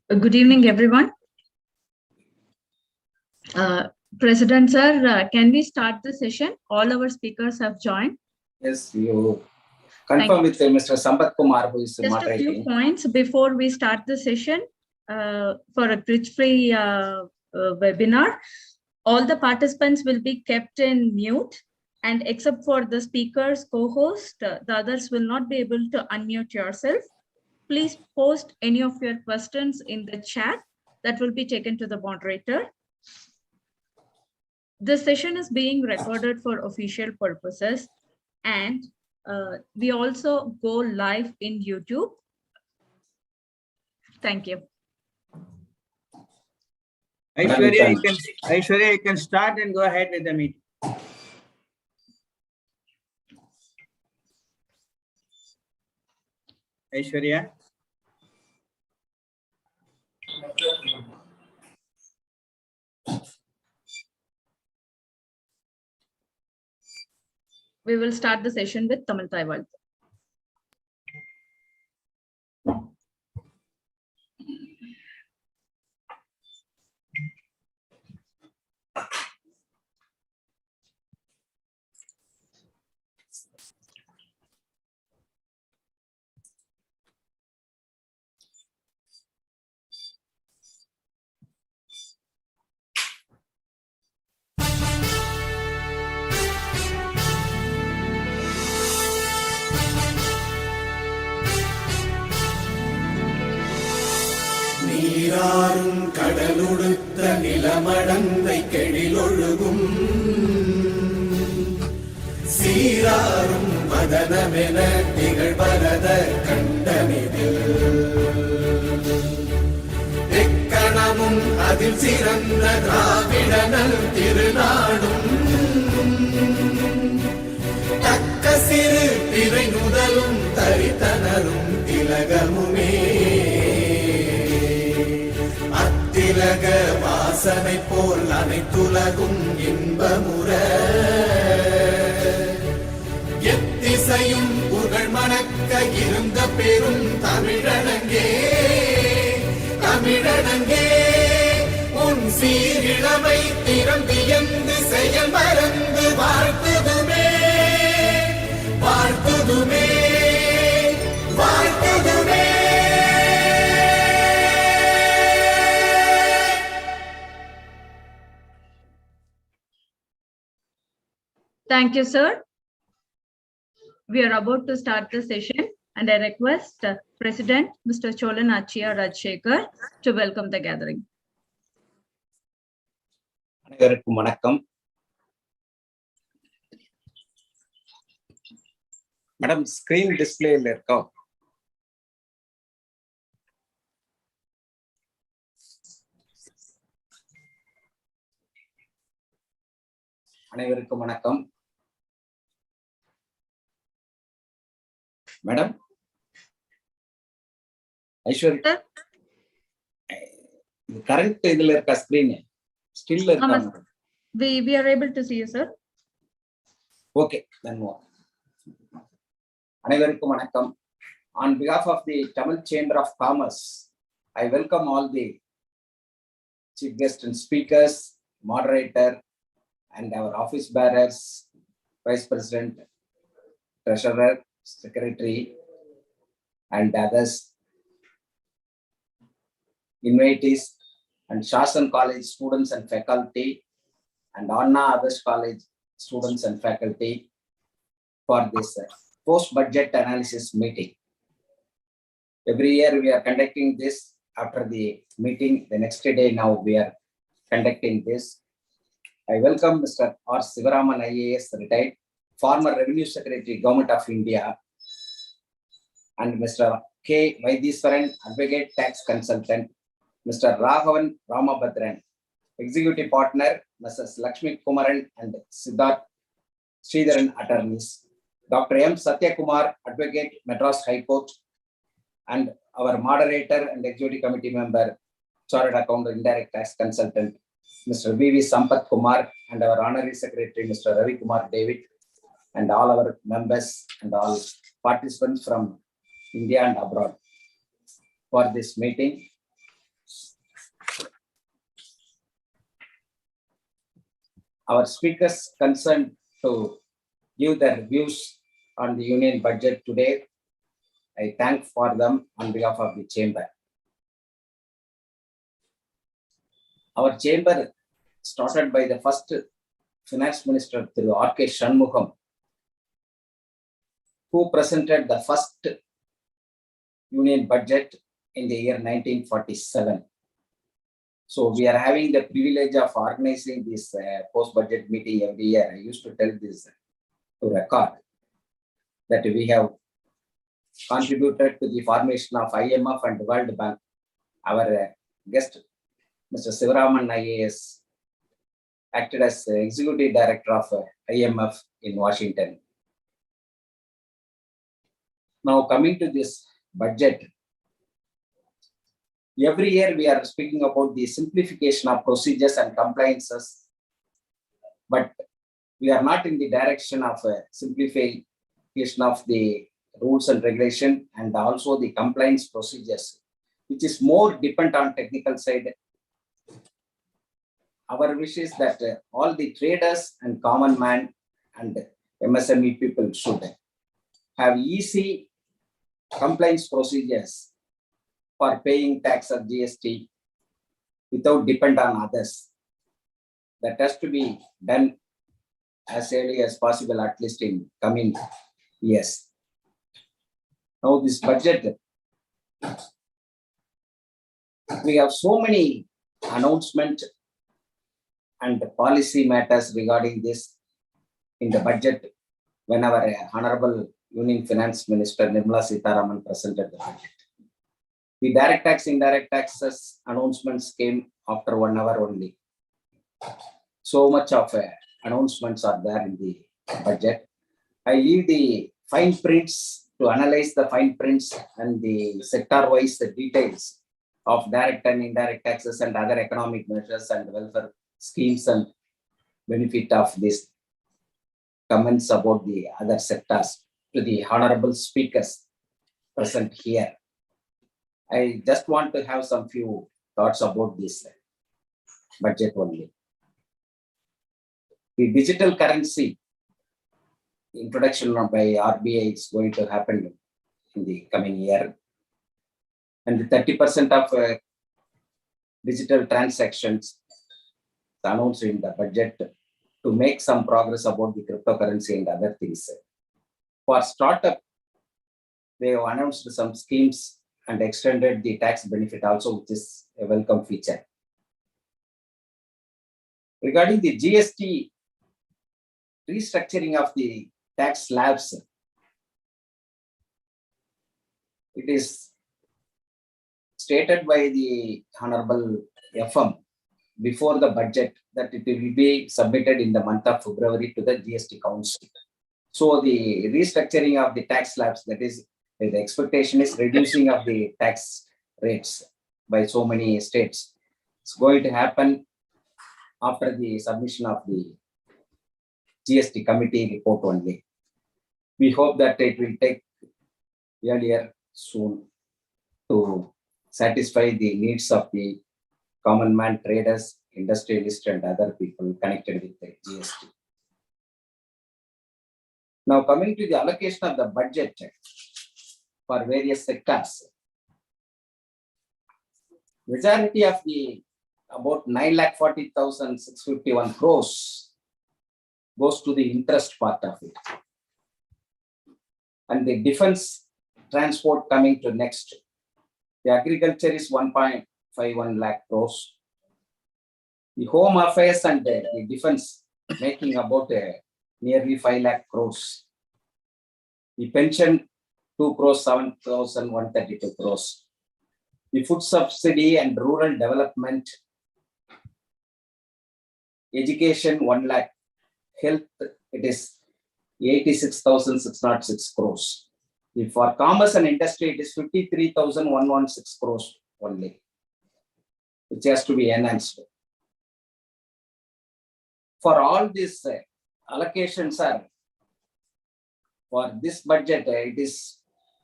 Good evening, everyone. President sir, can we start the session? All our speakers have joined. Yes, you confirm with Mr. Sampat Kumar, who is just moderating. A few points before we start the session for a glitch-free webinar. All the participants will be kept in mute, and except for the speakers, co-host, the others will not be able to unmute yourself. Please post any of your questions in the chat that will be taken to the moderator. This session is being recorded for official purposes, and we also go live in YouTube. Thank you. Aishwarya, you can start and go ahead with the meeting. Aishwarya. We will start the session with Tamil Taiwan. நீராறும் கடலுடுத்த நிலமடந்தை கெழிலொழுகும் சீராறும் மதனமென திகழ்வரத கண்டனிதில் எக்கணமும் அதில் சிறந்த திராவிடனல் திருநாடும் தக்க சிறு திரை நுதலும் தரித்தனரும் திலகமுமே திலக வாசனை போல் அனைத்துலகும் இன்பமுற எத்திசையும் புகழ் மணக்க இருந்த பெரும் தமிழனங்கே தமிழனங்கே உன் சீரிழமை திறம் வியந்து செயல் மறந்து வாழ்த்துதுமே வாழ்த்துதுமே வாழ்த்துதுமே. Thank you, sir. We are about to start the session, and I request President Mr. Cholan Achia Rajshekar to welcome the gathering. அனைவருக்கும் வணக்கம். மேடம், ஸ்கிரீன் டிஸ்பிளேல இருக்கா? அனைவருக்கும் வணக்கம். மேடம், ஐஸ்வர்யா, கரண்ட் இதுல இருக்கா ஸ்கிரீன்? ஸ்டில் இருக்கா? We are able to see you, sir. Okay, then what? அனைவருக்கும் வணக்கம். On behalf of the Tamil Chamber of Commerce, I welcome all the chief guests and speakers, moderator, and our office bearers, vice president, treasurer, secretary, and others, invitees, and Shasan College students and faculty, and Anna Adarsh College students and faculty for this post-budget analysis meeting. Every year we are conducting this after the meeting. The next day now we are conducting this. I welcome Mr. R. Sivaraman IAS, retired, former Revenue Secretary, Government of India, and Mr. K. Vaidiswaran, Advocate Tax Consultant, Mr. Raghavan Ramabhadran, Executive Partner, Mrs. Lakshmi Kumaran and Siddharth Sridharan Attorneys, Dr. M. Satyakumar, Advocate, Madras High Court, and our moderator and executive committee member, Chartered Accountant, Indirect Tax Consultant, Mr. V.V. Sampath Kumar, and our Honorary Secretary, Mr. Ravi Kumar David, and all our members and all participants from India and abroad for this meeting. Our speakers concerned to give their views on the union budget today. I thank for them on behalf of the chamber. Our chamber started by the first finance minister, Thiru R.K. Shanmugam, who presented the first union budget in the year 1947. So we are having the privilege of organizing this post-budget meeting every year. I used to tell this to record that we have contributed to the formation of IMF and World Bank. Our guest, Mr. Sivaraman IAS, acted as Executive Director of IMF in Washington. Now coming to this budget, every year we are speaking about the simplification of procedures and compliances, but we are not in the direction of simplification of the rules and regulation and also the compliance procedures, which is more dependent on technical side. Our wish is that all the traders and common man and MSME people should have easy compliance procedures for paying tax or GST without depend on others. That has to be done as early as possible, at least in coming years. Now this budget, we have so many announcements and policy matters regarding this in the budget when our Honorable Union Finance Minister Nirmala Sitharaman presented the budget. The direct tax, indirect taxes announcements came after 1 hour only. So much of announcements are there in the budget. I leave the fine prints to analyze the fine prints and the sector-wise details of direct and indirect taxes and other economic measures and welfare schemes and benefit of this comments about the other sectors to the honorable speakers present here. I just want to have some few thoughts about this budget only. The digital currency introduction by RBI is going to happen in the coming year. And the 30% of digital transactions announced in the budget to make some progress about the cryptocurrency and other things. For startup, they have announced some schemes and extended the tax benefit also, which is a welcome feature. Regarding the GST restructuring of the tax slabs, it is stated by the Honorable FM before the budget that it will be submitted in the month of February to the GST Council. So the restructuring of the tax slabs, that is, the expectation is reducing of the tax rates by so many states. It's going to happen after the submission of the GST committee report only. We hope that it will take earlier soon to satisfy the needs of the common man, traders, industrialists, and other people connected with the GST. Now coming to the allocation of the budget for various sectors, majority of the about 9,40,651 crores goes to the interest part of it. And the defense transport coming to next. The agriculture is 1.51 lakh crores. The home affairs and the defense making about nearly 5 lakh crores. The pension 2 crores 7,132 crores. The food subsidy and rural development, education 1 lakh, health it is 86,606 crores. If for commerce and industry, it is 53,116 crores only, which has to be enhanced. For all these allocations are, for this budget, it is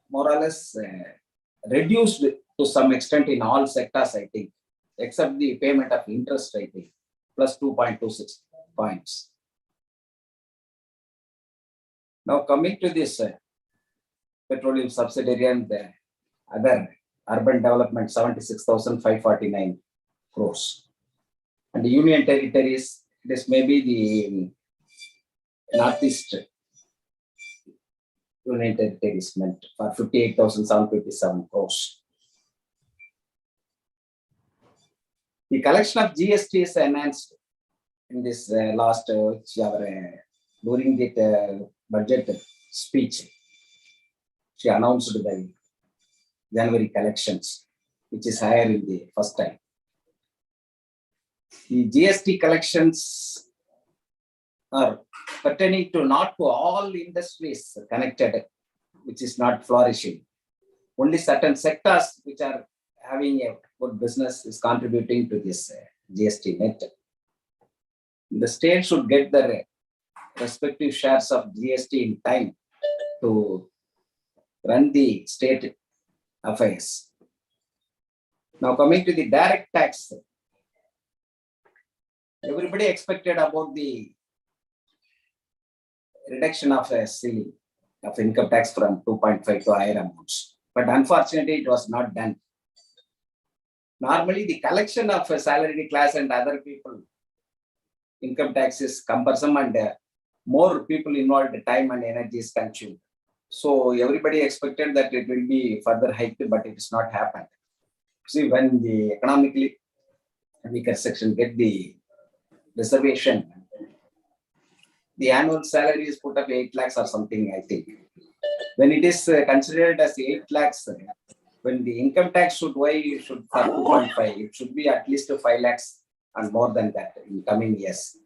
more or less reduced to some extent in all sectors, I think, except the payment of interest, I think, plus 2.26 points. Now coming to this petroleum subsidiary and the other urban development, 76,549 crores. And the union territories, this may be the Northeast Union Territories meant for 58,757 crores. The collection of GST is enhanced in this last during the budget speech. She announced the January collections, which is higher in the first time. The GST collections are pertaining to not to all industries connected, which is not flourishing. Only certain sectors which are having a good business is contributing to this GST net. The state should get the respective shares of GST in time to run the state affairs. Now coming to the direct tax, everybody expected about the reduction of a ceiling of income tax from 2.5 to higher amounts, but unfortunately it was not done. Normally the collection of a salaried class and other people income tax is cumbersome and more people involved, time and energy is consumed. So everybody expected that it will be further hiked, but it has not happened. See, when the economically weaker section get the reservation, the annual salary is put up 8 lakhs or something, I think. When it is considered as 8 lakhs, when the income tax should for 2.5, it should be at least 5 lakhs and more than that in coming years.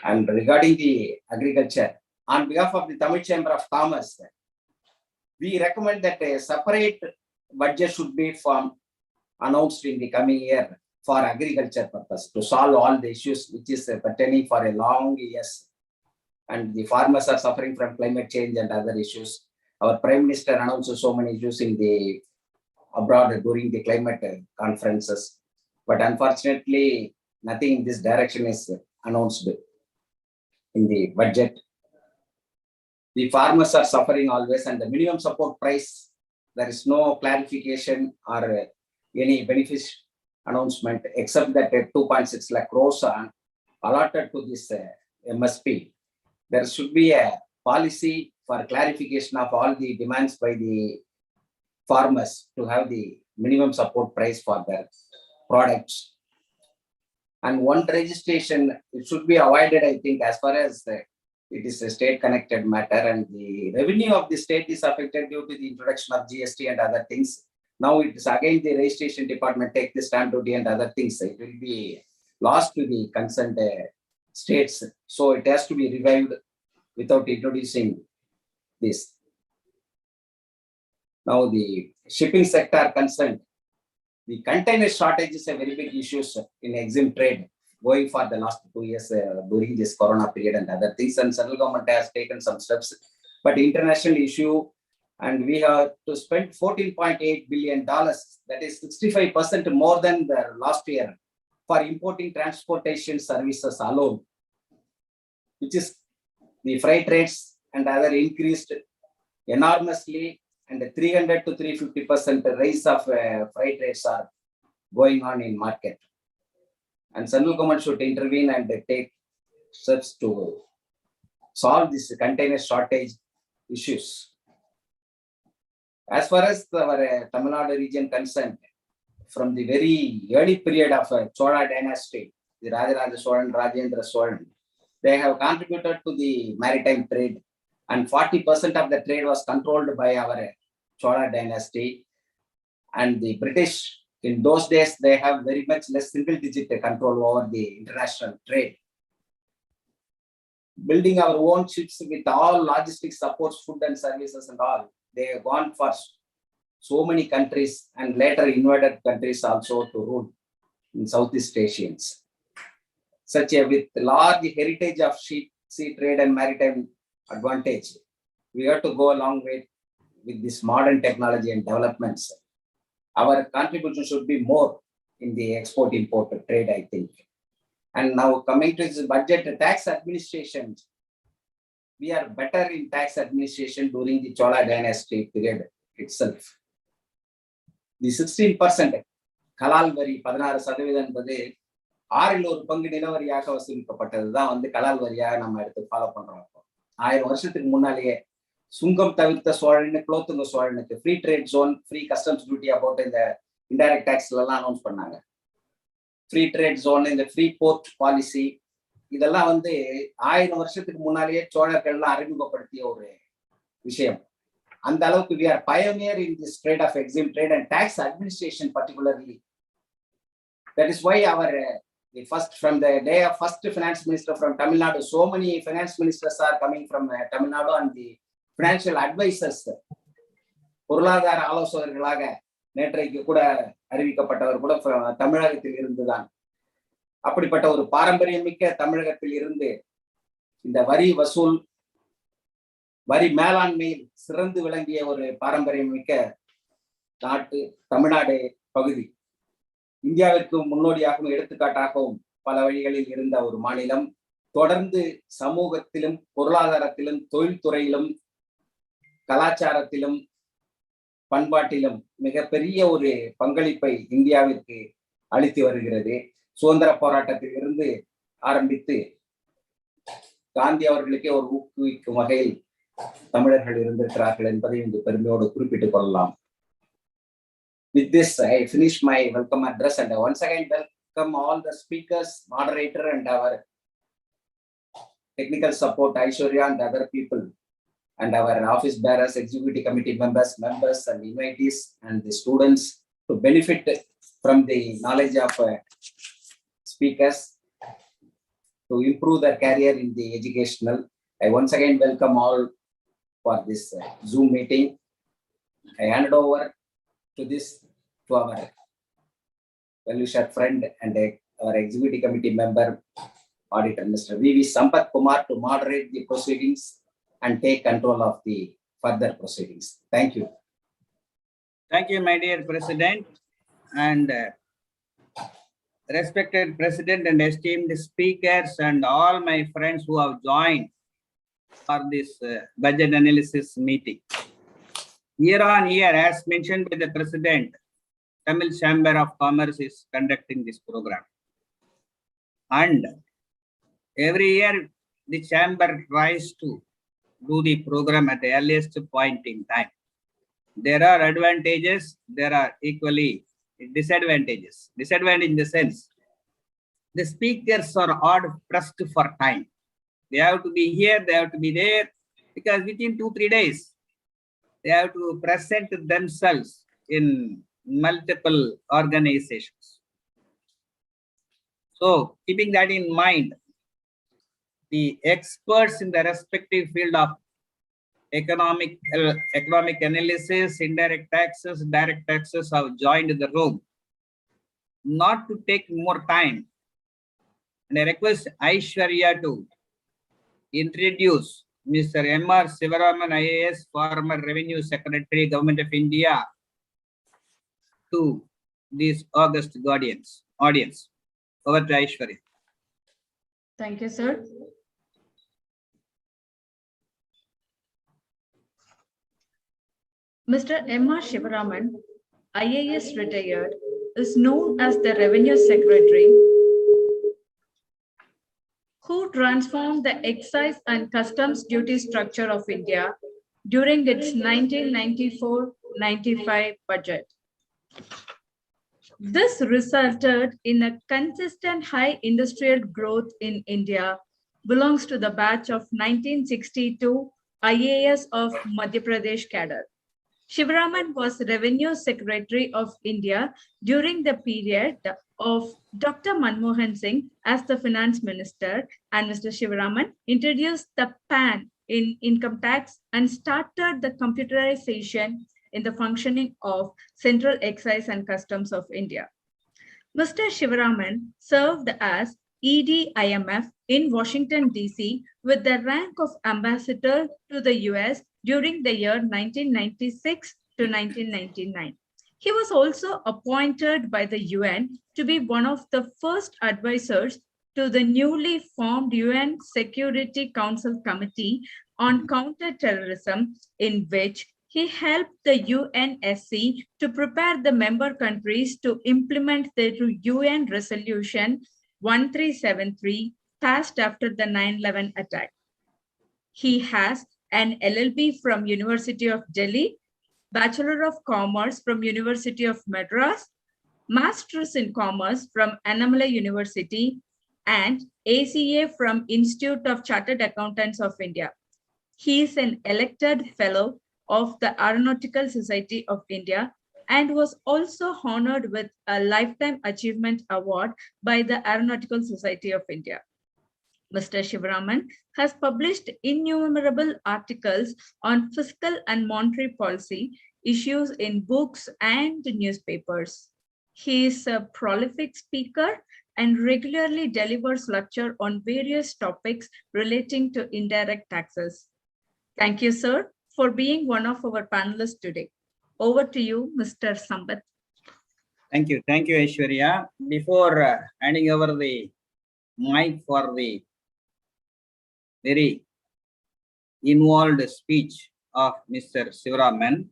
And regarding the agriculture, on behalf of the Tamil Chamber of Commerce, we recommend that a separate budget should be announced in the coming year for agriculture purpose to solve all the issues which is pertaining for a long years. And the farmers are suffering from climate change and other issues. Our Prime Minister announced so many issues in the abroad during the climate conferences. But unfortunately, nothing in this direction is announced in the budget. The farmers are suffering always, and the minimum support price, there is no clarification or any benefit announcement except that 2.6 lakh crores are allotted to this MSP. There should be a policy for clarification of all the demands by the farmers to have the minimum support price for their products. And one registration, it should be avoided, I think, as far as it is a state connected matter, and the revenue of the state is affected due to the introduction of GST and other things. Now it is again the registration department take the stamp duty and other things. It will be lost to the concerned states. So it has to be revived without introducing this. Now the shipping sector concerned, the container shortage is a very big issue in EXIM trade going for the last 2 years during this corona period and other things, and central government has taken some steps, but international issue, and we have to spend $14.8 billion, that is 65% more than the last year, for importing transportation services alone, which is the freight rates and other increased enormously, and 300 to 350% rise of freight rates are going on in market. And central government should intervene and take steps to solve this container shortage issues. As far as our Tamil Nadu region concerned, from the very early period of Chola dynasty, the Rajaraja Cholan, Rajendra Cholan, they have contributed to the maritime trade, and 40% of the trade was controlled by our Chola dynasty. And the British, in those days, they have very much less single-digit control over the international trade. building our own ships with all logistics supports, food and services and all. They have gone for so many countries and later invaded countries also to rule in Southeast Asians. Such a with large heritage of sea trade and maritime advantage, we have to go a long way with this modern technology and developments. Our contribution should be more in the export-import trade, I think. And now coming to this budget tax administration, we are better in tax administration during the Chola dynasty period itself. The 16% கலால் வரி 16% என்பது 6 பங்கு நிலவரியாக வசூலிக்கப்பட்டதுதான் கலால் வரியாக நம்ம எடுத்து follow பண்றோம். 1000 வருஷத்துக்கு முன்னாலேயே சுங்கம் தவிர்த்த சோழன் குலோத்துங்க சோழனுக்கு free trade zone, free customs duty போட்டு இந்த இன்டைரக்ட் டாக்ஸ்ல எல்லாம் அனௌன்ஸ் பண்ணாங்க. ஃப்ரீ ட்ரேட் ஜோன், இந்த ஃப்ரீ போர்ட் பாலிசி, இதெல்லாம் 1000 வருஷத்துக்கு முன்னாலேயே சோழர்கள்லாம் அறிமுகப்படுத்திய ஒரு விஷயம். அந்த அளவுக்கு we are pioneer in this trade of exempt trade and tax administration particularly. That is why our the first from the day of first finance minister from Tamil Nadu, so many finance ministers are coming from Tamil Nadu and the financial advisors, பொருளாதார ஆலோசகர்களாக நேற்றைக்கு கூட அறிவிக்கப்பட்டவர் கூட தமிழகத்தில் இருந்துதான். அப்படிப்பட்ட ஒரு பாரம்பரியம் மிக்க தமிழகத்தில் இருந்து இந்த வரி வசூல், வரி மேலாண்மையில் சிறந்து விளங்கிய ஒரு பாரம்பரியம் மிக்க நாட்டு தமிழ்நாடு பகுதி. இந்தியாவிற்கு முன்னோடியாகவும் எடுத்துக்காட்டாகவும் பல வழிகளில் இருந்த ஒரு மாநிலம். தொடர்ந்து சமூகத்திலும் பொருளாதாரத்திலும் தொழில்துறையிலும் கலாச்சாரத்திலும் பண்பாட்டிலும் மிகப்பெரிய ஒரு பங்களிப்பை இந்தியாவிற்கு அளித்து வருகிறது. சுதந்திர போராட்டத்தில் இருந்து ஆரம்பித்து காந்தி அவர்களுக்கே ஒரு ஊக்குவிக்கும் வகையில் தமிழர்கள் இருந்திருக்கிறார்கள் என்பதை இங்கு பெருமையோடு குறிப்பிட்டுக் கொள்ளலாம். With this, I finish my welcome address and once again welcome all the speakers, moderator and our technical support, Aishwarya and other people, and our office bearers, executive committee members and invitees and the students to benefit from the knowledge of speakers to improve their career in the educational. I once again welcome all for this Zoom meeting. I hand over to our well-wisher friend and our executive committee member, auditor Mr. V.V. Sampath Kumar, to moderate the proceedings and take control of the further proceedings. Thank you. Thank you, my dear President, and respected President and esteemed speakers and all my friends who have joined for this budget analysis meeting. Year on year, as mentioned by the President, Tamil Chamber of Commerce is conducting this program. And every year, the Chamber tries to do the program at the earliest point in time. There are advantages, there are equally disadvantages. Disadvantage in the sense, the speakers are hard pressed for time. They have to be here, they have to be there, because within 2-3 days, they have to present themselves in multiple organizations. So, keeping that in mind, the experts in the respective field of economic analysis, indirect taxes, direct taxes have joined the room. Not to take more time, and I request Aishwarya to introduce Mr. M.R. Sivaraman, IAS, former Revenue Secretary, Government of India, to this august audience. Over to Aishwarya. Thank you, sir. Mr. M.R. Sivaraman, IAS retired, is known as the Revenue Secretary, who transformed the excise and customs duty structure of India during its 1994-95 budget. This resulted in a consistent high industrial growth in India, belongs to the batch of 1962 IAS of Madhya Pradesh cadre. Shivaraman was Revenue Secretary of India during the period of Dr. Manmohan Singh as the Finance Minister, and Mr. Shivaraman introduced the PAN in income tax and started the computerization in the functioning of Central Excise and Customs of India. Mr. Shivaraman served as EDIMF in Washington, D.C. with the rank of ambassador to the US during the year 1996 to 1999. He was also appointed by the UN to be one of the first advisors to the newly formed UN Security Council Committee on Counterterrorism, in which he helped the UNSC to prepare the member countries to implement the UN Resolution 1373 passed after the 9/11 attack. He has an LLB from University of Delhi, Bachelor of Commerce from University of Madras, Masters in Commerce from Annamalai University, and ACA from Institute of Chartered Accountants of India. He is an elected fellow of the Aeronautical Society of India and was also honored with a Lifetime Achievement Award by the Aeronautical Society of India. Mr. Shivaraman has published innumerable articles on fiscal and monetary policy issues in books and newspapers. He is a prolific speaker and regularly delivers lectures on various topics relating to indirect taxes. Thank you, sir, for being one of our panelists today. Over to you, Mr. Sambat. Thank you, Aishwarya. Before handing over the mic for the very involved speech of Mr. Shivaraman,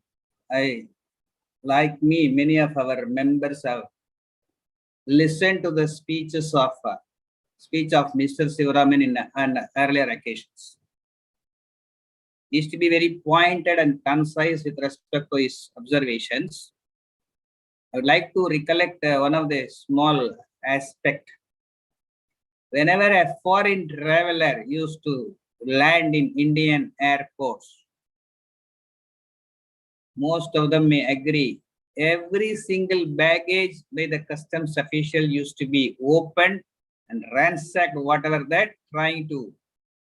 many of our members have listened to the speech of Mr. Shivaraman in earlier occasions. He used to be very pointed and concise with respect to his observations. I would like to recollect one of the small aspects. Whenever a foreign traveler used to land in Indian airports, most of them may agree, every single baggage by the customs official used to be opened and ransacked, whatever that, trying to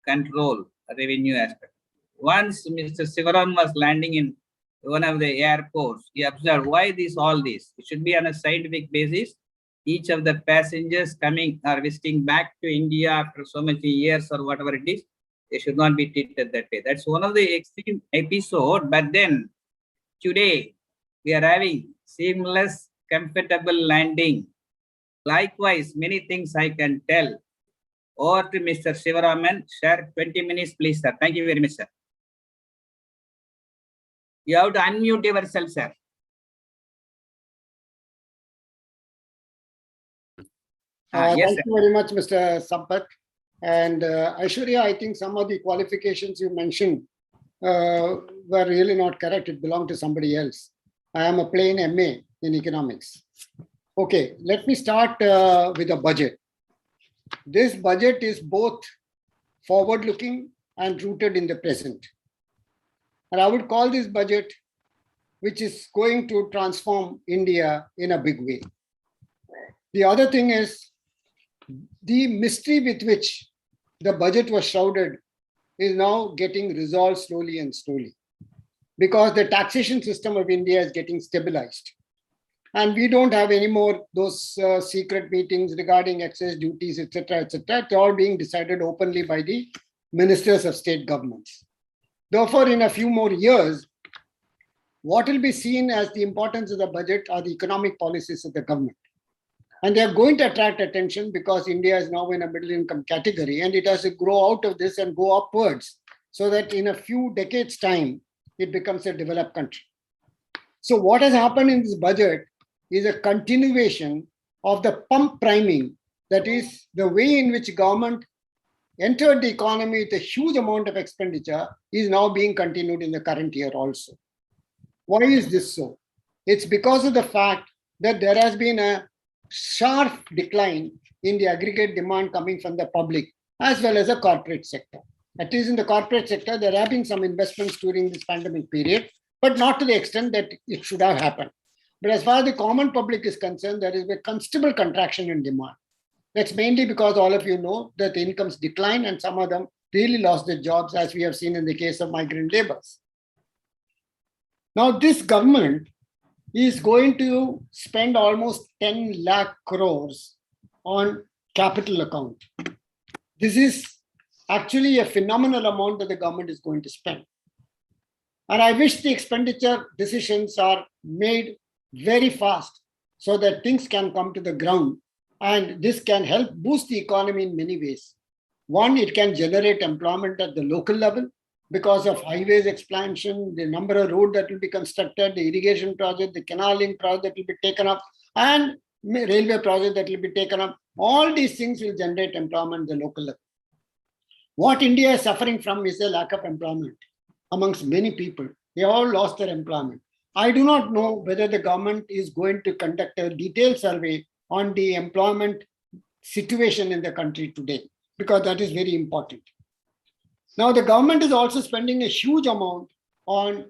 control revenue aspect. Once Mr. Shivaraman was landing in one of the airports, he observed, why all this? It should be on a scientific basis. Each of the passengers coming or visiting back to India after so many years or whatever it is, they should not be treated that way. That's one of the extreme episode. But then today we are having seamless, comfortable landing. Likewise, many things I can tell. Over to Mr. Shivaraman. Share 20 minutes, please, sir. Thank you very much, sir. You have to unmute yourself, sir. Thank you very much, Mr. Sampat. And Aishwarya, I think some of the qualifications you mentioned were really not correct. It belonged to somebody else. I am a plain MA in economics. Okay, let me start with a budget. This budget is both forward-looking and rooted in the present. And I would call this budget, which is going to transform India in a big way. The other thing is the mystery with which the budget was shrouded is now getting resolved slowly and slowly, because the taxation system of India is getting stabilized. And we don't have any more those secret meetings regarding excess duties, etc., etc. They're all being decided openly by the ministers of state governments. Therefore, in a few more years, what will be seen as the importance of the budget are the economic policies of the government. And they are going to attract attention because India is now in a middle income category, and it has to grow out of this and go upwards so that in a few decades' time, it becomes a developed country. So what has happened in this budget is a continuation of the pump priming, that is the way in which government entered the economy with a huge amount of expenditure is now being continued in the current year also. Why is this so? It's because of the fact that there has been a sharp decline in the aggregate demand coming from the public as well as the corporate sector. At least in the corporate sector, there have been some investments during this pandemic period, but not to the extent that it should have happened. But as far as the common public is concerned, there is a considerable contraction in demand. That's mainly because all of you know that the incomes decline and some of them really lost their jobs, as we have seen in the case of migrant laborers. Now, this government is going to spend almost 10 lakh crores on capital account. This is actually a phenomenal amount that the government is going to spend. And I wish the expenditure decisions are made very fast so that things can come to the ground. And this can help boost the economy in many ways. One, it can generate employment at the local level because of highways expansion, the number of roads that will be constructed, the irrigation project, the canaling project that will be taken up, and railway project that will be taken up. All these things will generate employment at the local level. What India is suffering from is a lack of employment amongst many people. They all lost their employment. I do not know whether the government is going to conduct a detailed survey on the employment situation in the country today, because that is very important. Now, the government is also spending a huge amount on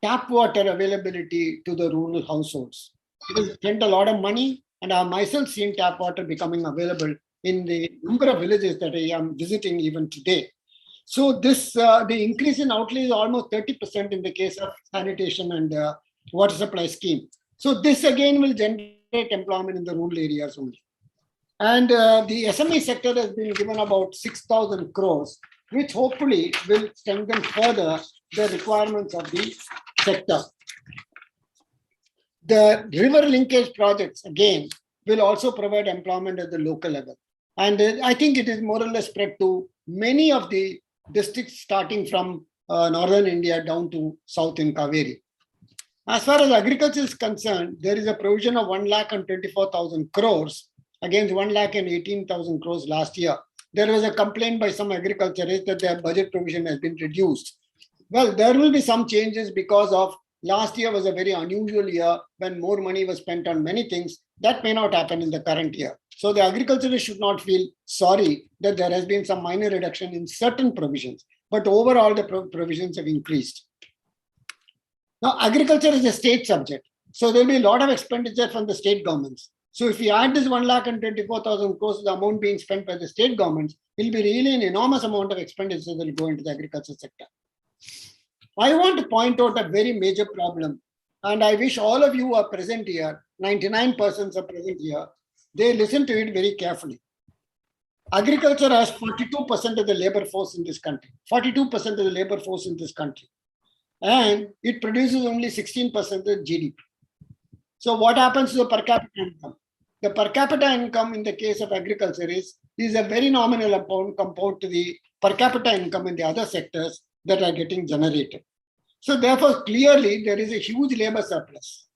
tap water availability to the rural households. It has spent a lot of money, and I have myself seen tap water becoming available in the number of villages that I am visiting even today. So this, the increase in outlay is almost 30% in the case of sanitation and water supply scheme. So this again will generate employment in the rural areas only. And the SME sector has been given about 6,000 crores, which hopefully will strengthen further the requirements of the sector. The river linkage projects, again, will also provide employment at the local level. And I think it is more or less spread to many of the districts starting from northern India down to south in Kaveri. As far as agriculture is concerned, there is a provision of 1,24,000 crores against 1,18,000 crores last year. There was a complaint by some agriculturists that their budget provision has been reduced. Well, there will be some changes because of last year was a very unusual year when more money was spent on many things. That may not happen in the current year. So the agriculturists should not feel sorry that there has been some minor reduction in certain provisions, but overall the provisions have increased. Now, agriculture is a state subject. So there will be a lot of expenditure from the state governments. So if you add this 1,24,000 crores, the amount being spent by the state governments, will be really an enormous amount of expenditure that will go into the agriculture sector. I want to point out a very major problem, and I wish all of you who are present here, 99% are present here, they listen to it very carefully. Agriculture has 42% of the labor force in this country, 42% of the labor force in this country, and it produces only 16% of the GDP. So what happens to the per capita income? The per capita income in the case of agriculture is a very nominal amount compared to the per capita income in the other sectors that are getting generated. So therefore, clearly, there is a huge labor surplus.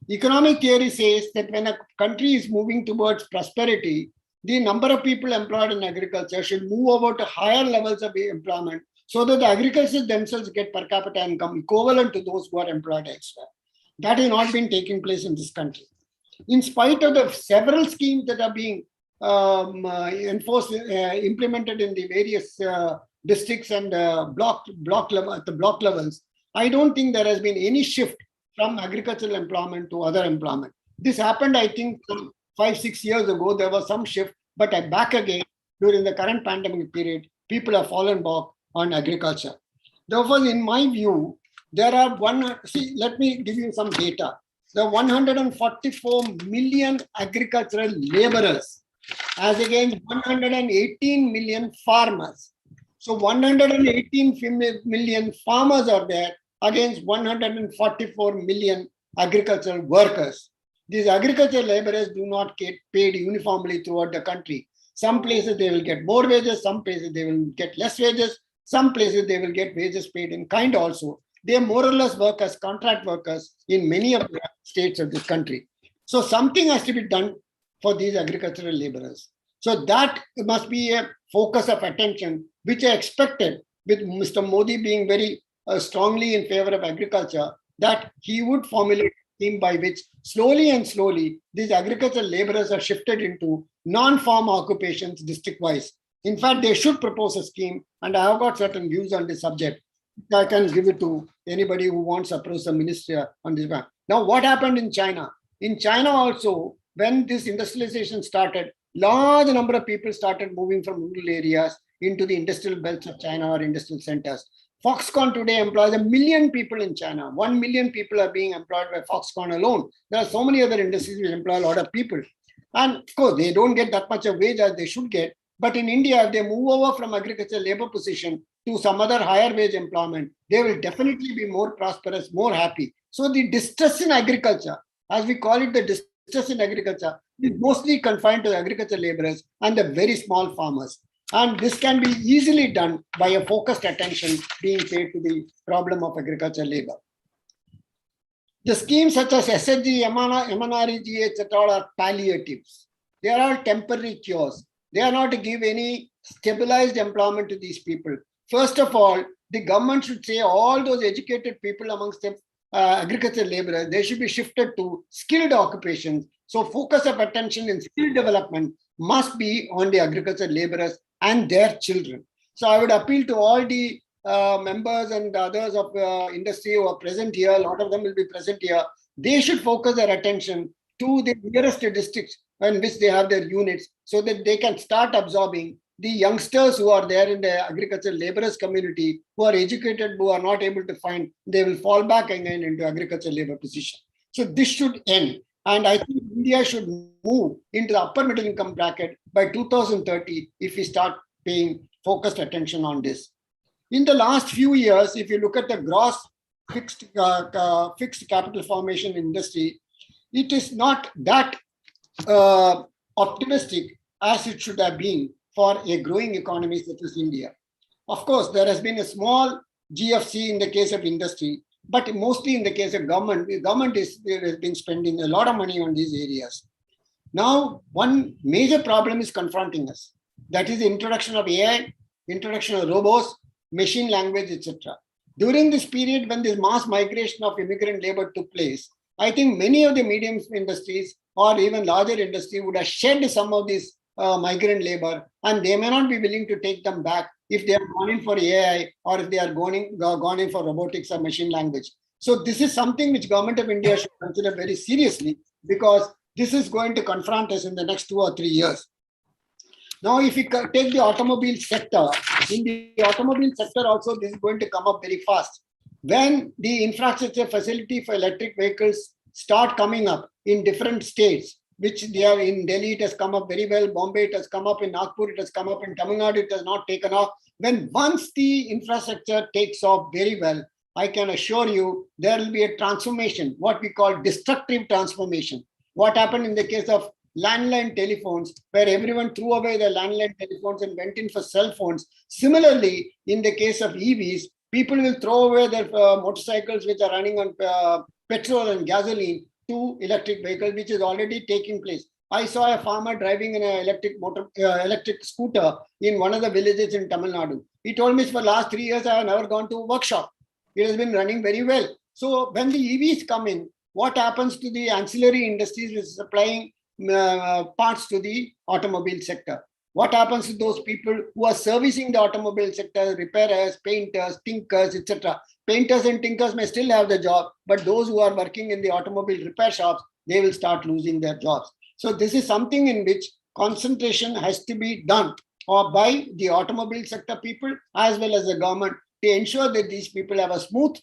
Economic theory says that when a country is moving towards prosperity, the number of people employed in agriculture should move over to higher levels of employment so that the agriculturists themselves get per capita income equivalent to those who are employed elsewhere. That has not been taking place in this country. In spite of the several schemes that are being enforced, implemented in the various districts and block level, at the block levels, I don't think there has been any shift from agricultural employment to other employment. This happened, I think, 5-6 years ago. There was some shift, but back again during the current pandemic period, people have fallen back on agriculture. Therefore, in my view, there are let me give you some data. There are 144 million agricultural laborers as against 118 million farmers. So 118 million farmers are there against 144 million agricultural workers. These agricultural laborers do not get paid uniformly throughout the country. Some places they will get more wages, some places they will get less wages, some places they will get wages paid in kind also. They more or less work as contract workers in many of the states of this country. So something has to be done for these agricultural laborers. So that must be a focus of attention, which I expected with Mr. Modi being very strongly in favor of agriculture, that he would formulate a scheme by which slowly and slowly these agricultural laborers are shifted into non-farm occupations district-wise. In fact, they should propose a scheme, and I have got certain views on this subject, I can give it to anybody who wants to approach the ministry on this one. Now, what happened in China? In China also, when this industrialization started, large number of people started moving from rural areas into the industrial belts of China or industrial centers. Foxconn today employs 1 million people in China. 1 million people are being employed by Foxconn alone. There are so many other industries which employ a lot of people. And of course, they don't get that much of wage as they should get. But in India, if they move over from agricultural labor position to some other higher wage employment, they will definitely be more prosperous, more happy. So the distress in agriculture, as we call it, the distress in agriculture, is mostly confined to the agricultural laborers and the very small farmers. And this can be easily done by a focused attention being paid to the problem of agricultural labor. The schemes such as SHG, MNREGA, etc. are palliatives. They are all temporary cures. They are not to give any stabilized employment to these people. First of all, the government should say all those educated people amongst the agricultural laborers, they should be shifted to skilled occupations. So focus of attention in skill development must be on the agricultural laborers and their children. So I would appeal to all the members and others of industry who are present here, a lot of them will be present here. They should focus their attention to the nearest districts in which they have their units so that they can start absorbing the youngsters who are there in the agricultural laborers community, who are educated, who are not able to find, they will fall back again into agricultural labor position. So this should end. And I think India should move into the upper middle income bracket by 2030 if we start paying focused attention on this. In the last few years, if you look at the gross fixed capital formation industry, it is not that optimistic as it should have been for a growing economy such as India. Of course, there has been a small GFC in the case of industry, but mostly in the case of government, has been spending a lot of money on these areas. Now, one major problem is confronting us. That is the introduction of AI, introduction of robots, machine language, etc. During this period, when this mass migration of immigrant labor took place, I think many of the medium industries or even larger industry would have shed some of this migrant labor, and they may not be willing to take them back if they are gone in for AI or if they are gone in for robotics or machine language. So this is something which Government of India should consider very seriously, because this is going to confront us in the next 2 or 3 years. Now, if you take the automobile sector, in the automobile sector also, this is going to come up very fast. When the infrastructure facility for electric vehicles start coming up in different states, which they are in Delhi, it has come up very well. Bombay, it has come up. In Nagpur, it has come up. In Tamil Nadu, it has not taken off. When once the infrastructure takes off very well, I can assure you there will be a transformation, what we call destructive transformation. What happened in the case of landline telephones, where everyone threw away their landline telephones and went in for cell phones. Similarly, in the case of EVs, people will throw away their motorcycles which are running on petrol and gasoline to electric vehicles, which is already taking place. I saw a farmer driving an electric scooter in one of the villages in Tamil Nadu. He told me, for the last 3 years, I have never gone to a workshop. It has been running very well. So when the EVs come in, what happens to the ancillary industries which is supplying parts to the automobile sector? What happens to those people who are servicing the automobile sector, repairers, painters, tinkers, etc.? Painters and tinkers may still have the job, but those who are working in the automobile repair shops, they will start losing their jobs. So this is something in which concentration has to be done by the automobile sector people as well as the government to ensure that these people have a smooth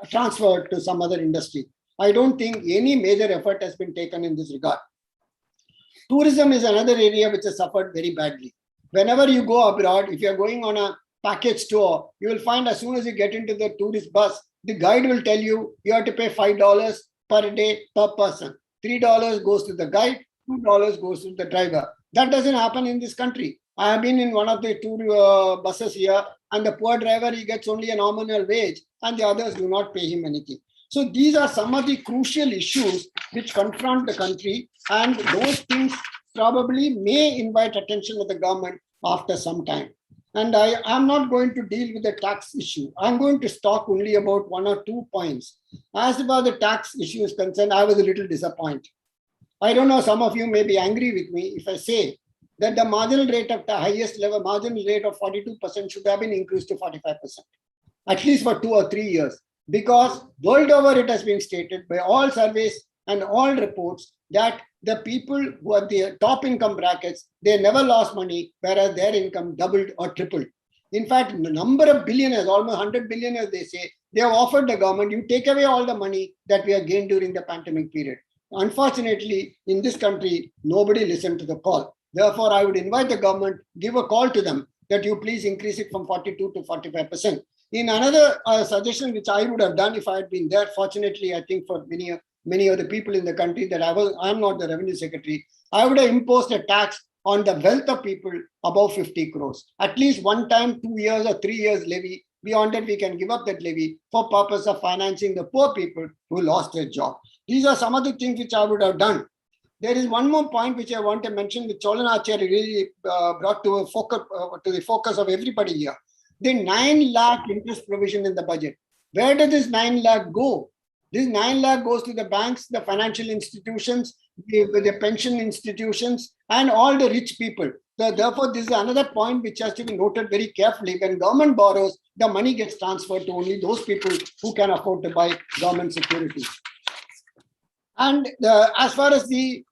transfer to some other industry. I don't think any major effort has been taken in this regard. Tourism is another area which has suffered very badly. Whenever you go abroad, if you're going on a package tour, you will find as soon as you get into the tourist bus, the guide will tell you have to pay $5 per day per person. $3 goes to the guide, $2 goes to the driver. That doesn't happen in this country. I have been in one of the tour buses here, and the poor driver, he gets only a nominal wage, and the others do not pay him anything. So these are some of the crucial issues which confront the country, and those things probably may invite attention of the government after some time. And I am not going to deal with the tax issue. I'm going to talk only about 1 or 2 points. As far as the tax issue is concerned, I was a little disappointed. I don't know, some of you may be angry with me if I say that the marginal rate of the highest level, marginal rate of 42% should have been increased to 45%, at least for 2 or 3 years. Because world over it has been stated by all surveys and all reports that the people who are the top income brackets, they never lost money, whereas their income doubled or tripled. In fact, the number of billionaires, almost 100 billionaires, they say, they have offered the government, you take away all the money that we have gained during the pandemic period. Unfortunately, in this country, nobody listened to the call. Therefore, I would invite the government, give a call to them that you please increase it from 42 to 45%. In another suggestion which I would have done if I had been there, fortunately, I think for many of the people in the country that I am not the revenue secretary, I would have imposed a tax on the wealth of people above 50 crores. At least one time, 2 years or 3 years levy. Beyond that, we can give up that levy for purpose of financing the poor people who lost their job. These are some of the things which I would have done. There is one more point which I want to mention, which Cholana really brought to the focus of everybody here. The 9 lakh interest provision in the budget. Where does this 9 lakh go? This 9 lakh goes to the banks, the financial institutions, the pension institutions, and all the rich people. So therefore, this is another point which has to be noted very carefully. When government borrows, the money gets transferred to only those people who can afford to buy government securities. And as far as the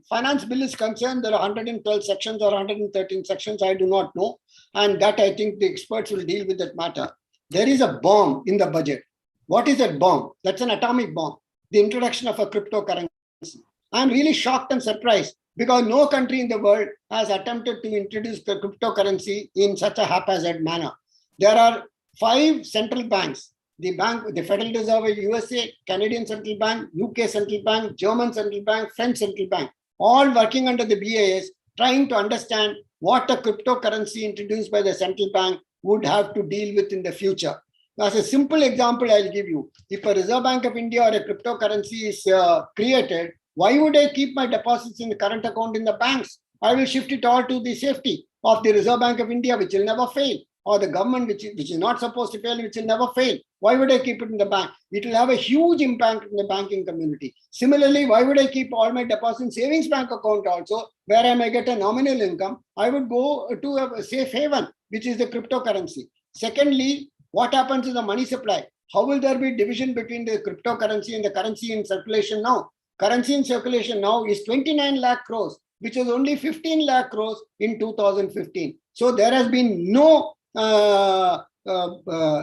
finance bill is concerned, there are 112 sections or 113 sections, I do not know. And that I think the experts will deal with that matter. There is a bomb in the budget. What is that bomb? That's an atomic bomb. The introduction of a cryptocurrency. I'm really shocked and surprised because no country in the world has attempted to introduce the cryptocurrency in such a haphazard manner. There are 5 central banks. The Federal Reserve of USA, Canadian Central Bank, UK Central Bank, German Central Bank, French Central Bank, all working under the BIS, trying to understand what a cryptocurrency introduced by the central bank would have to deal with in the future. As a simple example, I'll give you. If a Reserve Bank of India or a cryptocurrency is created, why would I keep my deposits in the current account in the banks? I will shift it all to the safety of the Reserve Bank of India, which will never fail, or the government, which is not supposed to fail, which will never fail. Why would I keep it in the bank? It will have a huge impact in the banking community. Similarly, why would I keep all my deposits in savings bank account also, where I may get a nominal income? I would go to a safe haven, which is the cryptocurrency. Secondly, what happens to the money supply? How will there be division between the cryptocurrency and the currency in circulation now? Currency in circulation now is 29 lakh crores, which is only 15 lakh crores in 2015. So there has been no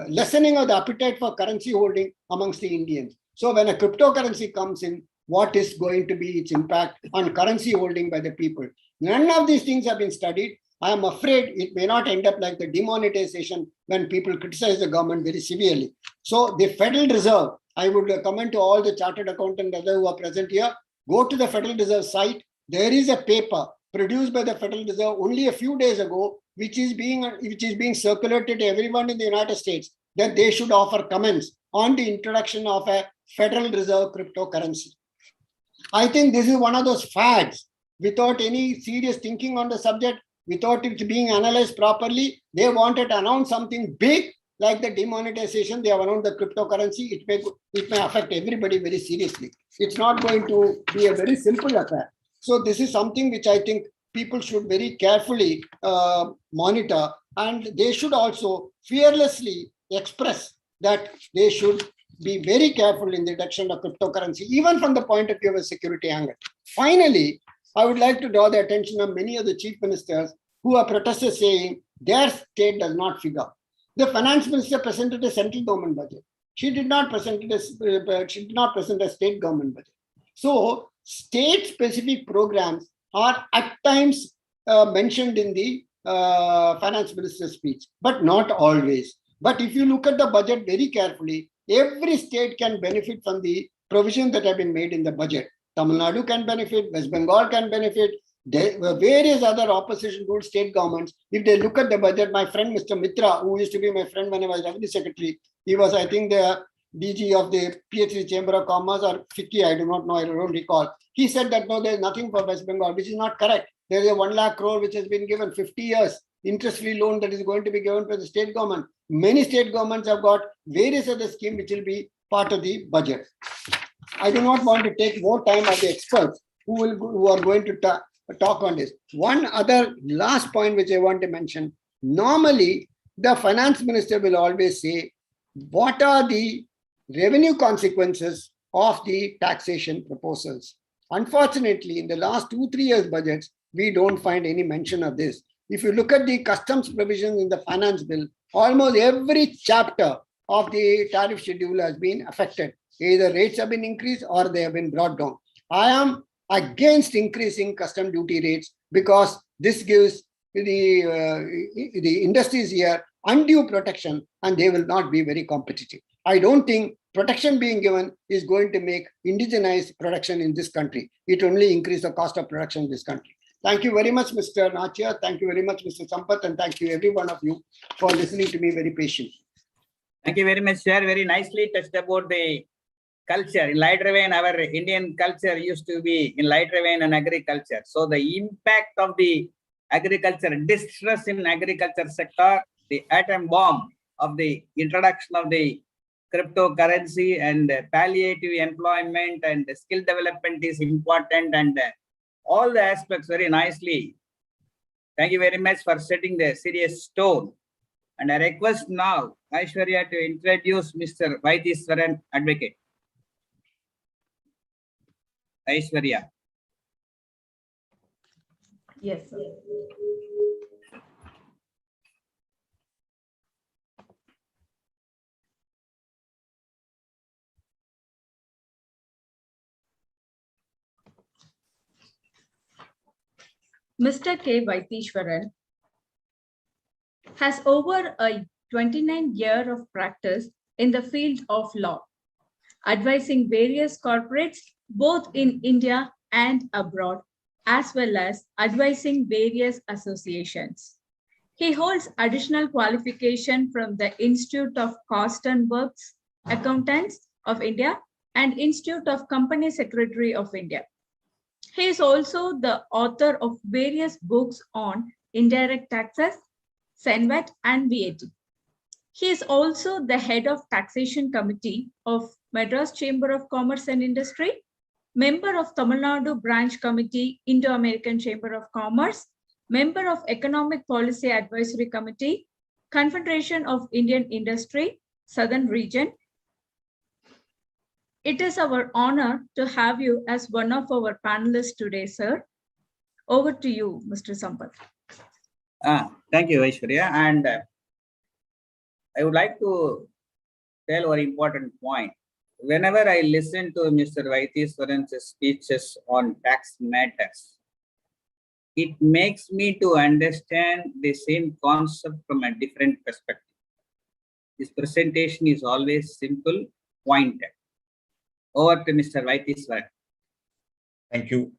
lessening of the appetite for currency holding amongst the Indians. So when a cryptocurrency comes in, what is going to be its impact on currency holding by the people? None of these things have been studied. I am afraid it may not end up like the demonetization when people criticize the government very severely. So the Federal Reserve, I would recommend to all the chartered accountants and others who are present here, go to the Federal Reserve site. There is a paper produced by the Federal Reserve only a few days ago, which is being circulated to everyone in the United States, that they should offer comments on the introduction of a Federal Reserve cryptocurrency. I think this is one of those fads without any serious thinking on the subject, without it being analyzed properly. They wanted to announce something big like the demonetization. They have announced the cryptocurrency. It may affect everybody very seriously. It's not going to be a very simple affair. So this is something which I think people should very carefully monitor, and they should also fearlessly express that they should be very careful in the reduction of cryptocurrency, even from the point of view of a security angle. Finally, I would like to draw the attention of many of the chief ministers who are protesters saying their state does not figure. The finance minister presented a central government budget. She did not present a state government budget. So state-specific programs are at times mentioned in the finance minister's speech, but not always. But if you look at the budget very carefully, every state can benefit from the provisions that have been made in the budget. Tamil Nadu can benefit, West Bengal can benefit, various other opposition ruled state governments. If they look at the budget, my friend Mr. Mitra, who used to be my friend when I was Revenue Secretary, he was, I think, the DG of the PhD Chamber of Commerce or FICCI, I do not know, I don't recall. He said that no, there is nothing for West Bengal, which is not correct. There is a 1 lakh crore which has been given 50 years interest-free loan that is going to be given to the state government. Many state governments have got various other schemes which will be part of the budget. I do not want to take more time of the experts who are going to talk on this. One other last point which I want to mention. Normally, the finance minister will always say, what are the revenue consequences of the taxation proposals? Unfortunately, in the last 2-3 years budgets, we don't find any mention of this. If you look at the customs provisions in the finance bill, almost every chapter of the tariff schedule has been affected. Either rates have been increased or they have been brought down. I am against increasing custom duty rates because this gives the industries here undue protection and they will not be very competitive. I don't think protection being given is going to make indigenized production in this country. It only increase the cost of production in this country. Thank you very much, Mr. Nachia. Thank you very much, Mr. Sampath, and thank you every one of you for listening to me very patiently. Thank you very much, sir. Very nicely touched about the culture. In light vein, our Indian culture used to be in light vein and agriculture. So the impact of the agriculture, distress in agriculture sector, the atom bomb of the introduction of the cryptocurrency and palliative employment and skill development is important, and all the aspects very nicely. Thank you very much for setting the serious tone. And I request now Aishwarya to introduce Mr. Vaidiswaran, advocate. Aishwarya. Yes, sir. Mr. K. Vaidiswaran has over a 29-year of practice in the field of law, advising various corporates both in India and abroad, as well as advising various associations. He holds additional qualification from the Institute of Cost and Works Accountants of India and Institute of Company Secretary of India. He is also the author of various books on indirect taxes, SENVAT, and VAT. He is also the head of Taxation Committee of Madras Chamber of Commerce and Industry, member of Tamil Nadu Branch Committee, Indo-American Chamber of Commerce, member of Economic Policy Advisory Committee, Confederation of Indian Industry, Southern Region. It is our honor to have you as one of our panelists today, sir. Over to you, Mr. Sampath. Thank you, Aishwarya. And I would like to tell one important point. Whenever I listen to Mr. Vaidiswaran's speeches on tax matters, it makes me to understand the same concept from a different perspective. His presentation is always simple, pointed. Over to Mr. Vaidiswaran. Thank you.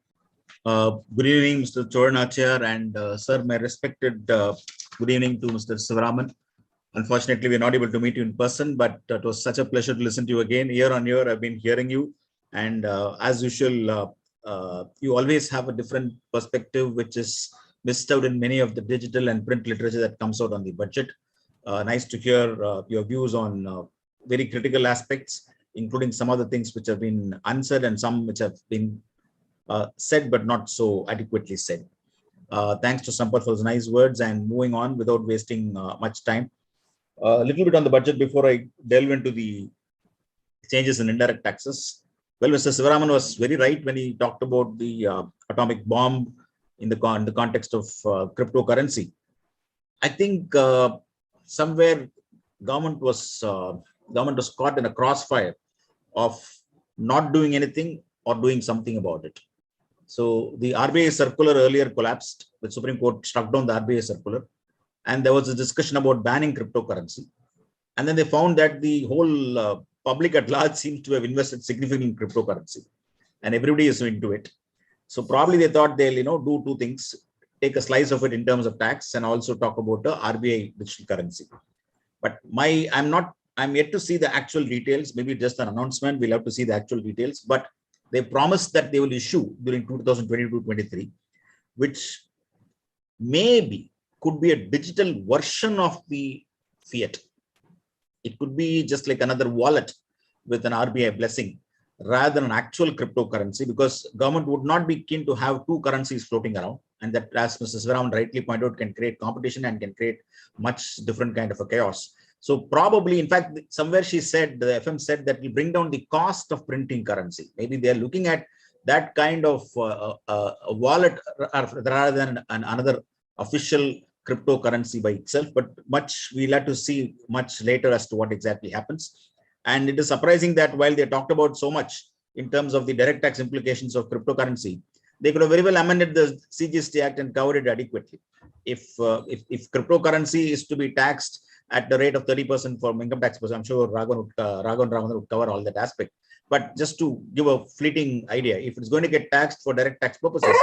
Good evening, Mr. Choranachar, and sir, my respected good evening to Mr. Sivaraman. Unfortunately, we're not able to meet you in person, but it was such a pleasure to listen to you again. Year on year, I've been hearing you, and as usual, you always have a different perspective, which is missed out in many of the digital and print literature that comes out on the budget. Nice to hear your views on very critical aspects, including some of the things which have been unsaid and some which have been said but not so adequately said. Thanks to Sampath for those nice words, and moving on without wasting much time. A little bit on the budget before I delve into the changes in indirect taxes. Well, Mr. Sivaraman was very right when he talked about the atomic bomb in the context of cryptocurrency. I think somewhere government was caught in a crossfire of not doing anything or doing something about it. So the RBI circular earlier collapsed. The Supreme Court struck down the RBI circular, and there was a discussion about banning cryptocurrency. And then they found that the whole public at large seems to have invested significantly in cryptocurrency, and everybody is into it. So probably they thought they'll do two things: take a slice of it in terms of tax, and also talk about the RBI digital currency. But I'm yet to see the actual details. Maybe just an announcement. We'll have to see the actual details. But they promised that they will issue during 2022-23, which maybe could be a digital version of the fiat. It could be just like another wallet with an RBI blessing, rather than an actual cryptocurrency, because government would not be keen to have two currencies floating around, and that, as Mr. Sivaram rightly pointed out, can create competition and can create much different kind of a chaos. So probably, in fact, somewhere she said, the FM said that will bring down the cost of printing currency. Maybe they are looking at that kind of wallet rather than another official cryptocurrency by itself, but we'll have to see much later as to what exactly happens. And it is surprising that while they talked about so much in terms of the direct tax implications of cryptocurrency, they could have very well amended the CGST Act and covered it adequately. If cryptocurrency is to be taxed at the rate of 30% for income tax person, I'm sure Raghavan would cover all that aspect. But just to give a fleeting idea, if it's going to get taxed for direct tax purposes,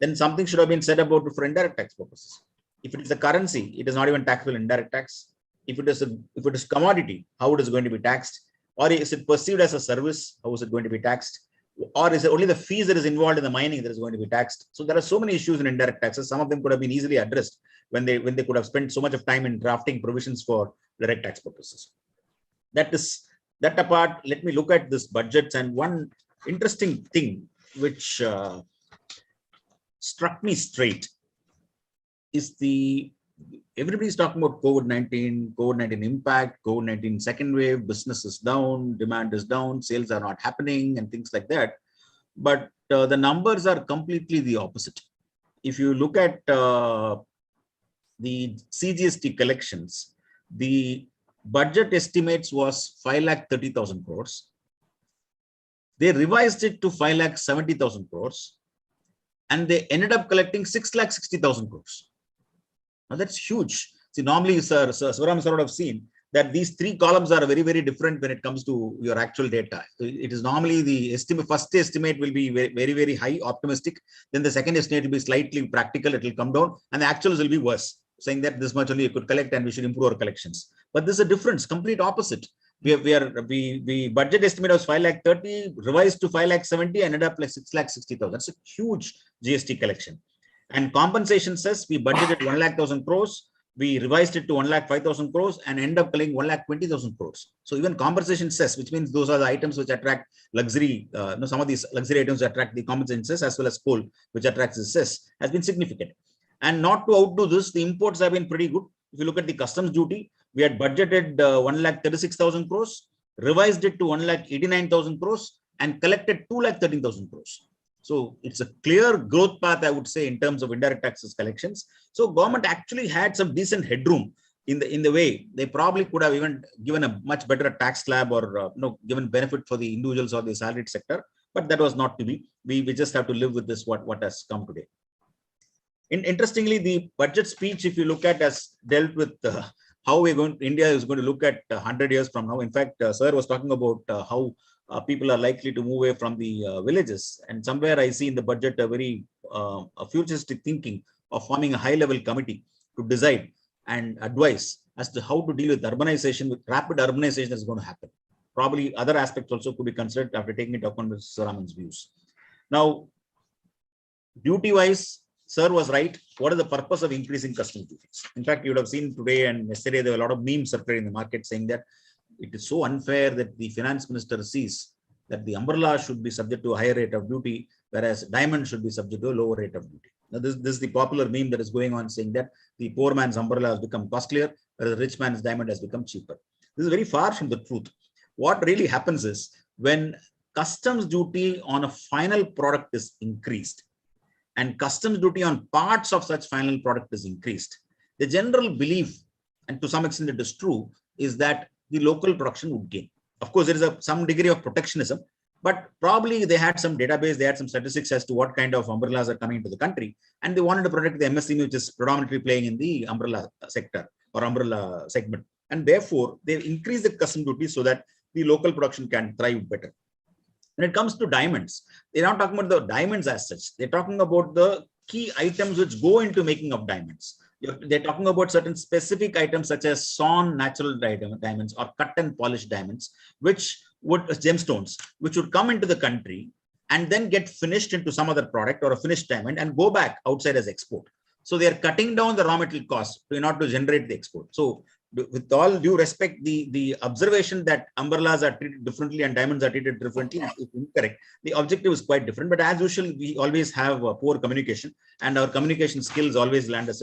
then something should have been said about it for indirect tax purposes. If it is a currency, it is not even taxable in indirect tax. If it is commodity, how it is going to be taxed? Or is it perceived as a service? How is it going to be taxed? Or is it only the fees that is involved in the mining that is going to be taxed? So there are so many issues in indirect taxes. Some of them could have been easily addressed when they could have spent so much of time in drafting provisions for direct tax purposes. That apart, let me look at this budget. And one interesting thing which struck me straight is everybody's talking about COVID-19 impact, COVID-19 second wave, business is down, demand is down, sales are not happening, and things like that. But the numbers are completely the opposite. If you look at the CGST collections, the budget estimates was 5,30,000 crores. They revised it to 5,70,000 crores, and they ended up collecting 6,60,000 crores. Now that's huge. See, normally, Sir Sivaram sir would have seen that these three columns are very, very different when it comes to your actual data. So it is normally the first estimate will be very, very high, optimistic. Then the second estimate will be slightly practical. It will come down, and the actuals will be worse, saying that this much only you could collect and we should improve our collections. But this is a difference, complete opposite. We budget estimate was 5,30,000, revised to 5,70,000, ended up like 6,60,000. That's a huge GST collection. And compensation says we budgeted 1,00,000 crores, we revised it to 1,05,000 crores, and end up collecting 1,20,000 crores. So even compensation cess, which means those are the items which attract luxury, some of these luxury items attract the compensation cess, as well as coal, which attracts the cess, has been significant. And not to outdo this, the imports have been pretty good. If you look at the customs duty, we had budgeted 1,36,000 crores, revised it to 1,89,000 crores, and collected 2,13,000 crores. So it's a clear growth path, I would say, in terms of indirect taxes collections. So government actually had some decent headroom in the way they probably could have even given a much better tax slab or given benefit for the individuals or the salaried sector. But that was not to be. We just have to live with this what has come today. Interestingly, the budget speech, if you look at, has dealt with how India is going to look at 100 years from now. In fact, sir was talking about how people are likely to move away from the villages. And somewhere I see in the budget a very futuristic thinking of forming a high-level committee to decide and advise as to how to deal with urbanization, with rapid urbanization that's going to happen. Probably other aspects also could be considered after taking into account Mr. Raman's views. Now, duty-wise, sir was right. What is the purpose of increasing customs duties? In fact, you would have seen today and yesterday, there were a lot of memes circulating in the market saying that it is so unfair that the finance minister sees that the umbrella should be subject to a higher rate of duty, whereas diamond should be subject to a lower rate of duty. Now, this is the popular meme that is going on, saying that the poor man's umbrella has become costlier, whereas the rich man's diamond has become cheaper. This is very far from the truth. What really happens is when customs duty on a final product is increased and customs duty on parts of such final product is increased, the general belief, and to some extent it is true, is that the local production would gain. Of course, there is some degree of protectionism, but probably they had some database, they had some statistics as to what kind of umbrellas are coming into the country, and they wanted to protect the MSME, which is predominantly playing in the umbrella sector or umbrella segment. And therefore, they increase the custom duty so that the local production can thrive better. When it comes to diamonds, they're not talking about the diamonds as such. They're talking about the key items which go into making of diamonds. They're talking about certain specific items such as sawn natural diamonds or cut and polished diamonds, which would gemstones, which would come into the country and then get finished into some other product or a finished diamond and go back outside as export. So they are cutting down the raw material cost in order to generate the export. So with all due respect, the observation that umbrellas are treated differently and diamonds are treated differently is incorrect. The objective is quite different, but as usual, we always have poor communication, and our communication skills always land us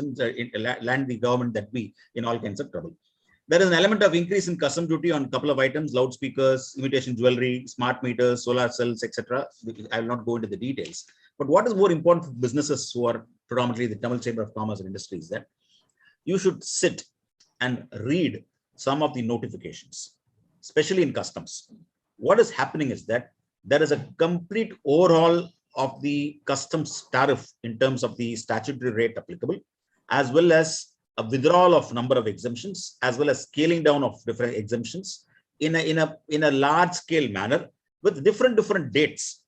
land the government that we in all kinds of trouble. There is an element of increase in custom duty on a couple of items: loudspeakers, imitation jewelry, smart meters, solar cells, etc. I will not go into the details. But what is more important for businesses who are predominantly the Tamil Chamber of Commerce and Industry is that you should sit and read some of the notifications, especially in customs. What is happening is that there is a complete overhaul of the customs tariff in terms of the statutory rate applicable, as well as a withdrawal of number of exemptions, as well as scaling down of different exemptions in a large scale manner with different dates.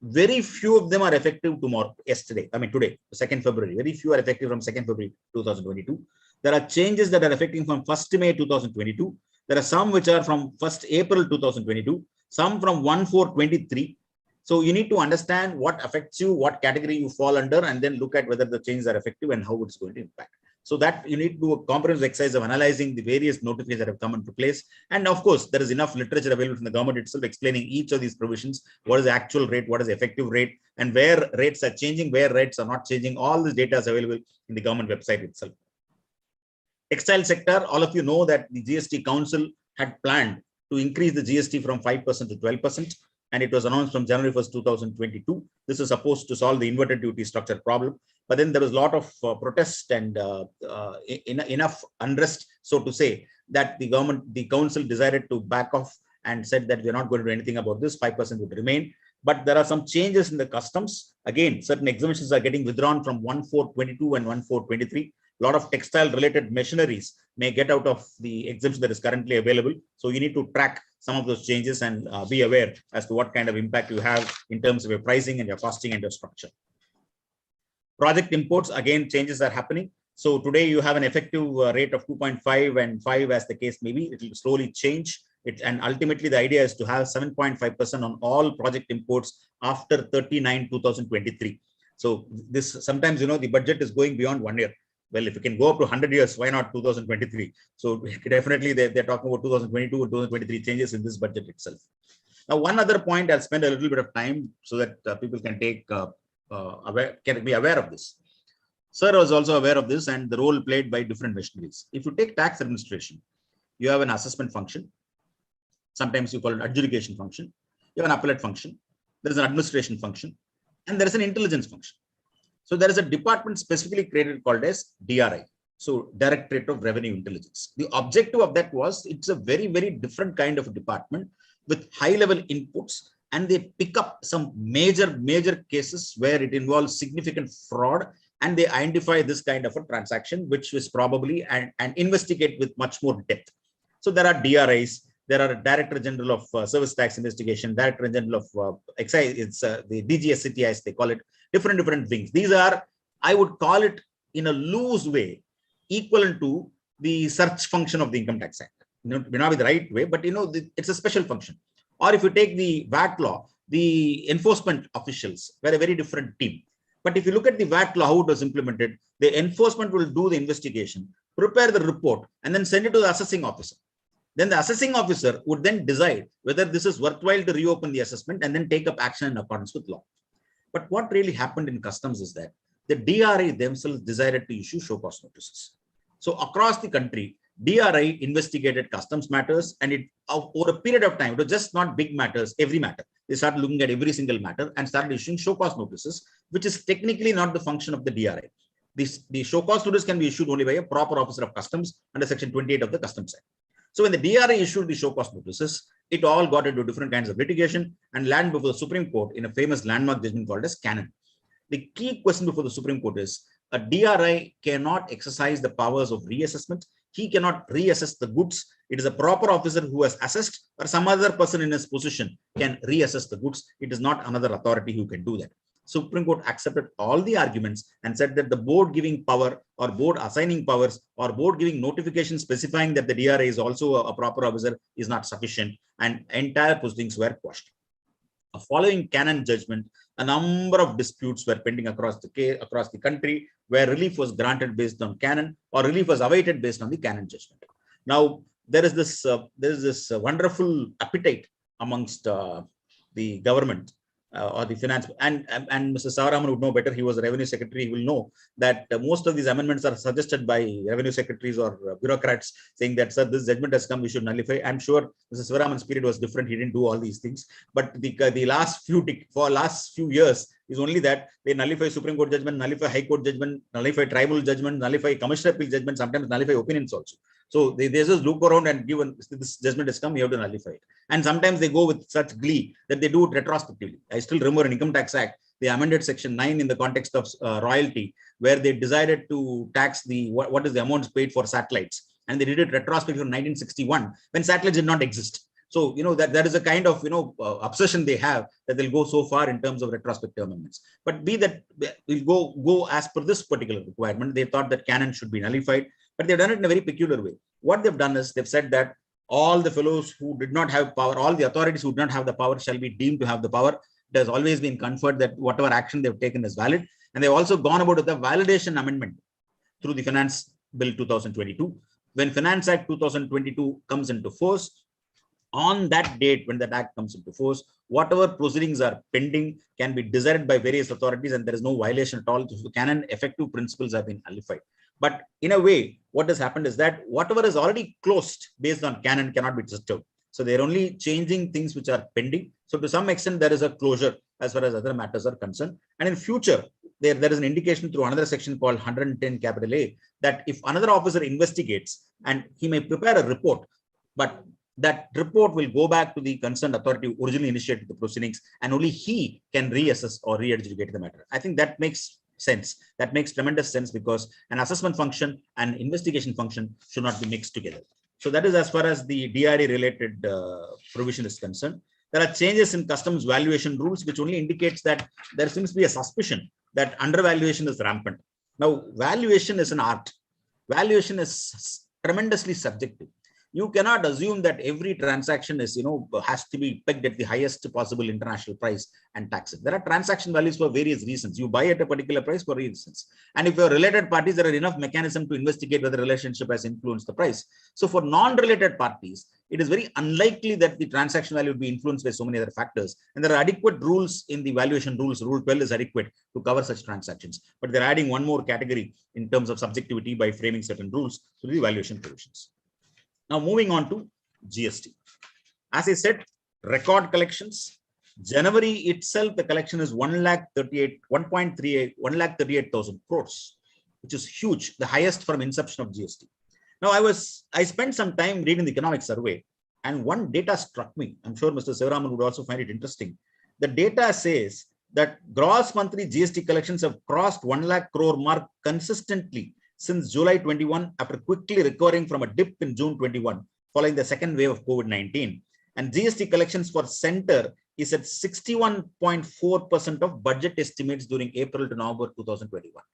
Very few of them are effective today, 2nd February. Very few are effective from 2nd February 2022. There are changes that are affecting from 1st May 2022. There are some which are from 1st April 2022, some from 1/4/23. So you need to understand what affects you, what category you fall under, and then look at whether the changes are effective and how it's going to impact. So that you need to do a comprehensive exercise of analyzing the various notifications that have come into place. And of course, there is enough literature available from the government itself explaining each of these provisions, what is the actual rate, what is the effective rate, and where rates are changing, where rates are not changing. All this data is available in the government website itself. Textile sector, all of you know that the GST Council had planned to increase the GST from 5% to 12%, and it was announced from January 1st, 2022. This is supposed to solve the inverted duty structure problem. But then there was a lot of protest and enough unrest, so to say, that the council decided to back off and said that we're not going to do anything about this, 5% would remain. But there are some changes in the customs. Again, certain exemptions are getting withdrawn from 1/4/22 and 1/4/23. A lot of textile related machineries may get out of the exemption that is currently available. So you need to track some of those changes and be aware as to what kind of impact you have in terms of your pricing and your costing and your structure. Project imports, again, changes are happening. So today you have an effective rate of 2.5 and 5 as the case may be. It will slowly change. And ultimately the idea is to have 7.5% on all project imports after 30/9/2023. So this sometimes, the budget is going beyond 1 year. Well, if you can go up to 100 years, why not 2023? So definitely they're talking about 2022 and 2023 changes in this budget itself. Now, one other point, I'll spend a little bit of time so that people can be aware of this. Sir was also aware of this and the role played by different machineries. If you take tax administration, you have an assessment function. Sometimes you call it adjudication function. You have an appellate function. There is an administration function, and there is an intelligence function. So there is a department specifically created called as DRI. So Directorate of Revenue Intelligence. The objective of that was it's a very, very different kind of a department with high level inputs, and they pick up some major cases where it involves significant fraud, and they identify this kind of a transaction, which was probably and investigate with much more depth. So there are DRIs. There are a Director General of Service Tax Investigation, Director General of Excise, it's the DGSCT as they call it, different wings. These are, I would call it in a loose way, equivalent to the search function of the Income Tax Act. May not be the right way, but it's a special function. Or if you take the VAT law, the enforcement officials were a very different team. But if you look at the VAT law, how it was implemented, the enforcement will do the investigation, prepare the report, and then send it to the assessing officer. Then the assessing officer would then decide whether this is worthwhile to reopen the assessment and then take up action in accordance with law. But what really happened in customs is that the DRI themselves decided to issue show cause notices. So across the country, DRI investigated customs matters, and it over a period of time, it was just not big matters, every matter. They started looking at every single matter and started issuing show cause notices, which is technically not the function of the DRI. The show cause notice can be issued only by a proper officer of customs under Section 28 of the Customs Act. So when the DRI issued the show cause notices, it all got into different kinds of litigation and landed before the Supreme Court in a famous landmark judgment called as Canon. The key question before the Supreme Court is a DRI cannot exercise the powers of reassessment. He cannot reassess the goods. It is a proper officer who has assessed, or some other person in his position can reassess the goods. It is not another authority who can do that. Supreme Court accepted all the arguments and said that the board giving power or board assigning powers or board giving notification specifying that the DRI is also a proper officer is not sufficient, and entire proceedings were quashed. Following Canon judgment, a number of disputes were pending across the country where relief was granted based on Canon or relief was awaited based on the Canon judgment. Now, there is this wonderful appetite amongst the government or the finance, and Mr. Savaraman would know better. He was a revenue secretary. He will know that most of these amendments are suggested by revenue secretaries or bureaucrats, saying that, sir, this judgment has come, we should nullify. I'm sure Mr. Savaraman's period was different. He didn't do all these things. But the last few years is only that they nullify Supreme Court judgment, nullify High Court judgment, nullify tribal judgment, nullify Commissioner Appeal judgment, sometimes nullify opinions also. So they just look around and given this judgment has come, you have to nullify it. And sometimes they go with such glee that they do it retrospectively. I still remember in Income Tax Act, they amended Section 9 in the context of royalty, where they decided to tax what is the amounts paid for satellites. And they did it retrospectively from 1961 when satellites did not exist. So, that is a kind of, obsession they have, that they'll go so far in terms of retrospective amendments. But be that, we'll go as per this particular requirement. They thought that canon should be nullified, but they've done it in a very peculiar way. What they've done is they've said that all the fellows who did not have power, all the authorities who did not have the power shall be deemed to have the power. It has always been conferred that whatever action they've taken is valid. And they've also gone about with the validation amendment through the Finance Bill 2022. When Finance Act 2022 comes into force, on that date, when that act comes into force, whatever proceedings are pending can be decided by various authorities, and there is no violation at all. So canon effective principles have been nullified. But in a way, what has happened is that whatever is already closed based on canon cannot be disturbed. So they're only changing things which are pending. So to some extent, there is a closure as far as other matters are concerned. And in future, there is an indication through another section called 110 A that if another officer investigates, and he may prepare a report, but that report will go back to the concerned authority who originally initiated the proceedings, and only he can reassess or re-adjudicate the matter. I think that makes sense. That makes tremendous sense, because an assessment function and investigation function should not be mixed together. So that is as far as the DRA related provision is concerned. There are changes in customs valuation rules, which only indicates that there seems to be a suspicion that undervaluation is rampant. Now, valuation is an art. Valuation is tremendously subjective. You cannot assume that every transaction is, has to be pegged at the highest possible international price and tax it. There are transaction values for various reasons. You buy at a particular price for reasons. And if you're related parties, there are enough mechanism to investigate whether the relationship has influenced the price. So for non-related parties, it is very unlikely that the transaction value would be influenced by so many other factors. And there are adequate rules in the valuation rules. Rule 12 is adequate to cover such transactions. But they're adding one more category in terms of subjectivity by framing certain rules to the valuation provisions. Now, moving on to GST. As I said, record collections. January itself, the collection is 1,38,000 crores, which is huge, the highest from inception of GST. Now, I spent some time reading the economic survey, and one data struck me. I'm sure Mr. Savaraman would also find it interesting. The data says that gross monthly GST collections have crossed 1 lakh crore mark consistently since July 21, after quickly recovering from a dip in June 21, following the second wave of COVID-19. And GST collections for center is at 61.4% of budget estimates during April to November 2021.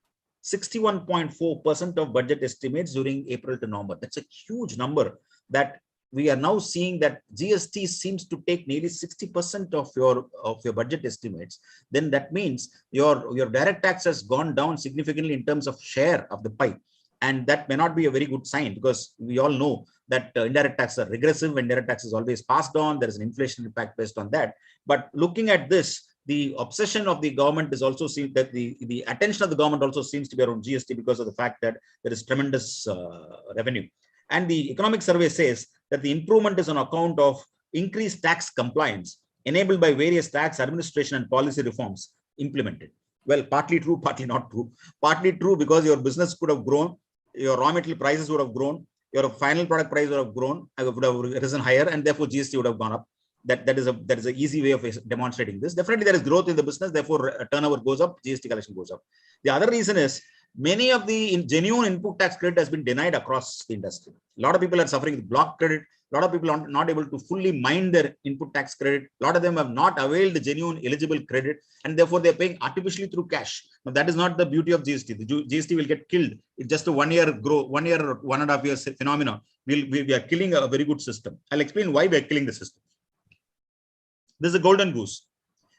61.4% of budget estimates during April to November. That's a huge number that we are now seeing, that GST seems to take nearly 60% of your budget estimates. Then that means your direct tax has gone down significantly in terms of share of the pie. And that may not be a very good sign, because we all know that indirect taxes are regressive. Indirect tax is always passed on. There is an inflation impact based on that. But looking at this, the obsession of the government is also seen, that the attention of the government also seems to be around GST because of the fact that there is tremendous revenue. And the economic survey says that the improvement is on account of increased tax compliance enabled by various tax administration and policy reforms implemented. Well, partly true, partly not true. Partly true because your business could have grown, your raw material prices would have grown, your final product price would have grown, would have risen higher, and therefore GST would have gone up. That is an easy way of demonstrating this. Definitely there is growth in the business, therefore turnover goes up, GST collection goes up. The other reason is many of the genuine input tax credit has been denied across the industry. A lot of people are suffering with block credit. A lot of people are not able to fully mine their input tax credit. A lot of them have not availed the genuine eligible credit, and therefore they're paying artificially through cash. Now, that is not the beauty of GST. The GST will get killed. It's just a 1 year growth, 1 year or 1.5 years phenomenon. We are killing a very good system. I'll explain why we are killing the system. This is a golden goose.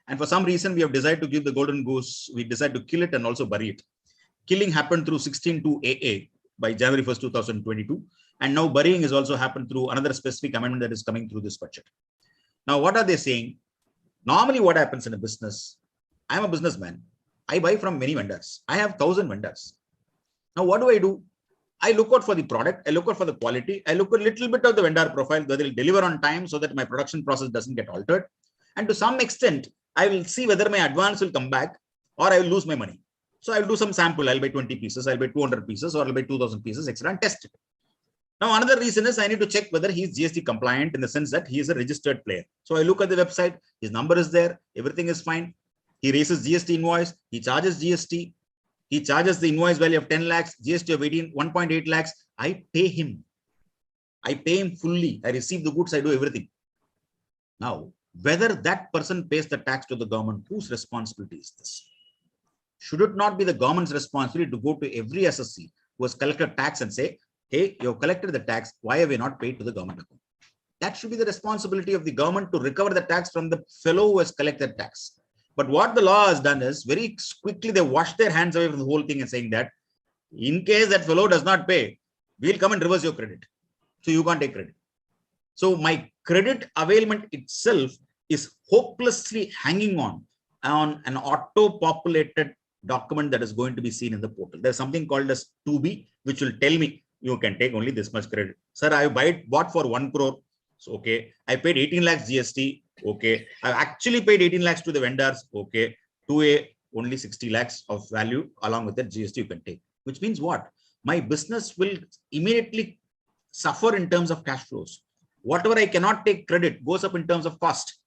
And for some reason, we have decided to give the golden goose, we decided to kill it and also bury it. Killing happened through 16(2) AA. by January 1st, 2022. And now burying is also happened through another specific amendment that is coming through this budget. Now, what are they saying? Normally what happens in a business, I'm a businessman. I buy from many vendors. I have 1,000 vendors. Now, what do? I look out for the product. I look out for the quality. I look at a little bit of the vendor profile that will deliver on time so that my production process doesn't get altered. And to some extent, I will see whether my advance will come back or I will lose my money. So I'll do some sample. I'll buy 20 pieces. I'll buy 200 pieces or I'll buy 2,000 pieces, etc. and test it. Now, another reason is I need to check whether he's GST compliant in the sense that he is a registered player. So I look at the website, his number is there, everything is fine. He raises GST invoice, he charges GST, he charges the invoice value of 10 lakhs, GST of 1.8 lakhs. I pay him. I pay him fully. I receive the goods, I do everything. Now, whether that person pays the tax to the government, whose responsibility is this? Should it not be the government's responsibility to go to every SSC who has collected tax and say, hey, you have collected the tax, why have you not paid to the government account? That should be the responsibility of the government to recover the tax from the fellow who has collected tax. But what the law has done is very quickly they wash their hands away from the whole thing and saying that in case that fellow does not pay, we'll come and reverse your credit. So you can't take credit. So my credit availment itself is hopelessly hanging on an auto-populated document that is going to be seen in the portal. There's something called as 2B, which will tell me you can take only this much credit. Sir, I bought for 1 crore. So, okay. I paid 18 lakhs GST. Okay. I actually paid 18 lakhs to the vendors. Okay. 2A, only 60 lakhs of value along with that GST you can take. Which means what? My business will immediately suffer in terms of cash flows. Whatever I cannot take credit goes up in terms of cost.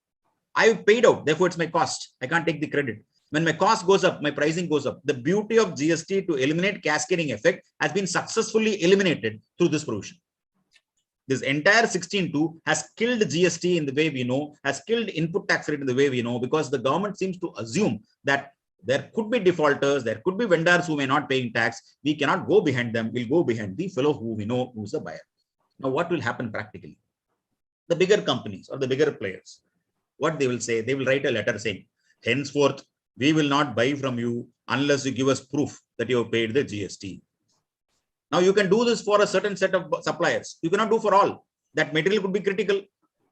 I've paid out, therefore it's my cost. I can't take the credit. When my cost goes up, my pricing goes up. The beauty of GST to eliminate cascading effect has been successfully eliminated through this provision. This entire 16.2 has killed GST in the way we know, has killed input tax rate in the way we know, because the government seems to assume that there could be defaulters, there could be vendors who may not paying tax. We cannot go behind them. We'll go behind the fellow who we know who's the buyer. Now, what will happen practically? The bigger companies or the bigger players, what they will say, they will write a letter saying, henceforth, we will not buy from you unless you give us proof that you have paid the GST. Now you can do this for a certain set of suppliers. You cannot do for all. That material could be critical.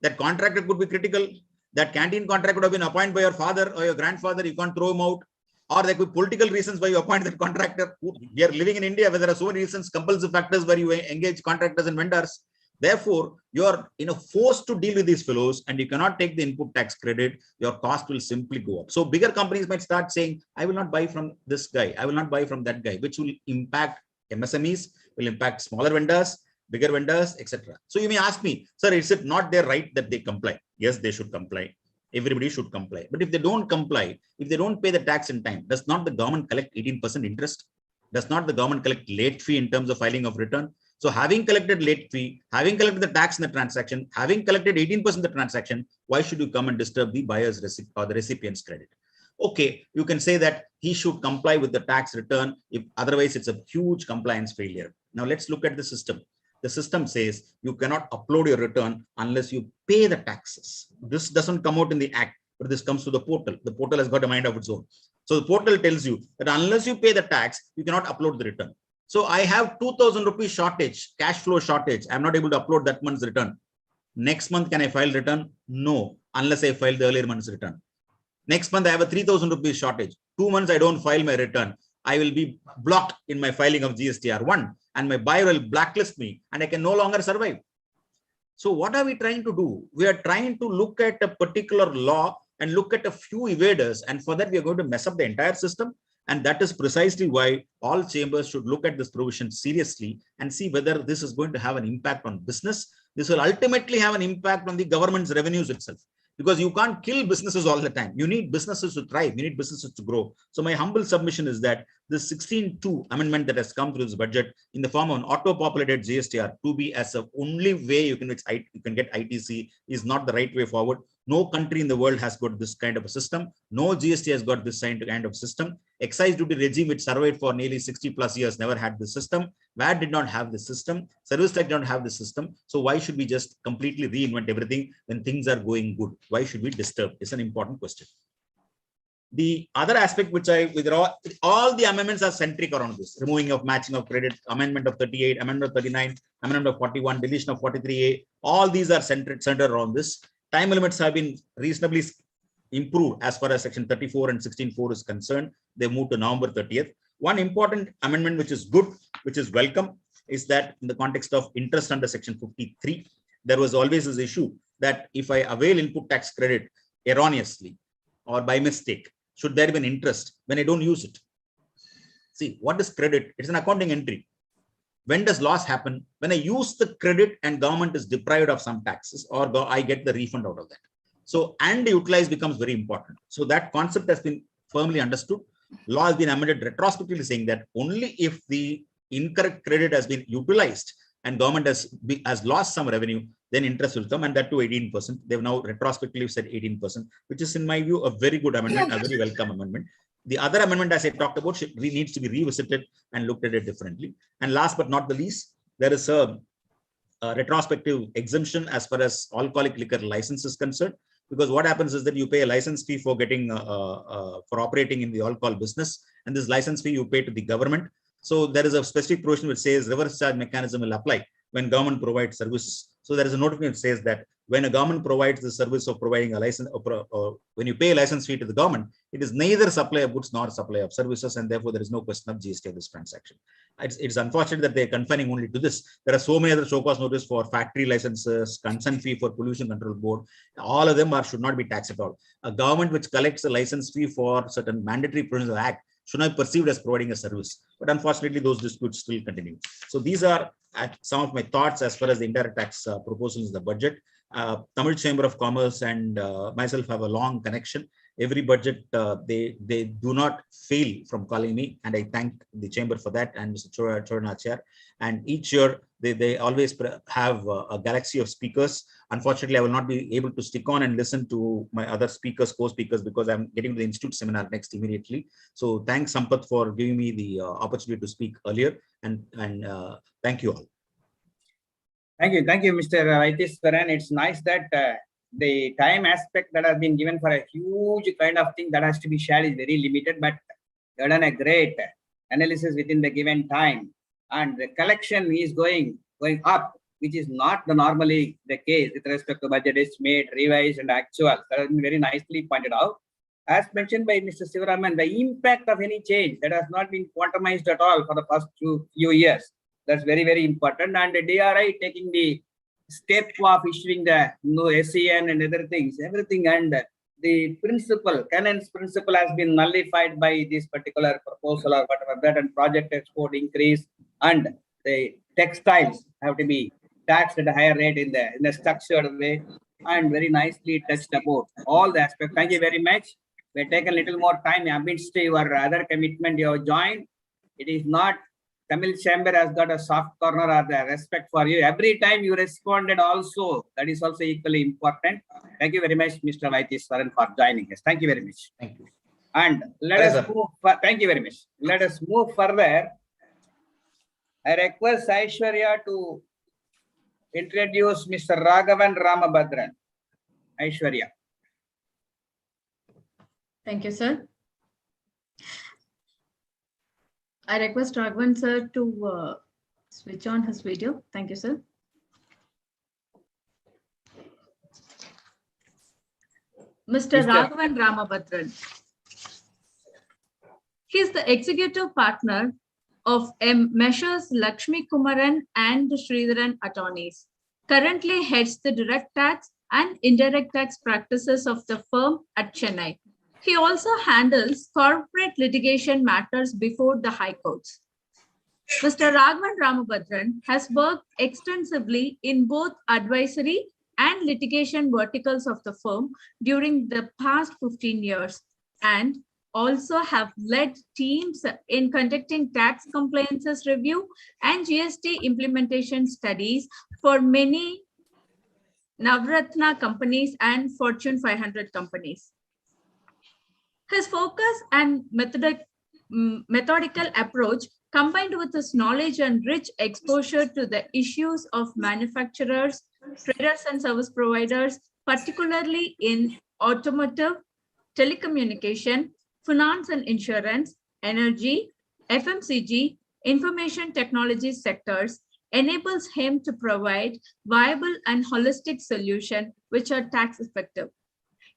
That contractor could be critical. That canteen contract could have been appointed by your father or your grandfather. You can't throw him out. Or there could be political reasons why you appoint that contractor. We are living in India where there are so many reasons, compulsive factors where you engage contractors and vendors. Therefore, you are forced to deal with these fellows and you cannot take the input tax credit. Your cost will simply go up. So bigger companies might start saying, I will not buy from this guy. I will not buy from that guy, which will impact MSMEs, will impact smaller vendors, bigger vendors, etc. So you may ask me, sir, is it not their right that they comply? Yes, they should comply. Everybody should comply. But if they don't comply, if they don't pay the tax in time, does not the government collect 18% interest? Does not the government collect late fee in terms of filing of return? So having collected late fee, having collected the tax in the transaction, having collected 18% of the transaction, why should you come and disturb the buyer's or the recipient's credit? Okay, you can say that he should comply with the tax return. If otherwise, it's a huge compliance failure. Now let's look at the system. The system says you cannot upload your return unless you pay the taxes. This doesn't come out in the act, but this comes to the portal. The portal has got a mind of its own. So the portal tells you that unless you pay the tax, you cannot upload the return. So I have 2,000 rupees shortage, cash flow shortage. I'm not able to upload that month's return. Next month, can I file return? No, unless I file the earlier month's return. Next month, I have a 3,000 rupees shortage. 2 months, I don't file my return. I will be blocked in my filing of GSTR1 and my buyer will blacklist me and I can no longer survive. So what are we trying to do? We are trying to look at a particular law and look at a few evaders, and for that, we are going to mess up the entire system. And that is precisely why all chambers should look at this provision seriously and see whether this is going to have an impact on business. This will ultimately have an impact on the government's revenues itself, because you can't kill businesses all the time. You need businesses to thrive. You need businesses to grow. So my humble submission is that this 16.2 amendment that has come through this budget in the form of an auto-populated GSTR to be as the only way you can get ITC is not the right way forward. No country in the world has got this kind of a system. No GST has got this kind of system. Excise duty regime, which survived for nearly 60 plus years, never had this system. VAT did not have the system. Service tax did not have the system. So why should we just completely reinvent everything when things are going good? Why should we disturb? It's an important question. The other aspect which I withdraw, all the amendments are centric around this: removing of matching of credit, amendment of 38, amendment of 39, amendment of 41, deletion of 43A. All these are centered around this. Time limits have been reasonably improved as far as section 34 and 16.4 is concerned. They moved to November 30th. One important amendment which is good, which is welcome, is that in the context of interest under section 53, there was always this issue that if I avail input tax credit erroneously or by mistake, should there be an interest when I don't use it? See, what is credit? It's an accounting entry. When does loss happen? When I use the credit and government is deprived of some taxes, or I get the refund out of that. So, and utilize becomes very important. So that concept has been firmly understood. Law has been amended retrospectively, saying that only if the incorrect credit has been utilized and government has lost some revenue, then interest will come, and that to 18%. They've now retrospectively said 18%, which is in my view a very good amendment, a very welcome amendment. The other amendment, as I talked about, needs to be revisited and looked at it differently. And last but not the least, there is a retrospective exemption as far as alcoholic liquor license is concerned, because what happens is that you pay a license fee for getting for operating in the alcohol business, and this license fee you pay to the government. So there is a specific provision which says reverse charge mechanism will apply when government provides service. So there is a notification that says that when a government provides the service of providing a license, or when you pay a license fee to the government, it is neither supply of goods nor supply of services, and therefore there is no question of GST of this transaction. It's unfortunate that they are confining only to this. There are so many other show cause notice for factory licenses, consent fee for pollution control board. All of them should not be taxed at all. A government which collects a license fee for certain mandatory provisions of the Act should not be perceived as providing a service. But unfortunately, those disputes still continue. So these are some of my thoughts as far as the indirect tax proposals in the budget. Tamil Chamber of Commerce and myself have a long connection. Every budget, they do not fail from calling me, and I thank the chamber for that, and Mr. Choranachar. And each year, they always have a galaxy of speakers. Unfortunately, I will not be able to stick on and listen to my other speakers, co-speakers, because I'm getting to the institute seminar next immediately. So thanks, Sampath, for giving me the opportunity to speak earlier, and thank you all. Thank you, Mr. Vaiteswaran. It's nice that the time aspect that has been given for a huge kind of thing that has to be shared is very limited, but you have done a great analysis within the given time, and the collection is going up, which is not normally the case with respect to budget estimate, revised, and actual. That has been very nicely pointed out. As mentioned by Mr. Sivaraman, the impact of any change that has not been quantumized at all for the past few years. That's very, very important. And the DRI taking the step of issuing the SEN and other things, everything, and the principle, Canon's principle has been nullified by this particular proposal or whatever that, and project export increase, and the textiles have to be taxed at a higher rate in the structured way, and very nicely touched about all the aspects. Thank you very much. We've taken a little more time amidst your other commitment you have joined. It is not Tamil Chamber has got a soft corner or the respect for you. Every time you responded also, that is also equally important. Thank you very much, Mr. Vaiteswaran, for joining us. Thank you very much. Thank you. And let us move, thank you very much. Let us move further. I request Aishwarya to introduce Mr. Raghavan Ramabhadran. Aishwarya. Thank you, sir. I request Raghavan sir to switch on his video. Thank you, sir. Mr. Raghavan Ramabhadran. He is the executive partner of Measures Lakshmi Kumaran and Sridharan Attorneys. Currently heads the direct tax and indirect tax practices of the firm at Chennai. He also handles corporate litigation matters before the High Courts. Mr. Raghavan Ramabhadran has worked extensively in both advisory and litigation verticals of the firm during the past 15 years, and also have led teams in conducting tax compliances review and GST implementation studies for many Navratna companies and Fortune 500 companies. His focus and methodical approach, combined with his knowledge and rich exposure to the issues of manufacturers, traders, and service providers, particularly in automotive, telecommunication, finance and insurance, energy, FMCG, information technology sectors, enables him to provide viable and holistic solutions which are tax effective.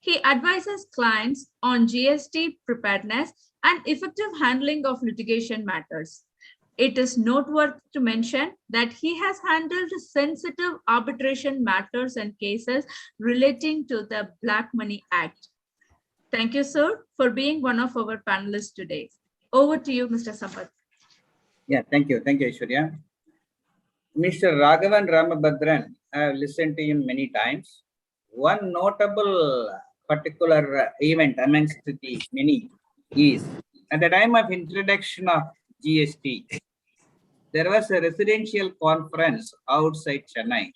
He advises clients on GST preparedness and effective handling of litigation matters. It is noteworthy to mention that he has handled sensitive arbitration matters and cases relating to the Black Money Act. Thank you, sir, for being one of our panelists today. Over to you, Mr. Sampath. Yeah, thank you. Thank you, Aishwarya. Mr. Raghavan Ramabhadran, I have listened to him many times. One notable particular event amongst the many is at the time of introduction of GST, there was a residential conference outside Chennai.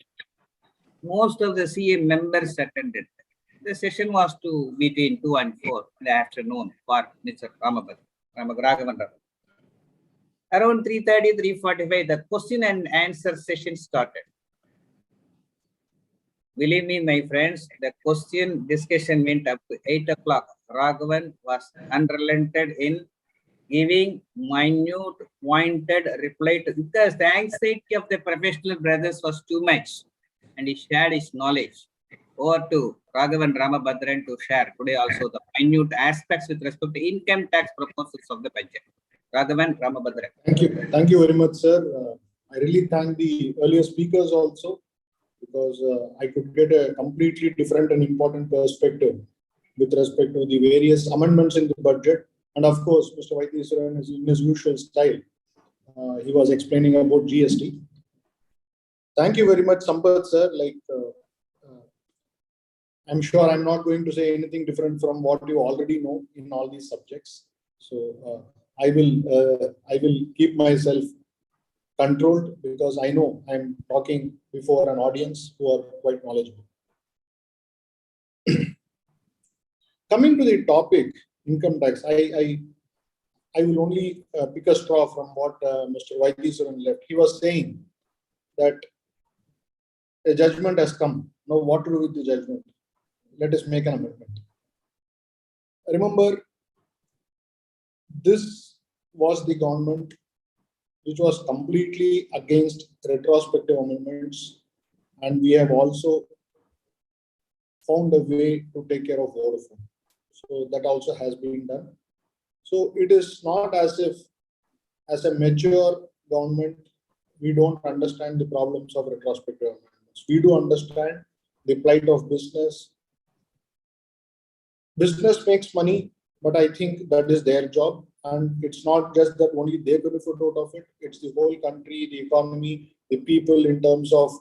Most of the CA members attended. The session was to between 2 and 4 in the afternoon for Mr. Raghavan. Around 3:30, 3:45, the question and answer session started. Believe me, my friends, the question discussion went up to 8 o'clock. Raghavan was unrelented in giving minute, pointed reply to, because the anxiety of the professional brothers was too much, and he shared his knowledge. Over to Raghavan Ramabhadran to share today also the minute aspects with respect to income tax proposals of the budget. Raghavan Ramabhadran. Thank you. Thank you very much, sir. I really thank the earlier speakers also, because I could get a completely different and important perspective with respect to the various amendments in the budget. And of course, Mr. Vaidiswaran, in his usual style, he was explaining about GST. Thank you very much, Sampath, sir. I'm sure I'm not going to say anything different from what you already know in all these subjects. So I will keep myself controlled, because I know I'm talking before an audience who are quite knowledgeable. Coming to the topic, income tax, I will only pick a straw from what Mr. Vaidiswaran left. He was saying that a judgment has come. Now, what to do with the judgment? Let us make an amendment. Remember, this was the government which was completely against retrospective amendments, and we have also found a way to take care of Vodafone. So that also has been done. So it is not as if, as a mature government, we don't understand the problems of retrospective amendments. We do understand the plight of business. Business makes money, but I think that is their job. And it's not just that only they benefit out of it. It's the whole country, the economy, the people in terms of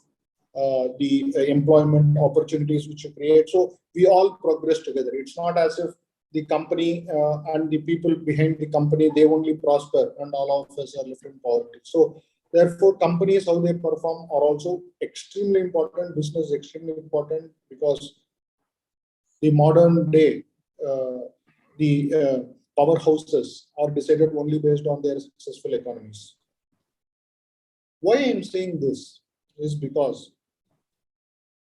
the employment opportunities which you create. So we all progress together. It's not as if the company and the people behind the company, they only prosper and all of us are left in poverty. So therefore, companies, how they perform are also extremely important. Business is extremely important, because the modern day, the powerhouses are decided only based on their successful economies. Why I am saying this is because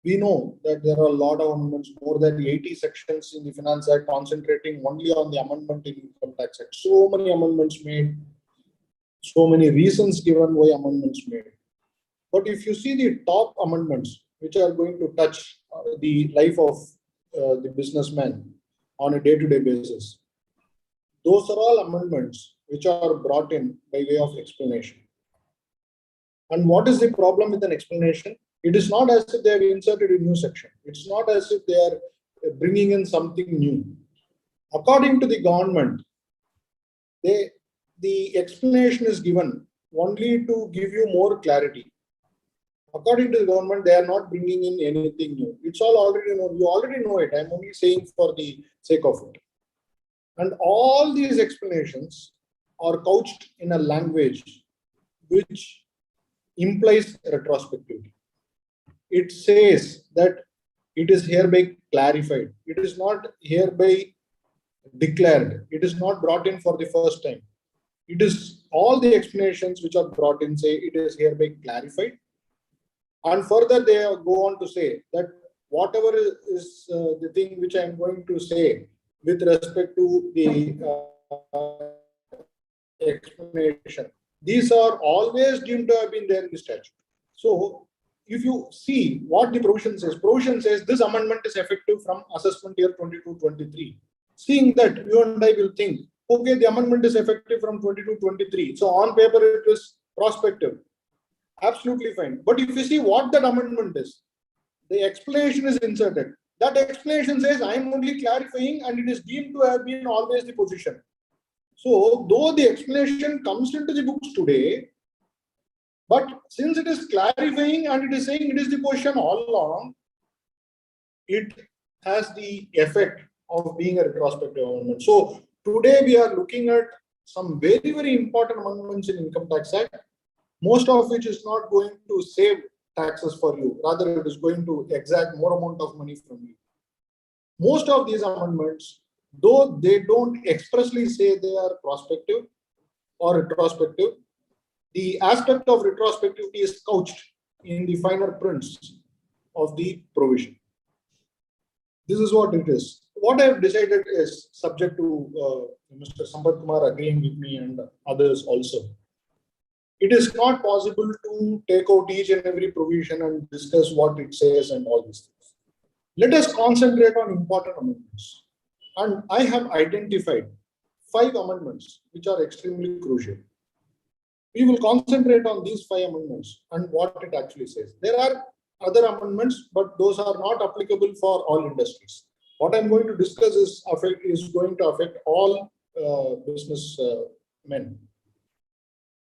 we know that there are a lot of amendments, more than 80 sections in the Finance Act concentrating only on the amendment in Income Tax Act. So many amendments made, so many reasons given why amendments made. But if you see the top amendments, which are going to touch the life of the businessman on a day-to-day basis, those are all amendments which are brought in by way of explanation. And what is the problem with an explanation? It is not as if they have inserted a new section. It's not as if they are bringing in something new. According to the government, the explanation is given only to give you more clarity. According to the government, they are not bringing in anything new. It's all already known. You already know it. I'm only saying for the sake of it. And all these explanations are couched in a language which implies retrospectivity. It says that it is hereby clarified. It is not hereby declared. It is not brought in for the first time. It is all the explanations which are brought in say it is hereby clarified. And further, they go on to say that whatever is the thing which I am going to say with respect to the explanation. These are always deemed to have been there in the statute. So if you see what the provision says this amendment is effective from assessment year 22-23. Seeing that, you and I will think, okay, the amendment is effective from 22-23. So on paper it is prospective. Absolutely fine. But if you see what that amendment is, the explanation is inserted. That explanation says I am only clarifying and it is deemed to have been always the position. So though the explanation comes into the books today, but since it is clarifying and it is saying it is the position all along, it has the effect of being a retrospective amendment. So today we are looking at some very, very important amendments in Income Tax Act, most of which is not going to save taxes for you. Rather, it is going to exact more amount of money from you. Most of these amendments, though they don't expressly say they are prospective or retrospective, the aspect of retrospectivity is couched in the finer prints of the provision. This is what it is. What I have decided is subject to Mr. Sampath Kumar agreeing with me and others also. It is not possible to take out each and every provision and discuss what it says and all these things. Let us concentrate on important amendments. And I have identified 5 amendments which are extremely crucial. We will concentrate on these 5 amendments and what it actually says. There are other amendments, but those are not applicable for all industries. What I'm going to discuss is going to affect all business men.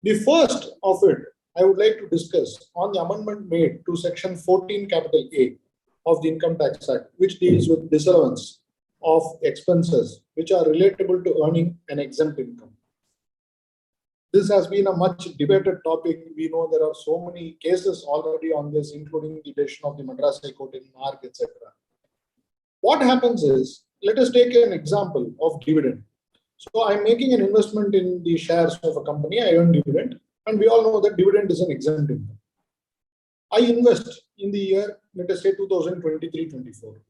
The first of it, I would like to discuss on the amendment made to section 14 capital A of the Income Tax Act, which deals with disallowance of expenses which are relatable to earning an exempt income. This has been a much debated topic. We know there are so many cases already on this, including the decision of the Madras High Court in Mark, etc. What happens is, let us take an example of dividend. So I'm making an investment in the shares of a company, I earn dividend, and we all know that dividend is an exempt income. I invest in the year, let us say 2023-24.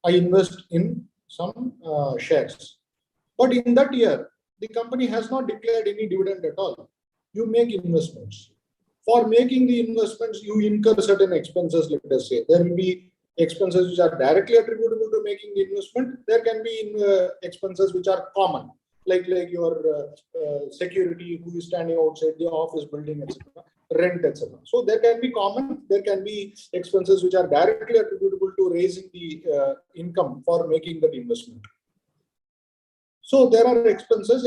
I invest in some shares. But in that year, the company has not declared any dividend at all. You make investments. For making the investments, you incur certain expenses, let us say. There will be expenses which are directly attributable to making the investment. There can be expenses which are common, like your security, who is standing outside the office building, etc., rent, etc. So there can be common, there can be expenses which are directly attributable to raising the income for making that investment. So there are expenses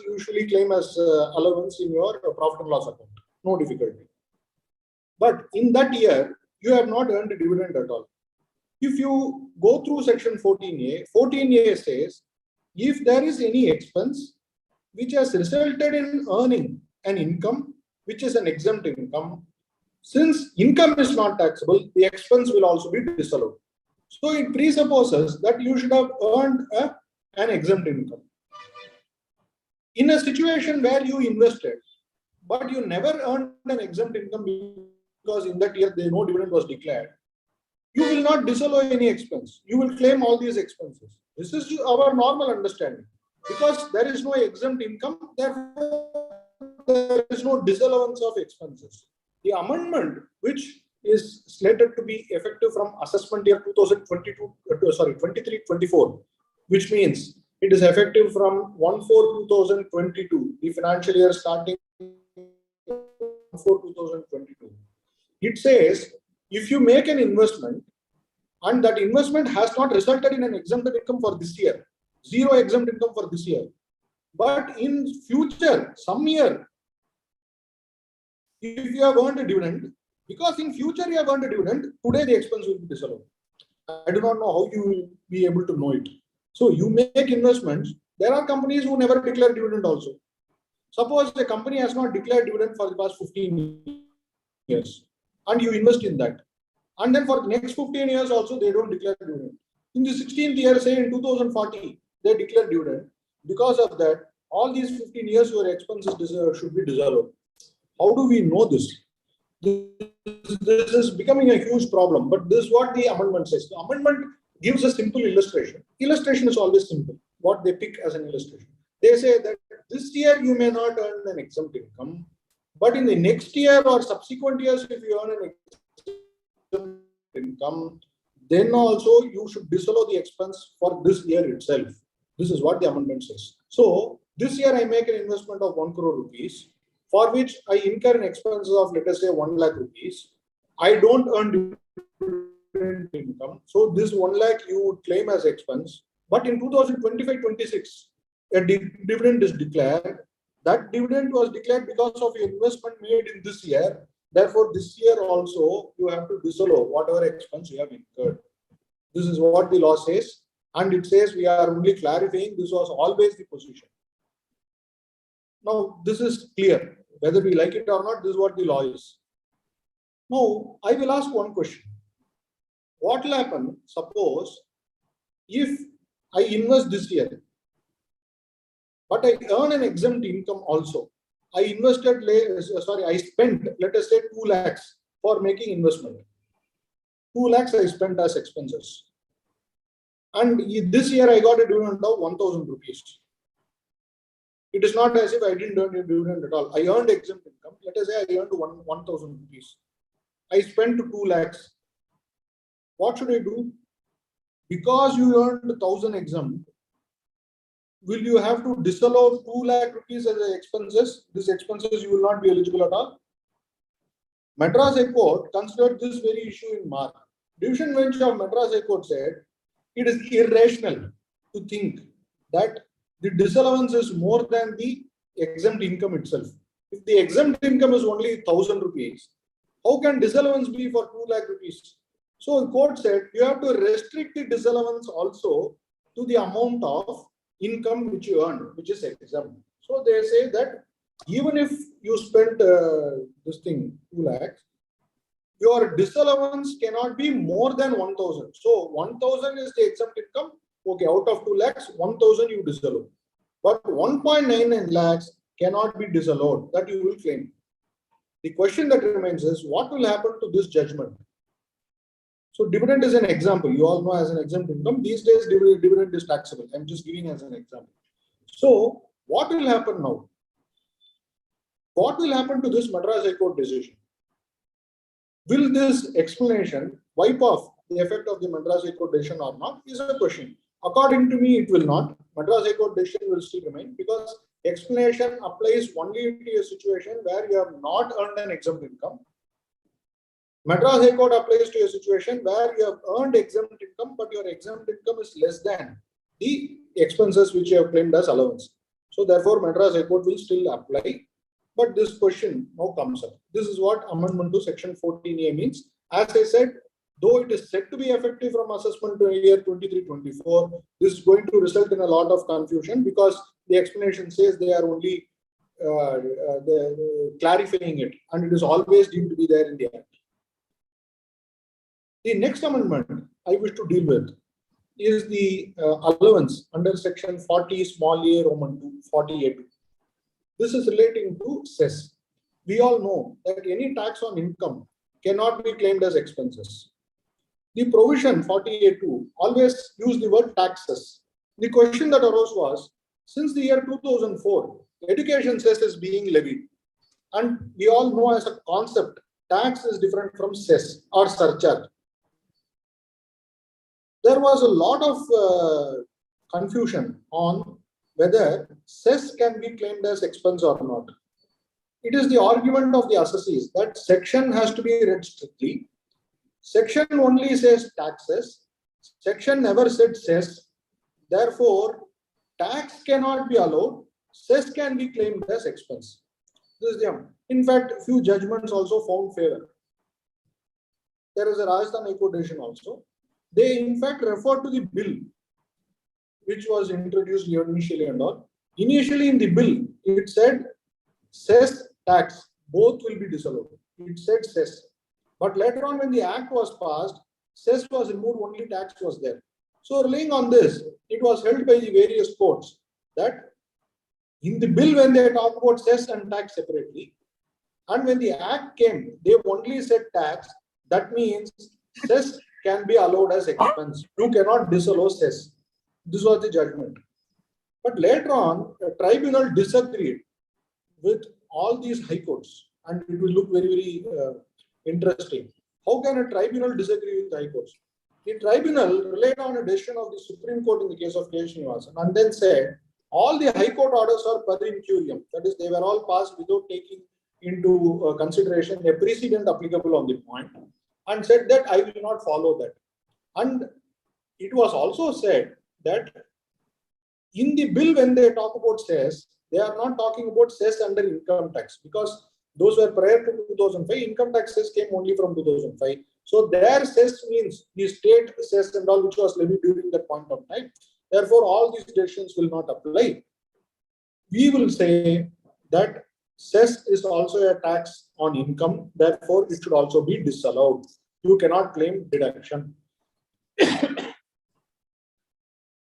usually claim as allowance in your profit and loss account, no difficulty. But in that year, you have not earned a dividend at all. If you go through section 14A, 14A says, if there is any expense which has resulted in earning an income, which is an exempt income, since income is not taxable, the expense will also be disallowed. So it presupposes that you should have earned an exempt income. In a situation where you invested, but you never earned an exempt income because in that year no dividend was declared, you will not disallow any expense. You will claim all these expenses. This is our normal understanding. Because there is no exempt income, therefore there is no disallowance of expenses. The amendment, which is slated to be effective from assessment year 23-24, which means it is effective from 1/4/2022, the financial year starting 1/4/2022. It says, if you make an investment and that investment has not resulted in an exempted income for this year, zero exempt income for this year, but in future, some year, if you have earned a dividend, because in future you have earned a dividend, today the expense will be disallowed. I do not know how you will be able to know it. So you make investments. There are companies who never declare dividend also. Suppose the company has not declared dividend for the past 15 years and you invest in that. And then for the next 15 years also, they don't declare dividend. In the 16th year, say in 2040, they declare dividend. Because of that, all these 15 years, your expenses should be disallowed. How do we know this? This is becoming a huge problem, but this is what the amendment says. The amendment gives a simple illustration. Illustration is always simple. What they pick as an illustration. They say that this year you may not earn an exempt income, but in the next year or subsequent years, if you earn an exempt income, then also you should disallow the expense for this year itself. This is what the amendment says. So this year I make an investment of 1 crore rupees, for which I incur an expenses of, let us say, 1 lakh rupees. I don't earn dividend income. So this 1 lakh you would claim as expense. But in 2025-26, a dividend is declared. That dividend was declared because of investment made in this year. Therefore, this year also you have to disallow whatever expense you have incurred. This is what the law says. And it says we are only clarifying this was always the position. Now, this is clear. Whether we like it or not, this is what the law is. Now, I will ask one question. What will happen, suppose, if I invest this year, but I earn an exempt income also? I spent, let us say, 2 lakhs for making investment. 2 lakhs I spent as expenses. And this year I got a dividend of 1,000 rupees. It is not as if I didn't earn a dividend at all. I earned exempt income. Let us say I earned 1,000 rupees. I spent 2 lakhs. What should I do? Because you earned 1,000 exempt, will you have to disallow 2 lakh rupees as expenses? These expenses you will not be eligible at all. Madras High Court considered this very issue in March. Division bench of Madras High Court said it is irrational to think that the disallowance is more than the exempt income itself. If the exempt income is only 1,000 rupees, how can disallowance be for 2 lakh rupees? So the court said you have to restrict the disallowance also to the amount of income which you earn, which is exempt. So they say that even if you spent 2 lakhs, your disallowance cannot be more than 1,000. So 1,000 is the exempt income. Okay, out of 2 lakhs, 1,000 you disallow. But 1.99 lakhs cannot be disallowed. That you will claim. The question that remains is, what will happen to this judgment? So dividend is an example. You all know as an exempt income. These days, dividend is taxable. I'm just giving as an example. So what will happen now? What will happen to this Madras High Court decision? Will this explanation wipe off the effect of the Madras High Court decision or not is a question. According to me, it will not. Madras High Court decision will still remain because explanation applies only to a situation where you have not earned an exempt income. Madras High Court applies to a situation where you have earned exempt income, but your exempt income is less than the expenses which you have claimed as allowance. So therefore, Madras High Court will still apply. But this question now comes up. This is what amendment to section 14A means. As I said, though it is said to be effective from assessment to year 23-24, this is going to result in a lot of confusion because the explanation says they are only clarifying it, and it is always deemed to be there in the Act. The next amendment I wish to deal with is the allowance under section 40 small a Roman 2, 48. This is relating to cess. We all know that any tax on income cannot be claimed as expenses. The provision 48.2 always use the word taxes. The question that arose was, since the year 2004, education cess is being levied. And we all know as a concept, tax is different from cess or surcharge. There was a lot of confusion on whether cess can be claimed as expense or not. It is the argument of the assessees that section has to be read strictly. Section only says taxes. Section never said cess. Therefore, tax cannot be allowed. Cess can be claimed as expense. This is the, in fact, few judgments also found favor. There is a Rajasthan High Court decision also. They in fact refer to the bill which was introduced initially and all. Initially in the bill, it said cess, tax, both will be disallowed. It said cess. But later on when the act was passed, cess was removed, only tax was there. So relying on this, it was held by the various courts that in the bill when they talk about cess and tax separately, and when the act came, they only said tax. That means cess can be allowed as expense. You cannot disallow cess. This was the judgment. But later on, a tribunal disagreed with all these high courts, and it will look very, very interesting. How can a tribunal disagree with high courts? The tribunal relied on a decision of the Supreme Court in the case of K. Srinivasan and then said all the high court orders are per incurium. That is, they were all passed without taking into consideration a precedent applicable on the point, and said that I will not follow that. And it was also said that in the bill, when they talk about cess, they are not talking about cess under income tax, because those were prior to 2005. Income tax cess came only from 2005. So their cess means the state cess and all which was levied during that point of time. Therefore, all these decisions will not apply. We will say that cess is also a tax on income. Therefore, it should also be disallowed. You cannot claim deduction.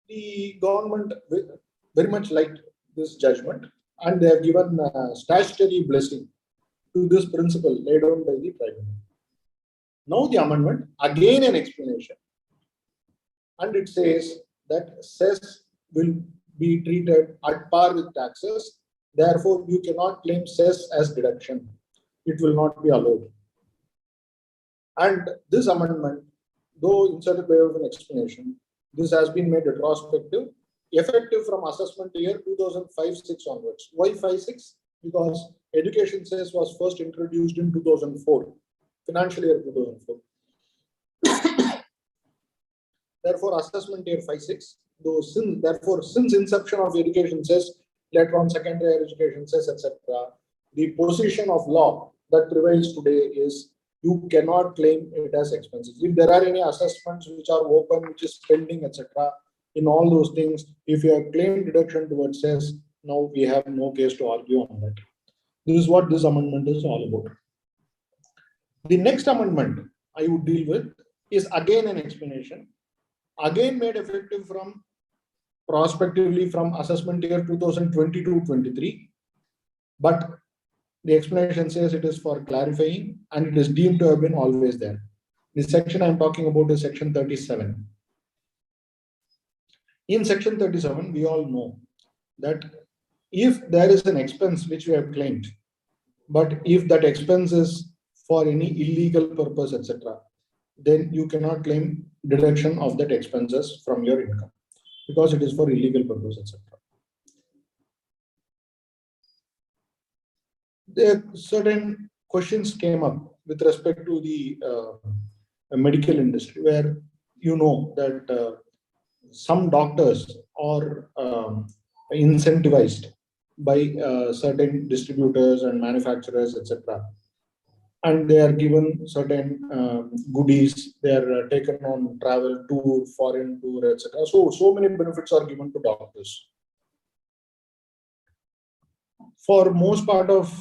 The government very much liked this judgment, and they have given statutory blessing to this principle laid down by the tribunal. Now the amendment, again an explanation, and it says that cess will be treated at par with taxes. Therefore, you cannot claim cess as deduction. It will not be allowed. And this amendment, though inserted by way of an explanation, this has been made retrospective, effective from assessment year 2005-06 onwards. Why 5-6? Because education cess was first introduced in 2004, financial year 2004. Therefore, assessment year 5-6. Therefore, since inception of education cess, later on secondary education cess, etc., the position of law that prevails today is you cannot claim it as expenses. If there are any assessments which are open, which is pending, etc., in all those things, if you have claimed deduction towards cess, now we have no case to argue on that. This is what this amendment is all about. The next amendment I would deal with is again an explanation, again made effective from prospectively from assessment year 2022-23, but the explanation says it is for clarifying and it is deemed to have been always there. The section I'm talking about is section 37. In section 37, we all know that if there is an expense which we have claimed, but if that expense is for any illegal purpose, etc., then you cannot claim deduction of that expenses from your income because it is for illegal purpose, etc. There certain questions came up with respect to the medical industry, where you know that some doctors are incentivized by certain distributors and manufacturers, etc. And they are given certain goodies. They are taken on travel tour, foreign tour, etc. So many benefits are given to doctors. For most part of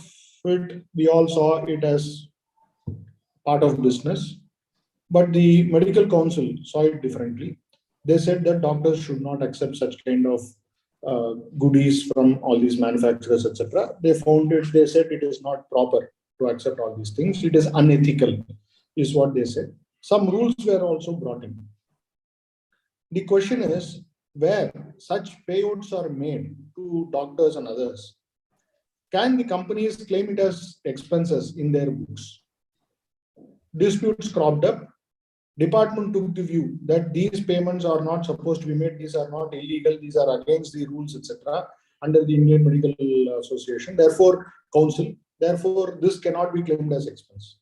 it, we all saw it as part of business, but the medical council saw it differently. They said that doctors should not accept such kind of goodies from all these manufacturers, etc. They said it is not proper to accept all these things. It is unethical, is what they said. Some rules were also brought in. The question is, where such payouts are made to doctors and others, can the companies claim it as expenses in their books? Disputes cropped up. Department took the view that these payments are not supposed to be made. These are not illegal. These are against the rules, etc. under the Indian Medical Association. Therefore, council. Therefore, this cannot be claimed as expense.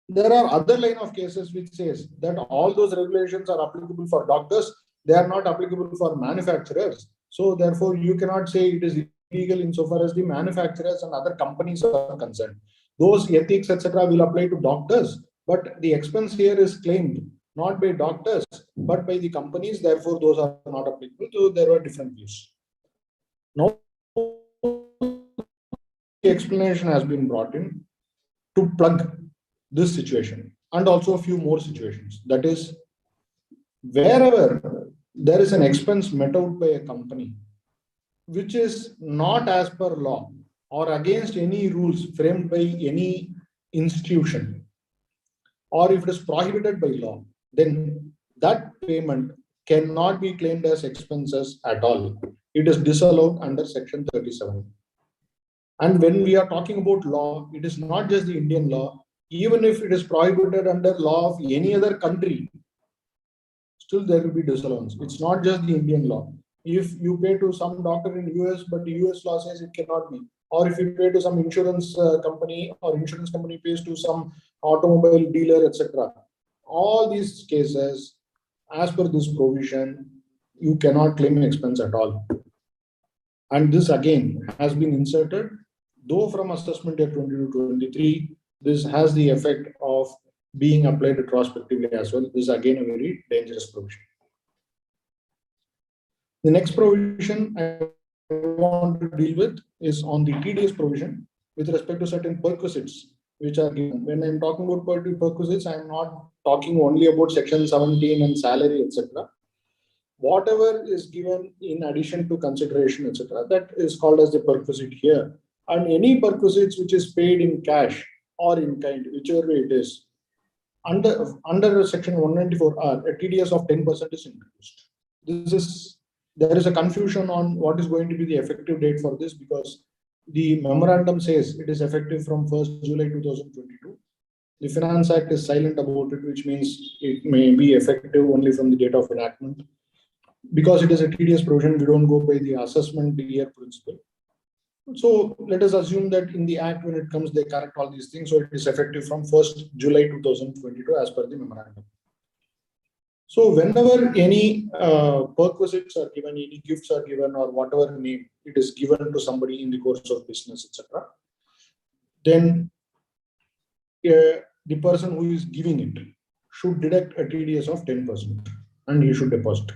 There are other line of cases which says that all those regulations are applicable for doctors. They are not applicable for manufacturers. So therefore, you cannot say it is illegal insofar as the manufacturers and other companies are concerned. Those ethics, etc., will apply to doctors, but the expense here is claimed not by doctors, but by the companies. Therefore, those are not applicable. So there were different views. Now, the explanation has been brought in to plug this situation and also a few more situations. That is, wherever there is an expense met out by a company which is not as per law or against any rules framed by any institution, or if it is prohibited by law, then that payment cannot be claimed as expenses at all. It is disallowed under section 37. And when we are talking about law, it is not just the Indian law. Even if it is prohibited under law of any other country, still there will be disallowance. It's not just the Indian law. If you pay to some doctor in US, but the US law says it cannot be, or if you pay to some insurance company, or insurance company pays to some automobile dealer, etc. All these cases, as per this provision, you cannot claim expense at all. And this again has been inserted, though from assessment year 22-23, this has the effect of being applied retrospectively as well. This is again a very dangerous provision. The next provision I want to deal with is on the TDS provision with respect to certain perquisites which are given. When I'm talking about perquisites, I'm not talking only about section 17 and salary, etc. Whatever is given in addition to consideration, etc., that is called as the perquisite here. And any perquisites which is paid in cash or in kind, whichever way it is, under section 194R, a TDS of 10% is introduced. There is a confusion on what is going to be the effective date for this, because the memorandum says it is effective from 1st July 2022. The Finance Act is silent about it, which means it may be effective only from the date of enactment. Because it is a TDS provision, we don't go by the assessment year principle. So let us assume that in the Act, when it comes, they correct all these things. So it is effective from 1st July 2022 as per the memorandum. So whenever any perquisites are given, any gifts are given, or whatever name it is given to somebody in the course of business, etc., then the person who is giving it should deduct a TDS of 10% and he should deposit.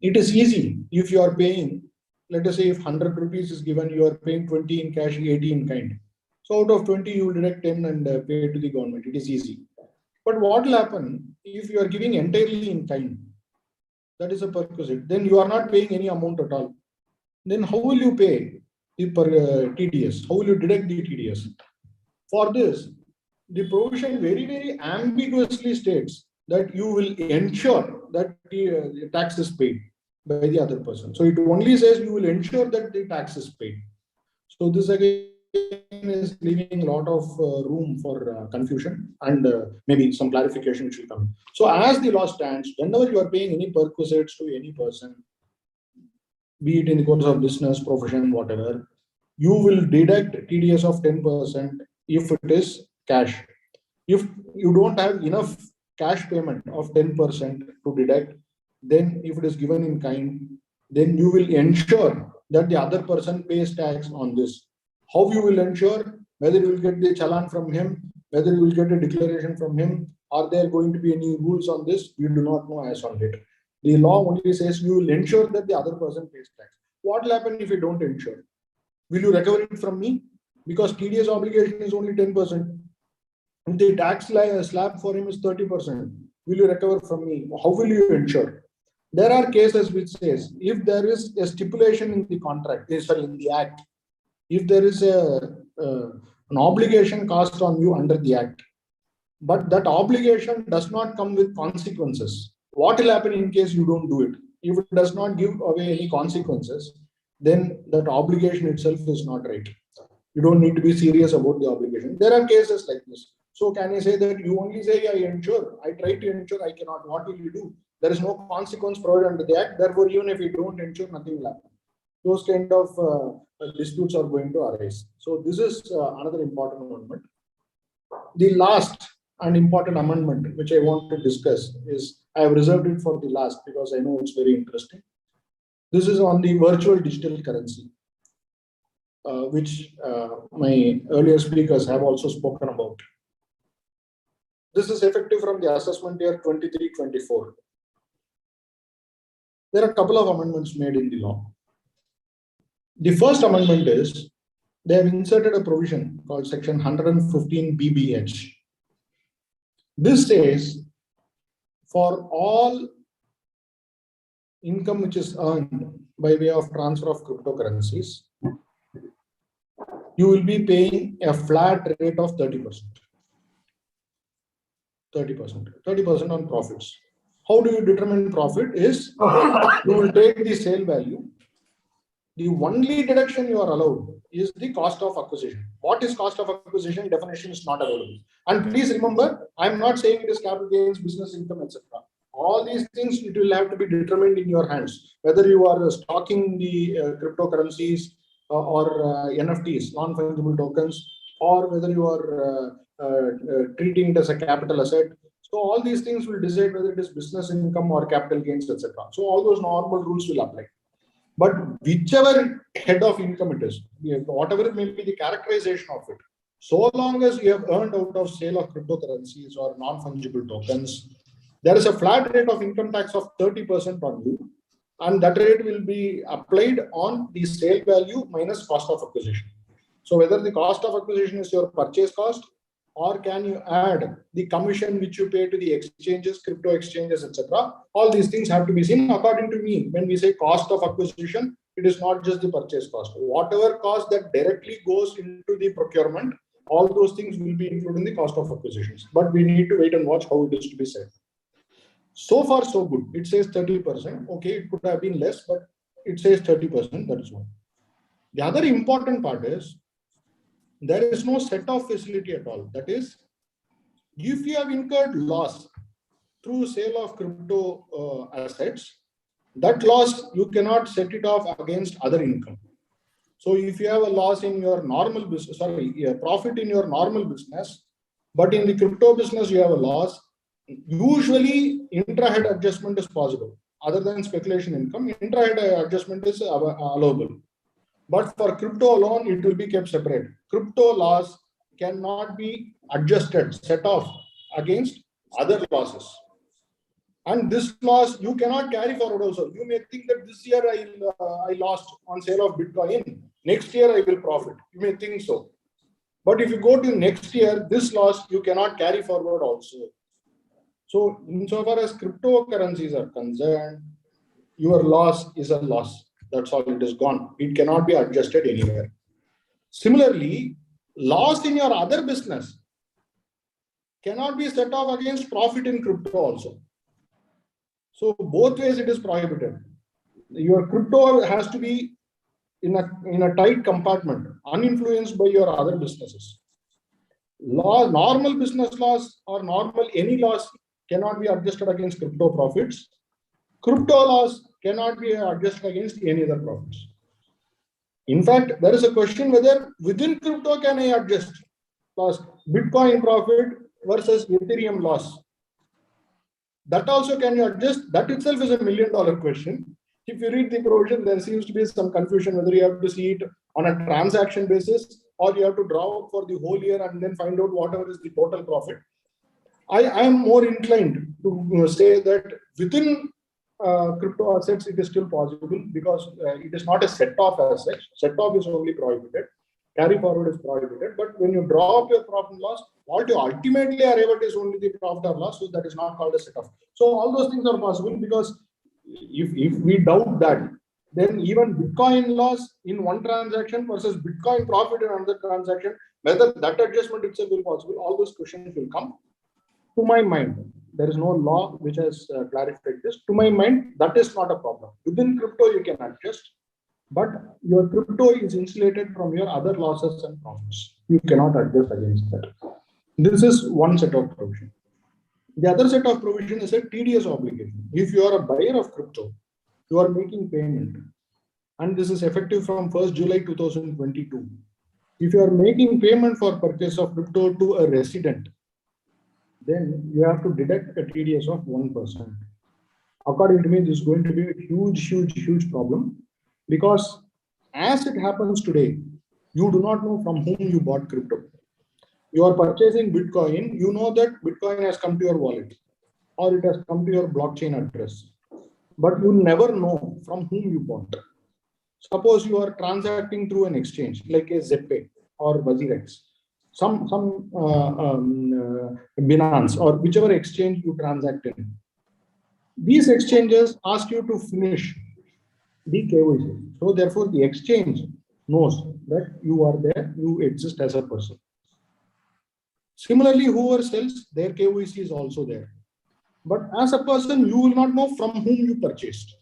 It is easy if you are paying, let us say if 100 rupees is given, you are paying 20 in cash, 80 in kind. So out of 20, you will deduct 10 and pay to the government. It is easy. But what will happen if you are giving entirely in kind? That is a perquisite. Then you are not paying any amount at all. Then how will you pay the TDS? How will you deduct the TDS? For this, the provision very, very ambiguously states that you will ensure that the tax is paid by the other person. So it only says you will ensure that the tax is paid. So this again is leaving a lot of room for confusion, and maybe some clarification should come. So as the law stands, whenever you are paying any perquisites to any person, be it in the course of business, profession, whatever, you will deduct TDS of 10% if it is cash. If you don't have enough cash payment of 10% to deduct, then if it is given in kind, then you will ensure that the other person pays tax on this. How you will ensure? Whether you will get the challan from him, whether you will get a declaration from him, are there going to be any rules on this? We do not know as on date. The law only says you will ensure that the other person pays tax. What will happen if you don't ensure? Will you recover it from me? Because TDS obligation is only 10%. If the tax slab for him is 30%, will you recover from me? How will you ensure? There are cases which says if there is a stipulation in the contract, in the Act, if there is an obligation cast on you under the Act, but that obligation does not come with consequences, what will happen in case you don't do it? If it does not give away any consequences, then that obligation itself is not right. You don't need to be serious about the obligation. There are cases like this. So can I say that you only say, I ensure, I try to ensure, I cannot. What will you do? There is no consequence provided under the Act. Therefore, even if you don't ensure, nothing will happen. Those kind of disputes are going to arise. So this is another important amendment. The last and important amendment which I want to discuss is, I have reserved it for the last because I know it's very interesting. This is on the virtual digital currency, which my earlier speakers have also spoken about. This is effective from the assessment year 23-24. There are a couple of amendments made in the law. The first amendment is they have inserted a provision called section 115 BBH. This says for all income which is earned by way of transfer of cryptocurrencies, you will be paying a flat rate of 30%. 30%. 30% on profits. How do you determine profit? Is you will take the sale value. The only deduction you are allowed is the cost of acquisition. What is cost of acquisition? Definition is not available. And please remember, I'm not saying it is capital gains, business income, etc. All these things, it will have to be determined in your hands. Whether you are stocking the cryptocurrencies or NFTs, non-fungible tokens, or whether you are treating it as a capital asset. So all these things will decide whether it is business income or capital gains, etc. So all those normal rules will apply. But whichever head of income it is, whatever it may be the characterization of it, so long as you have earned out of sale of cryptocurrencies or non-fungible tokens, there is a flat rate of income tax of 30% on you, and that rate will be applied on the sale value minus cost of acquisition. So whether the cost of acquisition is your purchase cost, or can you add the commission which you pay to the exchanges, crypto exchanges, etc. All these things have to be seen. According to me, when we say cost of acquisition, it is not just the purchase cost. Whatever cost that directly goes into the procurement, all those things will be included in the cost of acquisitions. But we need to wait and watch how it is to be said. So far, so good. It says 30%. Okay, it could have been less, but it says 30%. That is one. The other important part is, there is no set-off facility at all. That is, if you have incurred loss through sale of crypto assets, that loss you cannot set it off against other income. So if you have a loss in your normal business, a profit in your normal business, but in the crypto business you have a loss, usually intra-head adjustment is possible. Other than speculation income, intra-head adjustment is allowable. But for crypto alone, it will be kept separate. Crypto loss cannot be adjusted, set off against other losses. And this loss, you cannot carry forward also. You may think that this year I lost on sale of Bitcoin. Next year I will profit. You may think so. But if you go to next year, this loss you cannot carry forward also. So insofar as cryptocurrencies are concerned, your loss is a loss. That's all, it is gone. It cannot be adjusted anywhere. Similarly, loss in your other business cannot be set off against profit in crypto also. So both ways it is prohibited. Your crypto has to be in a tight compartment, uninfluenced by your other businesses. Normal business loss or normal any loss cannot be adjusted against crypto profits. Crypto loss cannot be adjusted against any other profits. In fact, there is a question whether within crypto can I adjust loss, Bitcoin profit versus Ethereum loss. That also can you adjust? That itself is $1 million question. If you read the provision, there seems to be some confusion whether you have to see it on a transaction basis or you have to draw up for the whole year and then find out whatever is the total profit. I am more inclined to say that within crypto assets, it is still possible because it is not a set-off asset. Set-off is only prohibited. Carry forward is prohibited. But when you draw up your profit and loss, what you ultimately arrive at is only the profit or loss. So that is not called a set-off. So all those things are possible because if we doubt that, then even Bitcoin loss in one transaction versus Bitcoin profit in another transaction, whether that adjustment itself will be possible, all those questions will come. To my mind, there is no law which has clarified this. To my mind, that is not a problem. Within crypto, you can adjust, but your crypto is insulated from your other losses and profits. You cannot adjust against that. This is one set of provision. The other set of provision is a TDS obligation. If you are a buyer of crypto, you are making payment, and this is effective from 1st July 2022. If you are making payment for purchase of crypto to a resident, then you have to deduct a TDS of 1%. According to me, this is going to be a huge problem because as it happens today, you do not know from whom you bought crypto. You are purchasing Bitcoin, you know that Bitcoin has come to your wallet or it has come to your blockchain address, but you never know from whom you bought. Suppose you are transacting through an exchange like a Zepay or Bazirex, some Binance or whichever exchange you transact in. These exchanges ask you to finish the KYC. So therefore the exchange knows that you are there, you exist as a person. Similarly, whoever sells, their KYC is also there. But as a person, you will not know from whom you purchased.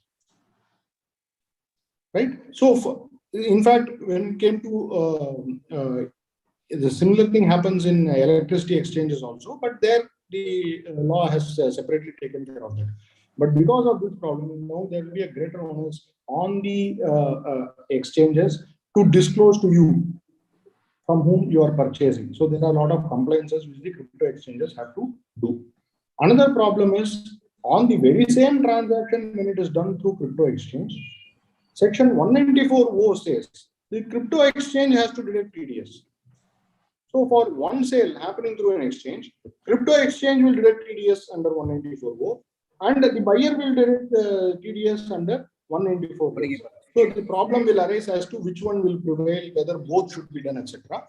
Right? So, in fact, when it came to the similar thing happens in electricity exchanges also, but there the law has separately taken care of that. But because of this problem, now there will be a greater onus on the exchanges to disclose to you from whom you are purchasing. So there are a lot of compliances which the crypto exchanges have to do. Another problem is on the very same transaction when it is done through crypto exchange, section 194(o) says the crypto exchange has to deduct TDS. So for one sale happening through an exchange, crypto exchange will deduct TDS under 194(o) and the buyer will deduct TDS under 194(o). So the problem will arise as to which one will prevail, whether both should be done, etc.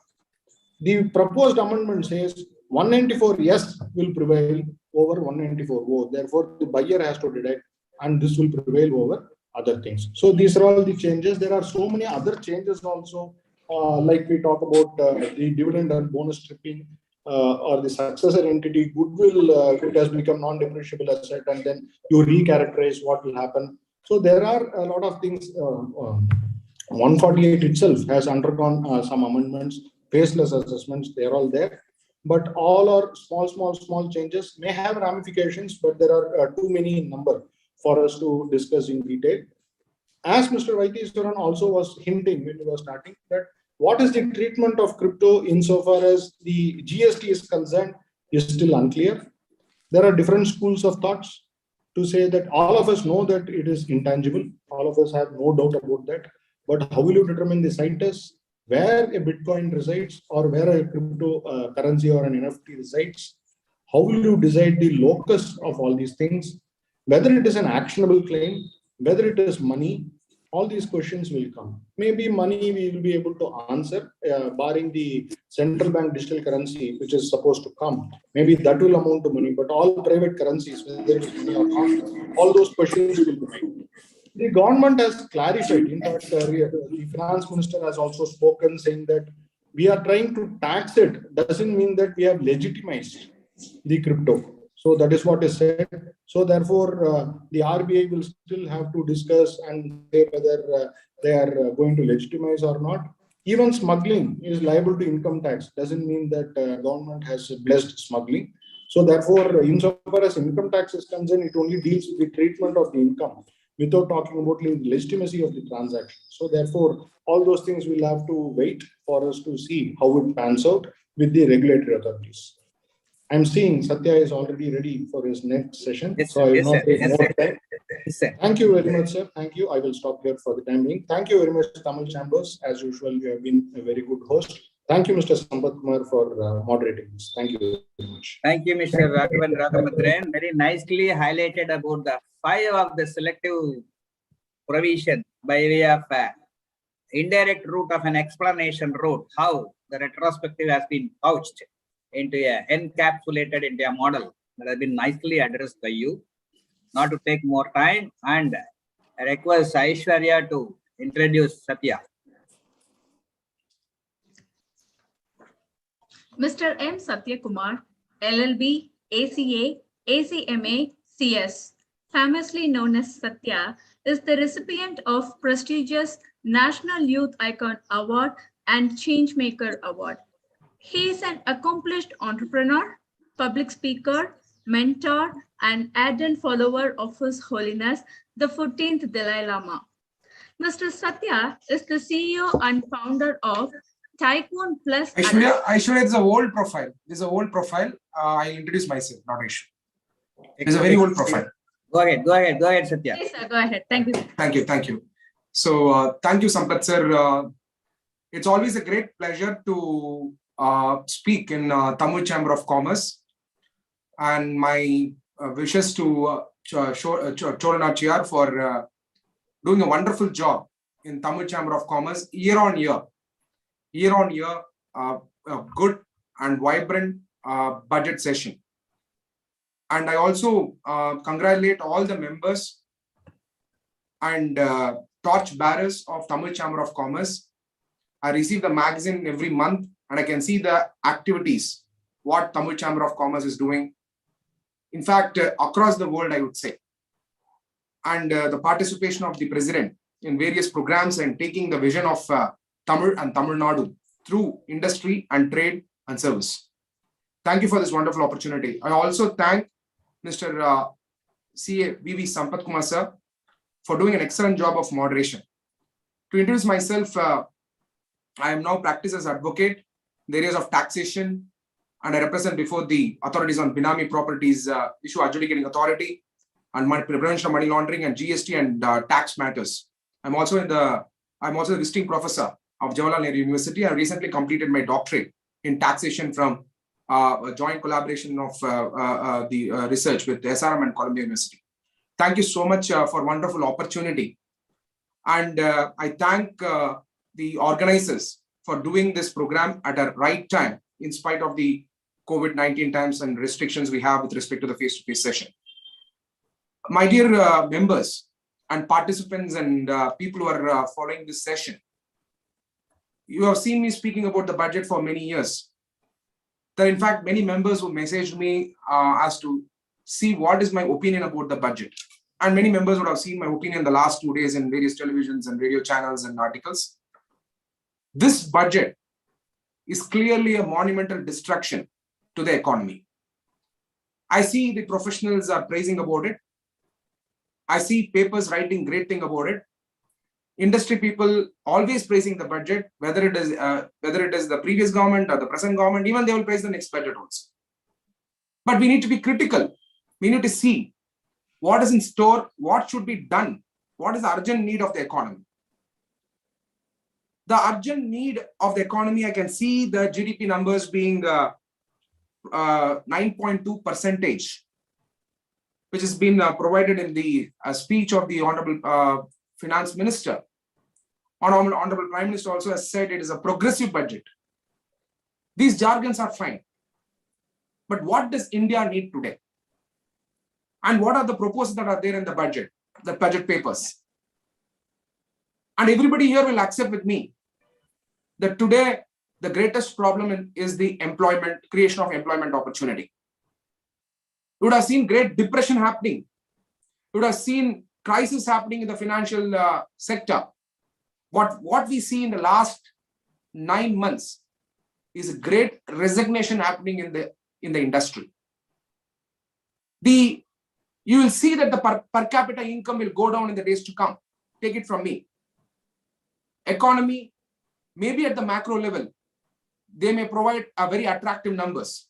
The proposed amendment says 194(s) will prevail over 194(o). Therefore, the buyer has to deduct, and this will prevail over other things. So these are all the changes. There are so many other changes also, like we talk about the dividend and bonus stripping, or the successor entity goodwill, it has become non-depreciable asset, and then you recharacterize what will happen. So there are a lot of things. 148 itself has undergone some amendments, faceless assessments, they're all there. But all are small changes, may have ramifications, but there are too many in number for us to discuss in detail. As Mr. Vaiteswaran also was hinting when we were starting, that what is the treatment of crypto insofar as the GST is concerned is still unclear. There are different schools of thoughts to say that all of us know that it is intangible. All of us have no doubt about that. But how will you determine the situs, where a Bitcoin resides or where a crypto currency or an NFT resides? How will you decide the locus of all these things? Whether it is an actionable claim, whether it is money, all these questions will come. Maybe money we will be able to answer, barring the central bank digital currency, which is supposed to come. Maybe that will amount to money, but all private currencies, whether it is money or not, all those questions will be made. The government has clarified. In fact, the finance minister has also spoken saying that we are trying to tax it. Doesn't mean that we have legitimized the crypto. So that is what is said. So therefore, the RBI will still have to discuss and say whether they are going to legitimize or not. Even smuggling is liable to income tax. Doesn't mean that government has blessed smuggling. So therefore, insofar as income tax is concerned, it only deals with the treatment of the income without talking about the legitimacy of the transaction. So therefore, all those things will have to wait for us to see how it pans out with the regulatory authorities. I'm seeing Satya is already ready for his next session. Yes, so I will yes, not sir. take Yes, more sir. time. Yes, sir. Thank you very much, sir. Thank you. I will stop here for the time being. Thank you very much, Tamil Chambers. As usual, you have been a very good host. Thank you, Mr. Sampath Kumar, for moderating this. Thank you very much. Thank you, Mr. Raghavan Raghamatran. Very nicely highlighted about the 5 of the selective provision by way of indirect route of an explanation route, how the retrospective has been couched into a encapsulated into a model that has been nicely addressed by you. Not to take more time, and I request Aishwarya to introduce Satya. Mr. M. Satya Kumar, LLB, ACA, ACMA, CS, famously known as Satya, is the recipient of prestigious National Youth Icon Award and Changemaker Award. He is an accomplished entrepreneur, public speaker, mentor, and ardent follower of His Holiness, the 14th Dalai Lama. Mr. Satya is the CEO and founder of Tycoon Plus. Aishwarya is a old profile. This is an old profile. I'll introduce myself, not Aishwarya. It's a very old profile. Go ahead, Satya. Yes, sir, go ahead. Thank you. Thank you. So, thank you, Sampath sir. It's always a great pleasure to speak in Tamil Chamber of Commerce. And my wishes to Choranachiyar for doing a wonderful job in Tamil Chamber of Commerce year on year, a good and vibrant budget session. And I also congratulate all the members and torch bearers of Tamil Chamber of Commerce. I receive the magazine every month and I can see the activities, what Tamil Chamber of Commerce is doing. In fact, across the world, I would say. And the participation of the president in various programs and taking the vision of Tamil and Tamil Nadu through industry and trade and service. Thank you for this wonderful opportunity. I also thank Mr. CA VV Sampath Kumar sir for doing an excellent job of moderation. To introduce myself, I am now practiced as advocate in the areas of taxation, and I represent before the authorities on Benami Properties Issue Adjudicating Authority and Prevention of Money Laundering and GST and tax matters. I'm also the visiting professor of Jawaharlal Nehru University. I recently completed my doctorate in taxation from a joint collaboration of the research with SRM and Columbia University. Thank you so much for wonderful opportunity. And I thank the organizers for doing this program at a right time, in spite of the COVID-19 times and restrictions we have with respect to the face-to-face session. My dear members and participants and people who are following this session, you have seen me speaking about the budget for many years. There are in fact many members who messaged me as to see what is my opinion about the budget. And many members would have seen my opinion the last 2 days in various televisions and radio channels and articles. This budget is clearly a monumental destruction to the economy. I see the professionals are praising about it. I see papers writing great thing about it. Industry people always praising the budget, whether it is the previous government or the present government, even they will praise the next budget also. But we need to be critical. We need to see what is in store, what should be done, what is the urgent need of the economy. The urgent need of the economy, I can see the GDP numbers being 9.2%, which has been provided in the speech of the Honorable Finance Minister. Honorable Prime Minister also has said it is a progressive budget. These jargons are fine. But what does India need today? And what are the proposals that are there in the budget papers? And everybody here will accept with me that today the greatest problem is the creation of employment opportunity. You would have seen great depression happening. You would have seen crisis happening in the financial sector. What we see in the last 9 months is a great resignation happening in the industry. You will see that the per capita income will go down in the days to come. Take it from me. Economy, maybe at the macro level, they may provide a very attractive numbers.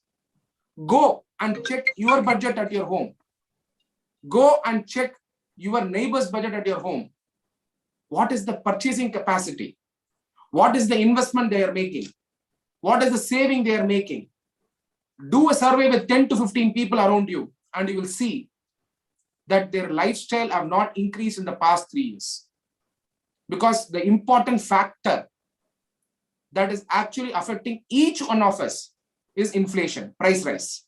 Go and check your budget at your home. Go and check your neighbor's budget at your home. What is the purchasing capacity? What is the investment they are making? What is the saving they are making? Do a survey with 10 to 15 people around you, and you will see that their lifestyle have not increased in the past 3 years. Because the important factor that is actually affecting each one of us is inflation, price rise.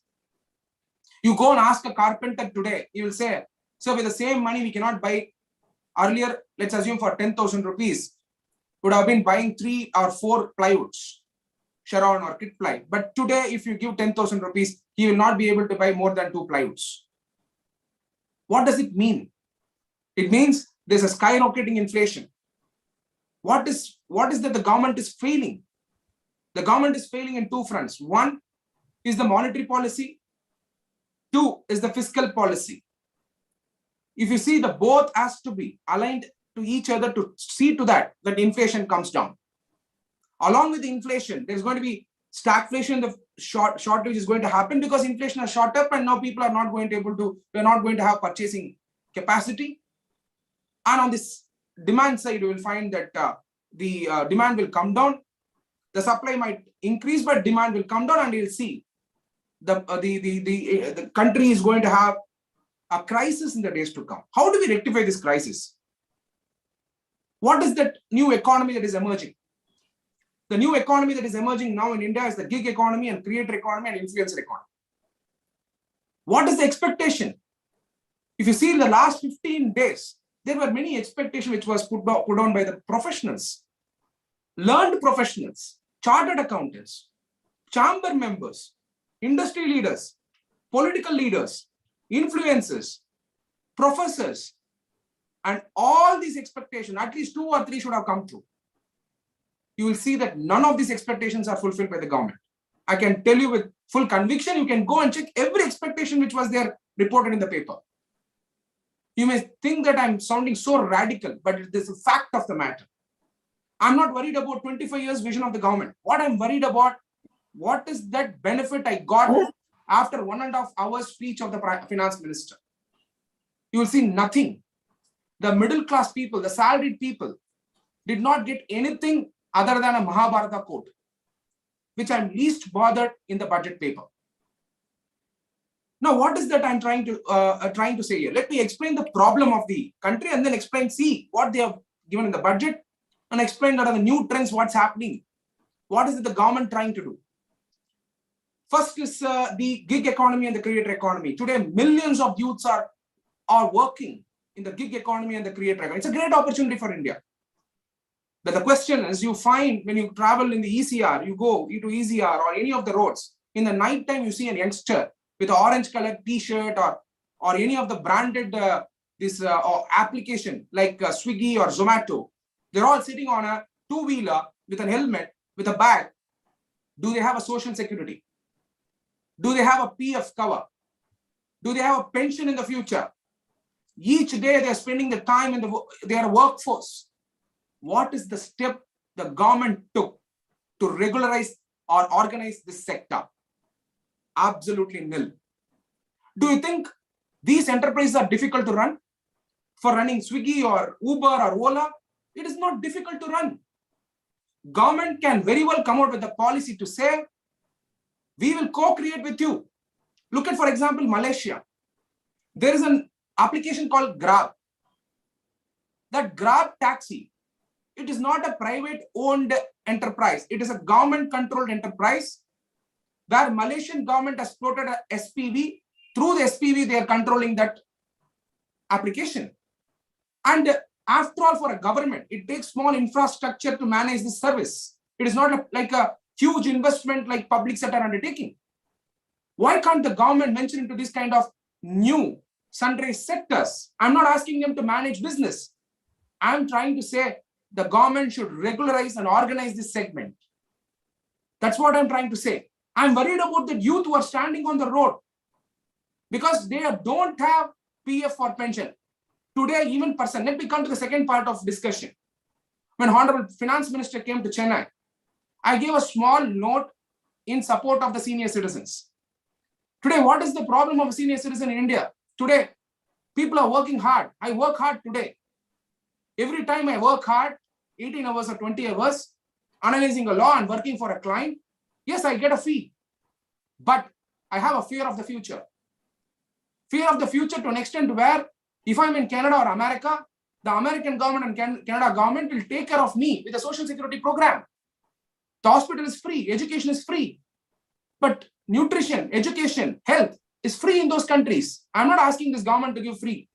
You go and ask a carpenter today, he will say, so with the same money we cannot buy. Earlier, let's assume for 10,000 rupees, would have been buying 3 or 4 plywoods, Sharon or kit ply. But today, if you give 10,000 rupees, he will not be able to buy more than 2 plywoods. What does it mean? It means there's a skyrocketing inflation. What is that the government is failing? The government is failing in 2 fronts. 1 is the monetary policy. 2 is the fiscal policy. If you see, the both has to be aligned to each other to see to that inflation comes down. Along with the inflation, there's going to be stagflation. The shortage is going to happen because inflation has shot up, and now people are not going to have purchasing capacity. And on this demand side, you will find that the demand will come down. The supply might increase, but demand will come down, and you'll see the country is going to have a crisis in the days to come. How do we rectify this crisis? What is that new economy that is emerging? The new economy that is emerging now in India is the gig economy and creator economy and influencer economy. What is the expectation? If you see in the last 15 days, there were many expectations which was put on by the professionals, learned professionals, chartered accountants, chamber members, industry leaders, political leaders, influencers, professors, and all these expectations, at least 2 or 3 should have come true. You will see that none of these expectations are fulfilled by the government. I can tell you with full conviction, you can go and check every expectation which was there reported in the paper. You may think that I'm sounding so radical, but it is a fact of the matter. I'm not worried about 25 years vision of the government. What I'm worried about, what is that benefit I got after 1.5 hours speech of the finance minister? You will see nothing. The middle class people, the salaried people did not get anything other than a Mahabharata quote, which I'm least bothered in the budget paper. Now, what is that I'm trying to say here? Let me explain the problem of the country and then explain, see what they have given in the budget and explain that are the new trends, what's happening. What is it the government trying to do? First is the gig economy and the creator economy. Today, millions of youths are working in the gig economy and the creator economy. It's a great opportunity for India. But the question is, you find when you travel in the ECR, you go to ECR or any of the roads, in the night time, you see a youngster with an orange colored t-shirt or any of the branded application like Swiggy or Zomato. They're all sitting on a two-wheeler with a helmet, with a bag. Do they have a social security? Do they have a PF cover? Do they have a pension in the future? Each day they're spending the time in their workforce. What is the step the government took to regularize or organize this sector? Absolutely nil. Do you think these enterprises are difficult to run? For running Swiggy or Uber or Ola, it is not difficult to run. Government can very well come out with a policy to say, we will co-create with you. Look at, for example, Malaysia. There is an application called Grab. That Grab taxi, it is not a private owned enterprise. It is a government controlled enterprise where Malaysian government has floated a SPV. Through the SPV, they are controlling that application. And after all, for a government, it takes small infrastructure to manage this service. It is not like a huge investment like public sector undertaking. Why can't the government venture into this kind of new sundry sectors? I'm not asking them to manage business. I'm trying to say the government should regularize and organize this segment. That's what I'm trying to say. I'm worried about the youth who are standing on the road because they don't have PF or pension. Today, even person, let me come to the second part of discussion. When Honorable Finance Minister came to Chennai, I gave a small note in support of the senior citizens. Today, what is the problem of a senior citizen in India? Today, people are working hard. I work hard today. Every time I work hard, 18 hours or 20 hours, analyzing a law and working for a client, yes, I get a fee. But I have a fear of the future. Fear of the future to an extent where if I'm in Canada or America, the American government and Canada government will take care of me with a social security program. The hospital is free, education is free. But nutrition, education, health is free in those countries. I'm not asking this government to give free.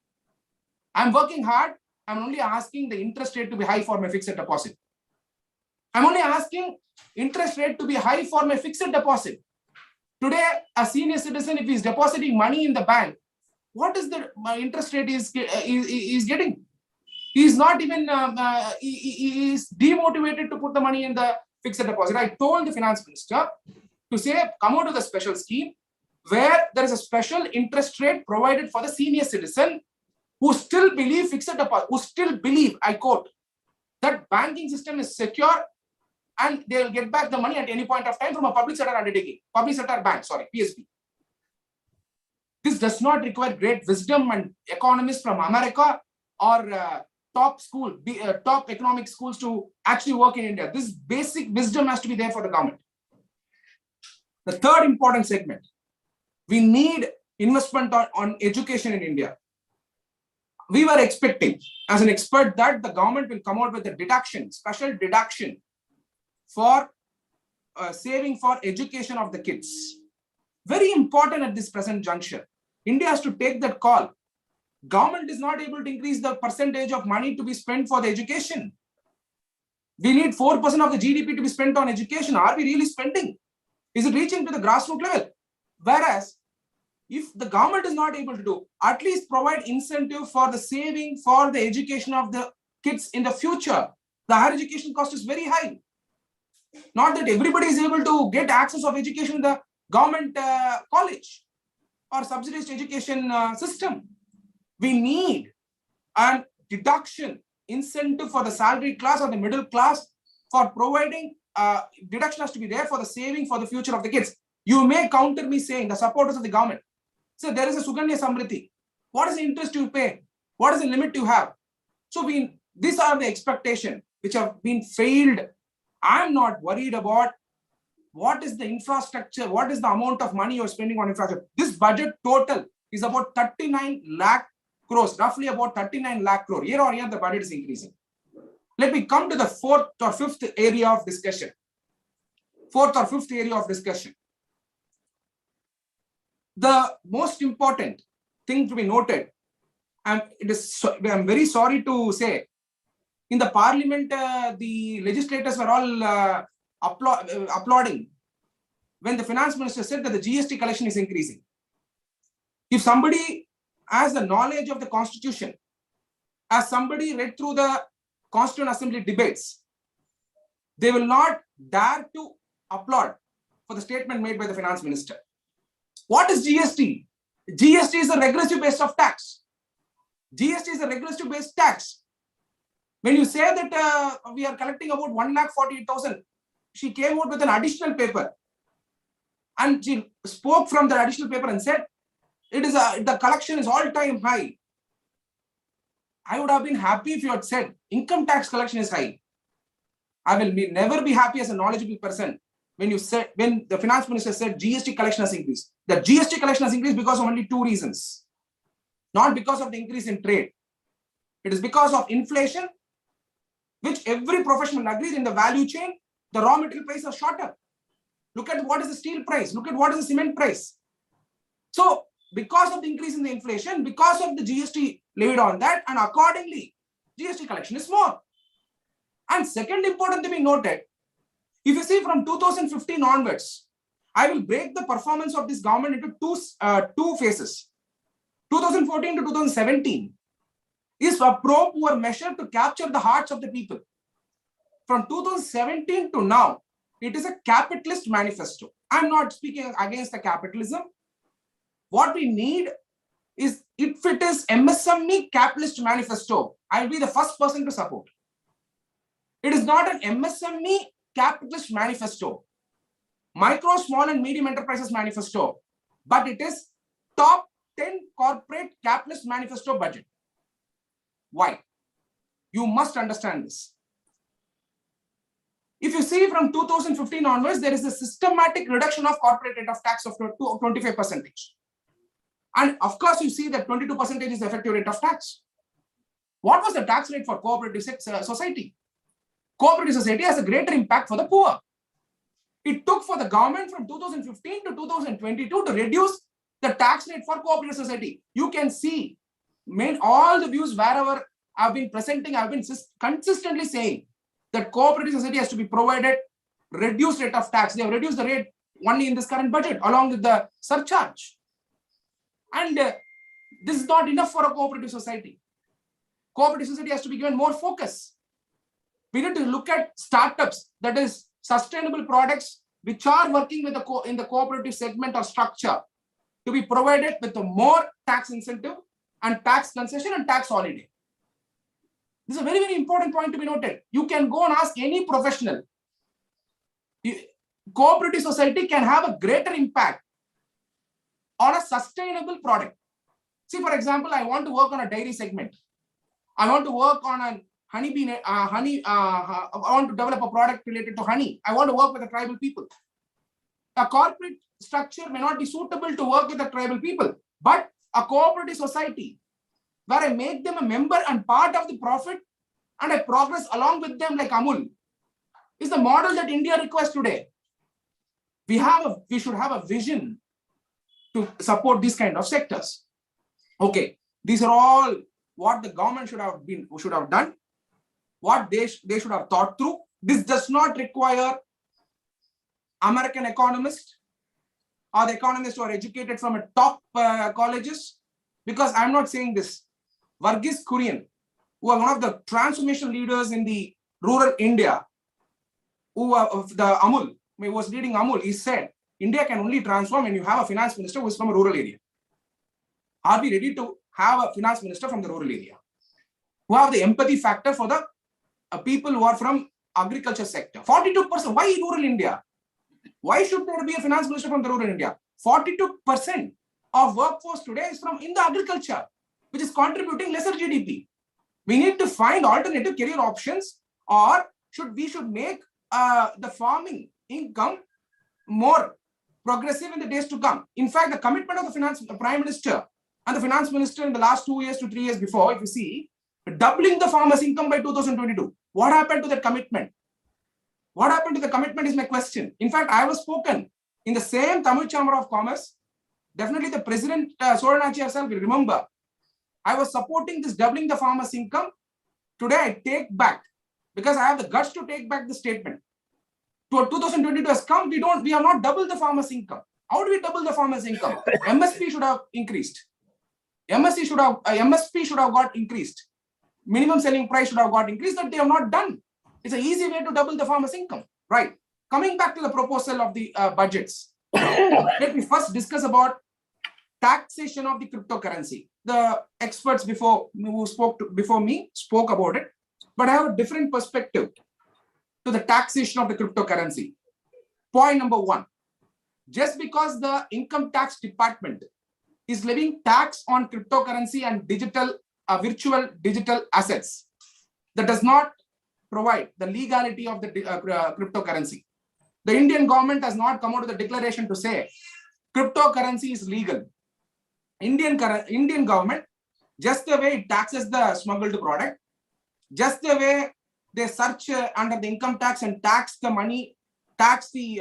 I'm working hard. I'm only asking the interest rate to be high for my fixed deposit. I'm only asking interest rate to be high for my fixed deposit. Today, a senior citizen, if he's depositing money in the bank, what is the interest rate is getting? He's not even, he is demotivated to put the money in the fixed deposit. I told the finance minister to say, come out with a special scheme where there is a special interest rate provided for the senior citizen who still believe fixed deposit, who still believe, I quote, that banking system is secure and they will get back the money at any point of time from a public sector undertaking, public sector bank, PSB. This does not require great wisdom and economists from America or top economic schools to actually work in India. This basic wisdom has to be there for the government. The third important segment, we need investment on education in India. We were expecting, as an expert, that the government will come out with a deduction, special deduction for saving for education of the kids. Very important at this present juncture. India has to take that call. Government is not able to increase the percentage of money to be spent for the education. We need 4% of the GDP to be spent on education. Are we really spending? Is it reaching to the grassroots level? Whereas, if the government is not able to do, at least provide incentive for the saving for the education of the kids in the future. The higher education cost is very high. Not that everybody is able to get access of education in the government college or subsidized education system. We need a deduction incentive for the salary class or the middle class for providing deduction has to be there for the saving for the future of the kids. You may counter me saying the supporters of the government. So there is a Suganya Samriddhi. What is the interest you pay? What is the limit you have? So these are the expectations which have been failed. I'm not worried about what is the infrastructure, what is the amount of money you're spending on infrastructure. This budget total is about 39 lakh crores, roughly about 39 lakh crore. Year on year, the budget is increasing. Let me come to the fourth or fifth area of discussion. The most important thing to be noted, and I'm very sorry to say, in the parliament, the legislators were all applauding when the finance minister said that the GST collection is increasing. If somebody has the knowledge of the constitution, as somebody read through the Constituent Assembly debates, they will not dare to applaud for the statement made by the finance minister. What is GST? GST is a regressive base of tax. GST is a regressive based tax. When you say that we are collecting about 1,48,000, she came out with an additional paper. And she spoke from the additional paper and said, the collection is all-time high. I would have been happy if you had said income tax collection is high. I will never be happy as a knowledgeable person when the finance minister said GST collection has increased. The GST collection has increased because of only two reasons. Not because of the increase in trade. It is because of inflation, which every professional agrees in the value chain, the raw material prices are shot up. Look at what is the steel price. Look at what is the cement price. So, because of the increase in the inflation, because of the GST levied on that, and accordingly, GST collection is more. And second important to be noted, if you see from 2015 onwards, I will break the performance of this government into two phases. 2014 to 2017 is a pro-poor measure to capture the hearts of the people. From 2017 to now, it is a capitalist manifesto. I'm not speaking against the capitalism. What we need is, if it is MSME capitalist manifesto, I'll be the first person to support. It is not an MSME capitalist manifesto, micro, small and medium enterprises manifesto, but it is top 10 corporate capitalist manifesto budget. Why? You must understand this. If you see from 2015 onwards, there is a systematic reduction of corporate rate of tax of 25%. And of course, you see that 22% is the effective rate of tax. What was the tax rate for cooperative society? Cooperative society has a greater impact for the poor. It took for the government from 2015 to 2022 to reduce the tax rate for cooperative society. You can see all the views wherever I've been presenting, I've been consistently saying that cooperative society has to be provided reduced rate of tax. They have reduced the rate only in this current budget along with the surcharge. And this is not enough for a cooperative society. Cooperative society has to be given more focus. We need to look at startups, that is sustainable products which are working with in the cooperative segment or structure, to be provided with a more tax incentive and tax concession and tax holiday. This is a very, very important point to be noted. You can go and ask any professional. Cooperative society can have a greater impact on a sustainable product. See, for example, I want to work on a dairy segment. I want to work on a honeybee, I want to develop a product related to honey. I want to work with the tribal people. A corporate structure may not be suitable to work with the tribal people, but a cooperative society where I make them a member and part of the profit and I progress along with them like Amul is the model that India requires today. We should have a vision to support these kind of sectors. Okay, these are all what the government should have done, what they should have thought through. This does not require American economist, or the economists who are educated from a top colleges? Because I'm not saying this. Varghese Kurian, who are one of the transformation leaders in the rural India, who was leading Amul, he said, India can only transform when you have a finance minister who is from a rural area. Are we ready to have a finance minister from the rural area, who have the empathy factor for the people who are from agriculture sector? 42%. Why rural India? Why should there be a finance minister from the rural India? 42% of workforce today is from in the agriculture, which is contributing lesser GDP. We need to find alternative career options, or we should make the farming income more progressive in the days to come. In fact, the commitment of the Prime Minister and the finance minister in the last 2 years to 3 years before, if you see, doubling the farmers' income by 2022. What happened to that commitment? What happened to the commitment is my question. In fact, I was spoken in the same Tamil Chamber of Commerce. Definitely the President Soranachia herself will remember. I was supporting this doubling the farmers' income. Today I take back, because I have the guts to take back the statement. 2022 has come, we have not doubled the farmers' income. How do we double the farmers' income? MSP should have increased. MSP should have got increased. Minimum selling price should have got increased, that they have not done. It's an easy way to double the farmers' income, right? Coming back to the proposal of the budgets, let me first discuss about taxation of the cryptocurrency. The experts who spoke before me spoke about it, but I have a different perspective to the taxation of the cryptocurrency. Point number one, just because the income tax department is levying tax on cryptocurrency and virtual digital assets, that does not provide the legality of the cryptocurrency. The Indian government has not come out with a declaration to say cryptocurrency is legal. Indian government, just the way it taxes the smuggled product, just the way they search under the income tax and tax the money, tax the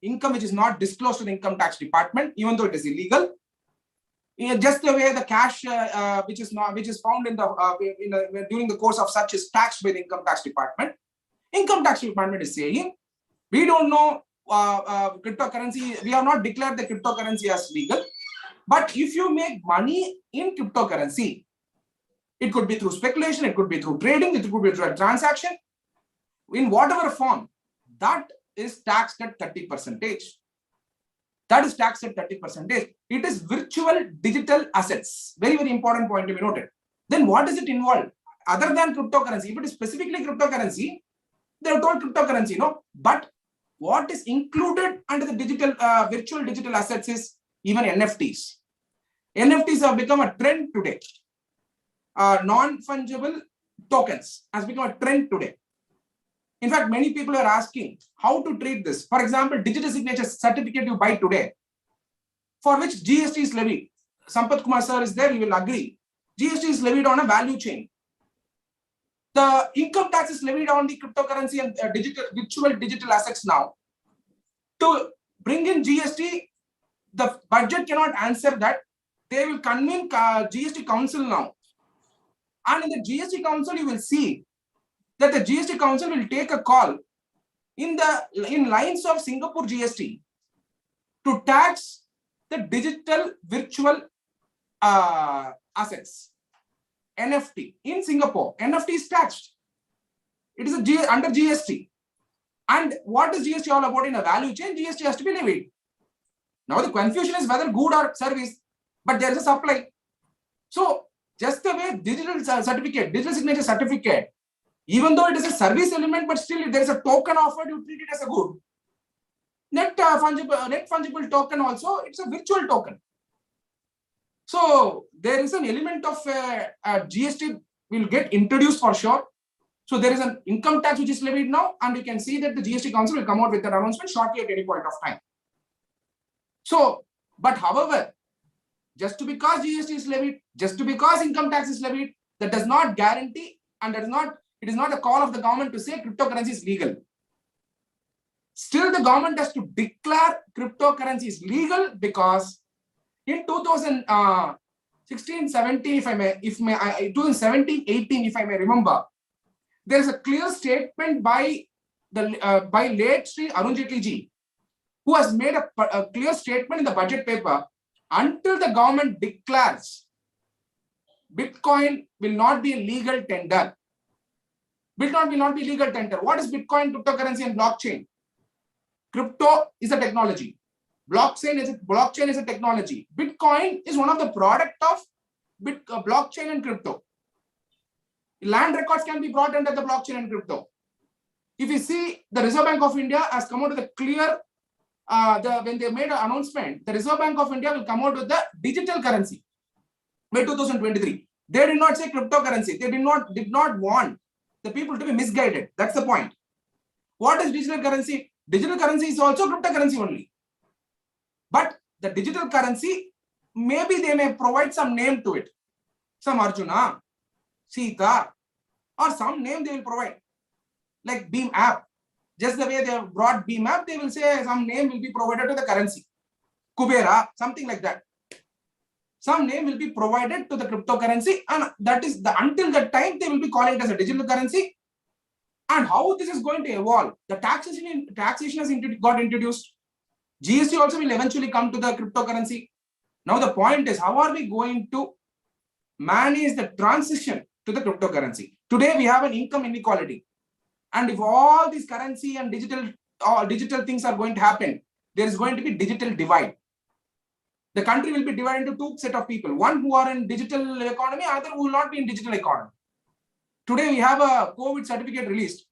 income which is not disclosed to the income tax department, even though it is illegal. Just the way the cash which is found in the during the course of such is taxed by the income tax department. Income tax department is saying, we don't know cryptocurrency. We have not declared the cryptocurrency as legal. But if you make money in cryptocurrency, it could be through speculation, it could be through trading, it could be through a transaction, in whatever form, that is taxed at 30%. That is taxed at 30%. It is virtual digital assets. Very, very important point to be noted. Then what does it involve? Other than cryptocurrency, if it is specifically cryptocurrency, they have told cryptocurrency, no. But what is included under the digital virtual digital assets is even NFTs. NFTs have become a trend today. Non-fungible tokens has become a trend today. In fact, many people are asking how to treat this. For example, digital signature certificate you buy today, for which GST is levied. Sampath Kumar sir is there, he will agree. GST is levied on a value chain. The income tax is levied on the cryptocurrency and virtual digital assets now. To bring in GST, the budget cannot answer that. They will convene GST council now. And in the GST council, you will see that the GST council will take a call in lines of Singapore GST to tax the digital virtual assets. NFT in Singapore, NFT is taxed. It is under GST. And what is GST all about in a value chain? GST has to be levied. Now the confusion is whether good or service, but there is a supply. So just the way digital certificate, digital signature certificate, even though it is a service element, but still if there is a token offered, you treat it as a good. Net fungible token also, it's a virtual token. So there is an element of GST will get introduced for sure. So there is an income tax which is levied now, and you can see that the GST council will come out with an announcement shortly at any point of time. So, but however, just because GST is levied, just because income tax is levied, that does not guarantee, and it is not a call of the government to say cryptocurrency is legal. Still, the government has to declare cryptocurrency is legal, because in 2016-17, 2017-18, if I may remember, there is a clear statement by late Sri Arun Jaitley ji, who has made a clear statement in the budget paper, until the government declares Bitcoin will not be a legal tender. Bitcoin will not be legal tender. What is Bitcoin, cryptocurrency, and blockchain? Crypto is a technology. Blockchain is a technology. Bitcoin is one of the product of blockchain and crypto. Land records can be brought under the blockchain and crypto. If you see, the Reserve Bank of India has come out with a clear, when they made an announcement, the Reserve Bank of India will come out with the digital currency by 2023. They did not say cryptocurrency. They did not want the people to be misguided. That's the point. What is digital currency? Digital currency is also cryptocurrency only. But the digital currency, maybe they may provide some name to it. Some Arjuna, Sita, or some name they will provide. Like Beam app. Just the way they have brought Beam app, they will say some name will be provided to the currency. Kubera, something like that. Some name will be provided to the cryptocurrency, and that is until that time they will be calling it as a digital currency. And how this is going to evolve? The taxation has got introduced. GST also will eventually come to the cryptocurrency. Now the point is, how are we going to manage the transition to the cryptocurrency? Today we have an income inequality, and if all these currency and digital things are going to happen, there is going to be digital divide. The country will be divided into two set of people: one who are in digital economy, other who will not be in digital economy. Today we have a COVID certificate released.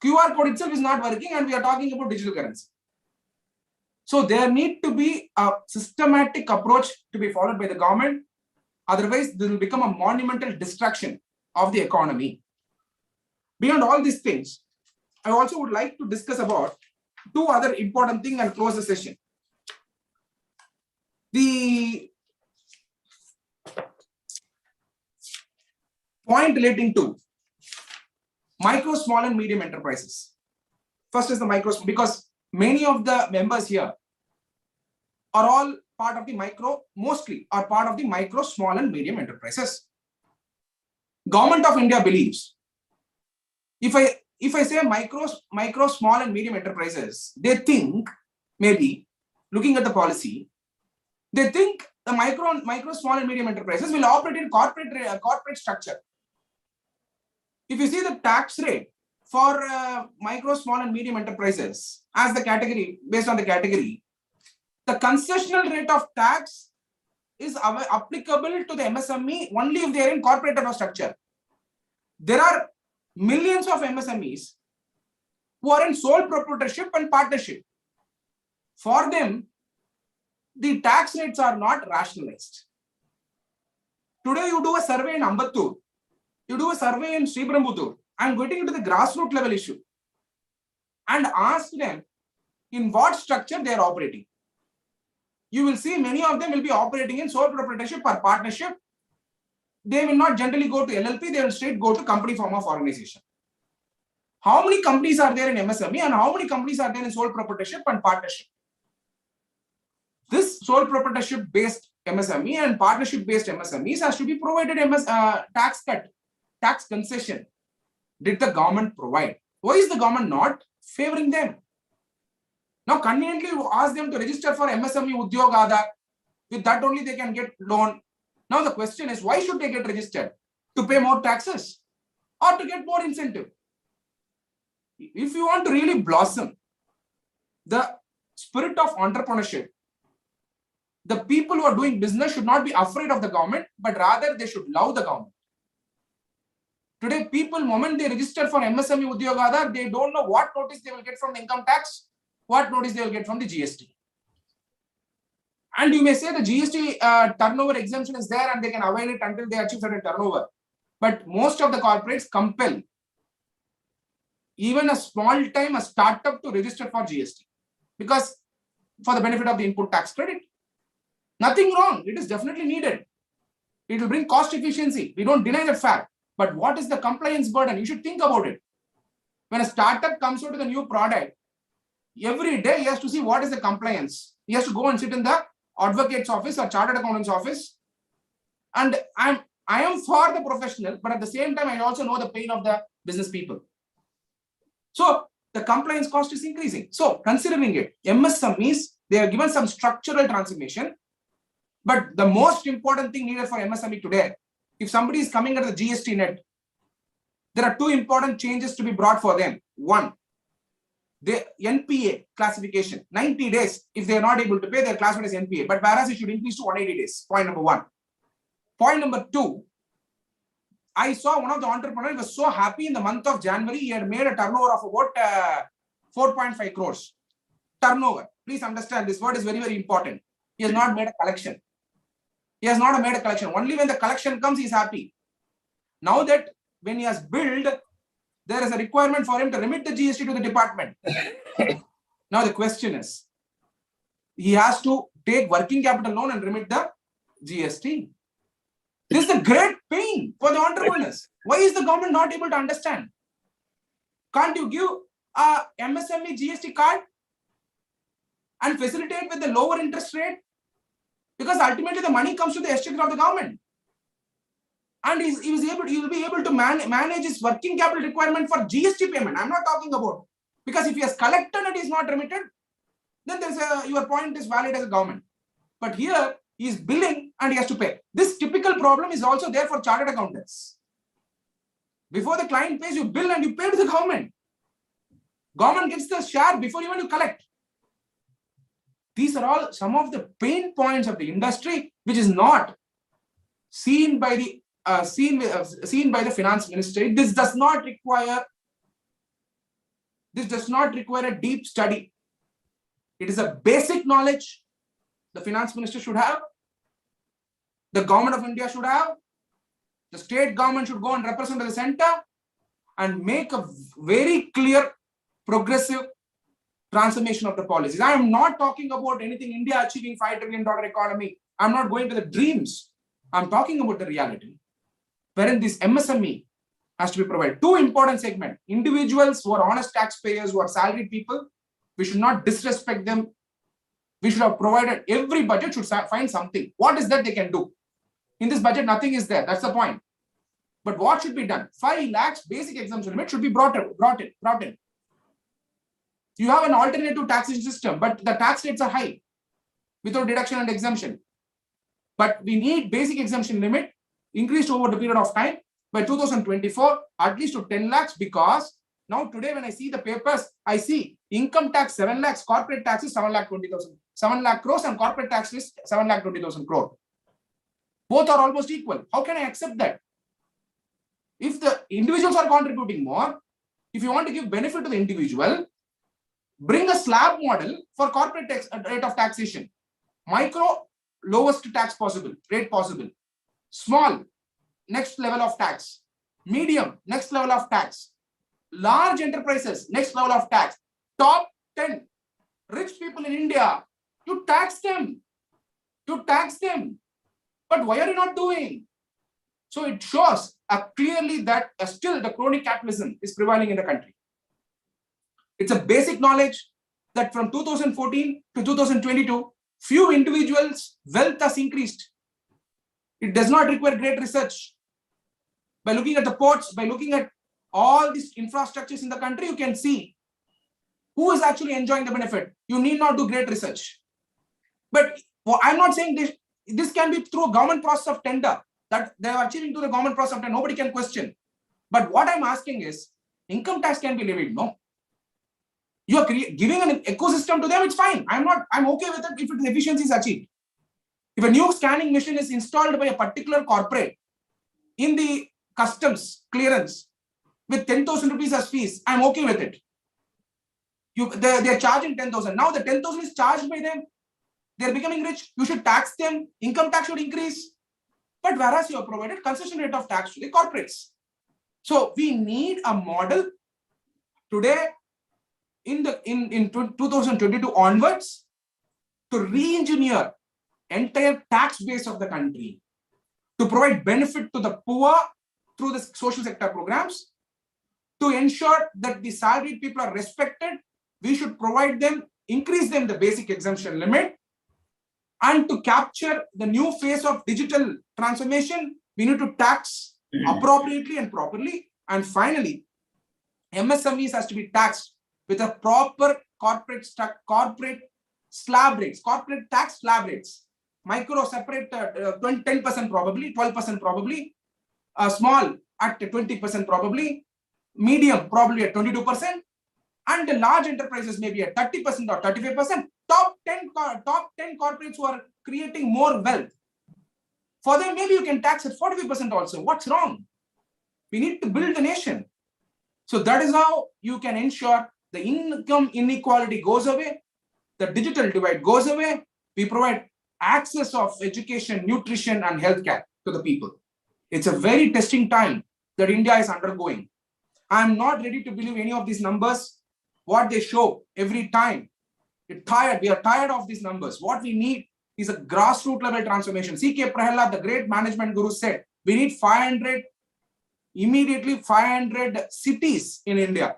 QR code itself is not working, and we are talking about digital currency. So there need to be a systematic approach to be followed by the government. Otherwise, this will become a monumental destruction of the economy. Beyond all these things, I also would like to discuss about two other important things and close the session. The point relating to micro, small, and medium enterprises. First is the micro, because many of the members here are all part of the micro, mostly are part of the micro, small, and medium enterprises. Government of India believes, if I say micro, small, and medium enterprises, they think, maybe looking at the policy, they think the micro, small, and medium enterprises will operate in corporate structure. If you see the tax rate for micro, small, and medium enterprises as the category, based on the category, the concessional rate of tax is applicable to the MSME only if they are in corporate structure. There are millions of MSMEs who are in sole proprietorship and partnership. For them, the tax rates are not rationalized. Today, you do a survey in Ambattur, you do a survey in Sriperumbudur. I am getting into the grassroots level issue and ask them in what structure they are operating. You will see many of them will be operating in sole proprietorship or partnership. They will not generally go to LLP, they will straight go to company form of organization. How many companies are there in MSME and how many companies are there in sole proprietorship and partnership? This sole proprietorship based MSME and partnership based MSMEs has to be provided tax cut, tax concession. Did the government provide? Why is the government not favoring them? Now conveniently you ask them to register for MSME Udyog Aadhar. With that only they can get loan. Now the question is, why should they get registered? To pay more taxes or to get more incentive? If you want to really blossom the spirit of entrepreneurship, the people who are doing business should not be afraid of the government, but rather they should love the government. Today, people, moment they register for MSME Udyog Aadhar, they don't know what notice they will get from the income tax, what notice they will get from the GST. And you may say the GST turnover exemption is there and they can avail it until they achieve certain turnover. But most of the corporates compel even a small time, a startup to register for GST because for the benefit of the input tax credit. Nothing wrong. It is definitely needed. It will bring cost efficiency. We don't deny that fact. But what is the compliance burden? You should think about it. When a startup comes out with a new product, every day he has to see what is the compliance. He has to go and sit in the advocate's office or chartered accountant's office. And I am for the professional, but at the same time, I also know the pain of the business people. So the compliance cost is increasing. So considering it, MSMEs, they are given some structural transformation. But the most important thing needed for MSME today, if somebody is coming at the GST net, there are two important changes to be brought for them. One, the NPA classification, 90 days. If they are not able to pay, they are classified as NPA. But whereas it should increase to 180 days. Point number one. Point number two, I saw one of the entrepreneurs was so happy in the month of January, he had made a turnover of about 4.5 crores. Turnover. Please understand, this word is very, very important. He has not made a collection. He has not made a collection. Only when the collection comes, he is happy. Now that when he has billed, there is a requirement for him to remit the GST to the department. Now the question is, he has to take working capital loan and remit the GST. This is a great pain for the entrepreneurs. Why is the government not able to understand? Can't you give a MSME GST card and facilitate with the lower interest rate? Because ultimately the money comes to the exchequer of the government. And he will be able to manage his working capital requirement for GST payment. I'm not talking about, because if he has collected and is not remitted, then your point is valid as a government. But here he is billing and he has to pay. This typical problem is also there for chartered accountants. Before the client pays, you bill and you pay to the government. Government gets the share before even you collect. These are all some of the pain points of the industry, which is not seen by the finance ministry. This does not require a deep study. It is a basic knowledge the finance minister should have, the government of India should have, the state government should go and represent the center and make a very clear, progressive transformation of the policies. I am not talking about anything India achieving $5 trillion economy. I'm not going to the dreams. I'm talking about the reality, wherein this MSME has to be provided. Two important segments: individuals who are honest taxpayers, who are salaried people. We should not disrespect them. We should have provided, every budget should find something. What is that they can do? In this budget, nothing is there. That's the point. But what should be done? 5 lakhs basic exemption limit should be brought in. You have an alternative taxation system, but the tax rates are high without deduction and exemption. But we need basic exemption limit increased over the period of time by 2024, at least to 10 lakhs, because now today when I see the papers, I see income tax 7 lakhs, corporate tax is 7,20,000, 7 lakh crores, and corporate tax is 7,20,000 crore. Both are almost equal. How can I accept that? If the individuals are contributing more, if you want to give benefit to the individual, bring a slab model for corporate tax rate of taxation. Micro, lowest tax possible, rate possible. Small, next level of tax. Medium, next level of tax. Large enterprises, next level of tax. Top 10 rich people in India, you tax them. But why are you not doing? So it shows clearly that still the crony capitalism is prevailing in the country. It's a basic knowledge that from 2014 to 2022, few individuals' wealth has increased. It does not require great research. By looking at the ports, by looking at all these infrastructures in the country, you can see who is actually enjoying the benefit. You need not do great research. But I'm not saying this can be through a government process of tender, that they are achieving through the government process of tender. Nobody can question. But what I'm asking is, income tax can be levied. No. You are giving an ecosystem to them, it's fine. I'm okay with it if its efficiency is achieved. If a new scanning machine is installed by a particular corporate in the customs clearance with 10,000 rupees as fees, I'm okay with it. They're charging 10,000. Now the 10,000 is charged by them. They're becoming rich. You should tax them. Income tax should increase. But whereas you have provided concession rate of tax to the corporates. So we need a model today in 2022 onwards to re-engineer entire tax base of the country, to provide benefit to the poor through the social sector programs, to ensure that the salaried people are respected. We should provide them, increase them the basic exemption limit, and to capture the new phase of digital transformation, we need to tax appropriately and properly. And finally, MSMEs has to be taxed with a proper corporate slab rates, corporate tax slab rates. Micro separate 10% probably, 12% probably, small at 20% probably, medium probably at 22%, and the large enterprises maybe at 30% or 35%. Top 10 corporates who are creating more wealth. For them, maybe you can tax at 45% also. What's wrong? We need to build the nation. So that is how you can ensure the income inequality goes away, the digital divide goes away. We provide access of education, nutrition, and healthcare to the people. It's a very testing time that India is undergoing. I'm not ready to believe any of these numbers, what they show every time. We are tired of these numbers. What we need is a grassroots level transformation. C.K. Prahalad, the great management guru, said, we need 500 cities in India,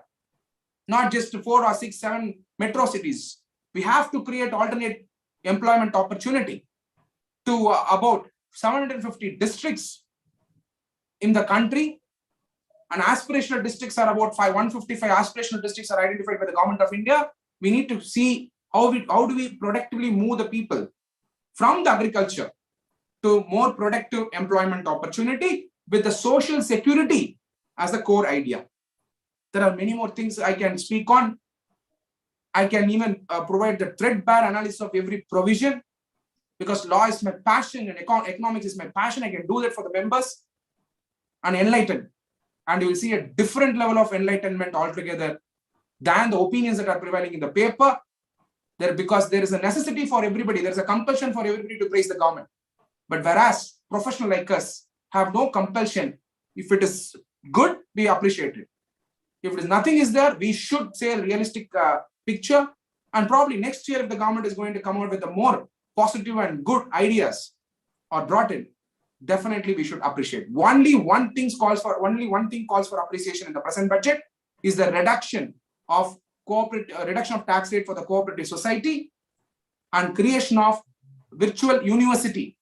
not just 4 or 6, 7 metro cities. We have to create alternate employment opportunity to about 750 districts in the country, and aspirational districts are about 155 aspirational districts are identified by the government of India. We need to see how do we productively move the people from the agriculture to more productive employment opportunity with the social security as the core idea. There are many more things I can speak on. I can even provide the threadbare analysis of every provision, because law is my passion and economics is my passion. I can do that for the members and enlighten. And you will see a different level of enlightenment altogether than the opinions that are prevailing in the paper. Because there is a necessity for everybody, there is a compulsion for everybody to praise the government. But whereas professionals like us have no compulsion, if it is good, we appreciate it. If it is nothing is there, we should say a realistic picture. And probably next year, if the government is going to come out with a more positive and good ideas or brought in, definitely we should appreciate. Only one thing calls for appreciation in the present budget is the reduction of tax rate for the cooperative society and creation of virtual university,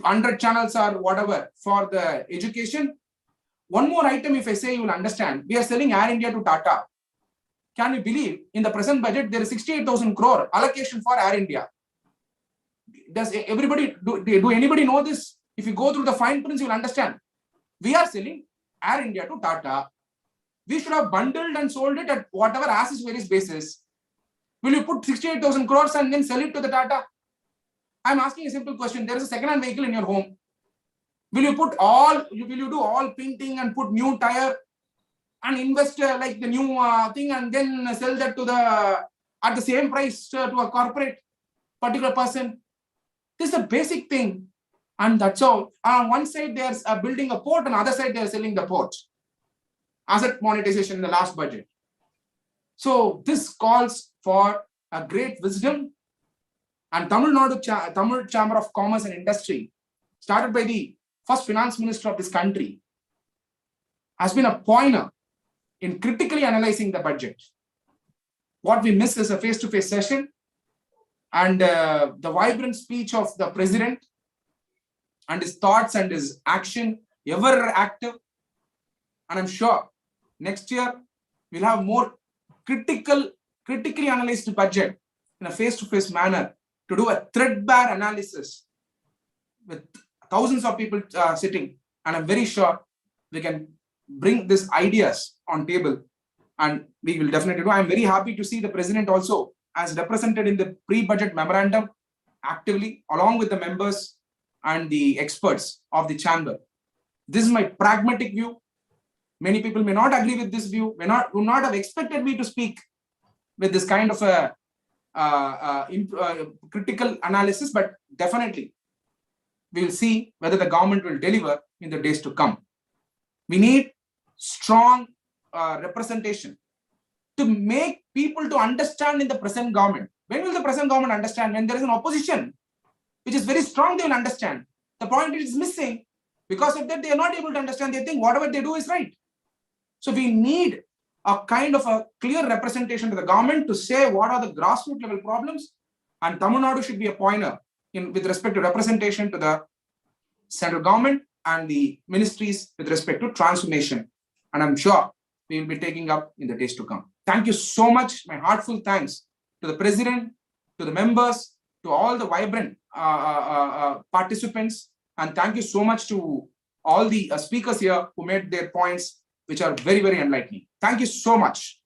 100 channels or whatever for the education. One more item, if I say, you will understand. We are selling Air India to Tata. Can you believe in the present budget there is 68,000 crore allocation for Air India? Does everybody do anybody know this? If you go through the fine print, you will understand. We are selling Air India to Tata. We should have bundled and sold it at whatever as is various basis. Will you put 68,000 crores and then sell it to the Tata? I'm asking a simple question. There is a second-hand vehicle in your home. Will you do all painting and put new tire and invest like the new thing and then sell that to at the same price to a corporate particular person? This is a basic thing. And that's all. On one side, there's building a port, and on the other side, they're selling the port. Asset monetization in the last budget. So this calls for a great wisdom. And Tamil Chamber of Commerce and Industry, started by the first finance minister of this country, has been a pioneer in critically analyzing the budget. What we miss is a face-to-face session and the vibrant speech of the president and his thoughts and his action, ever active. And I'm sure next year we'll have more critically analyzed budget in a face-to-face manner to do a threadbare analysis with thousands of people sitting. And I'm very sure we can bring these ideas on table, and we will definitely do. I'm very happy to see the president also as represented in the pre-budget memorandum actively along with the members and the experts of the chamber. This is my pragmatic view. Many people may not agree with this view, would not have expected me to speak with this kind of a critical analysis, but definitely we will see whether the government will deliver in the days to come. We need strong representation to make people to understand in the present government. When will the present government understand? When there is an opposition which is very strong, they will understand. The point is missing. Because of that, they are not able to understand. They think whatever they do is right. So we need a kind of a clear representation to the government to say what are the grassroots level problems, and Tamil Nadu should be a pioneer with respect to representation to the central government and the ministries with respect to transformation. And I'm sure we will be taking up in the days to come. Thank you so much. My heartfelt thanks to the president, to the members, to all the vibrant participants. And thank you so much to all the speakers here who made their points, which are very, very enlightening. Thank you so much.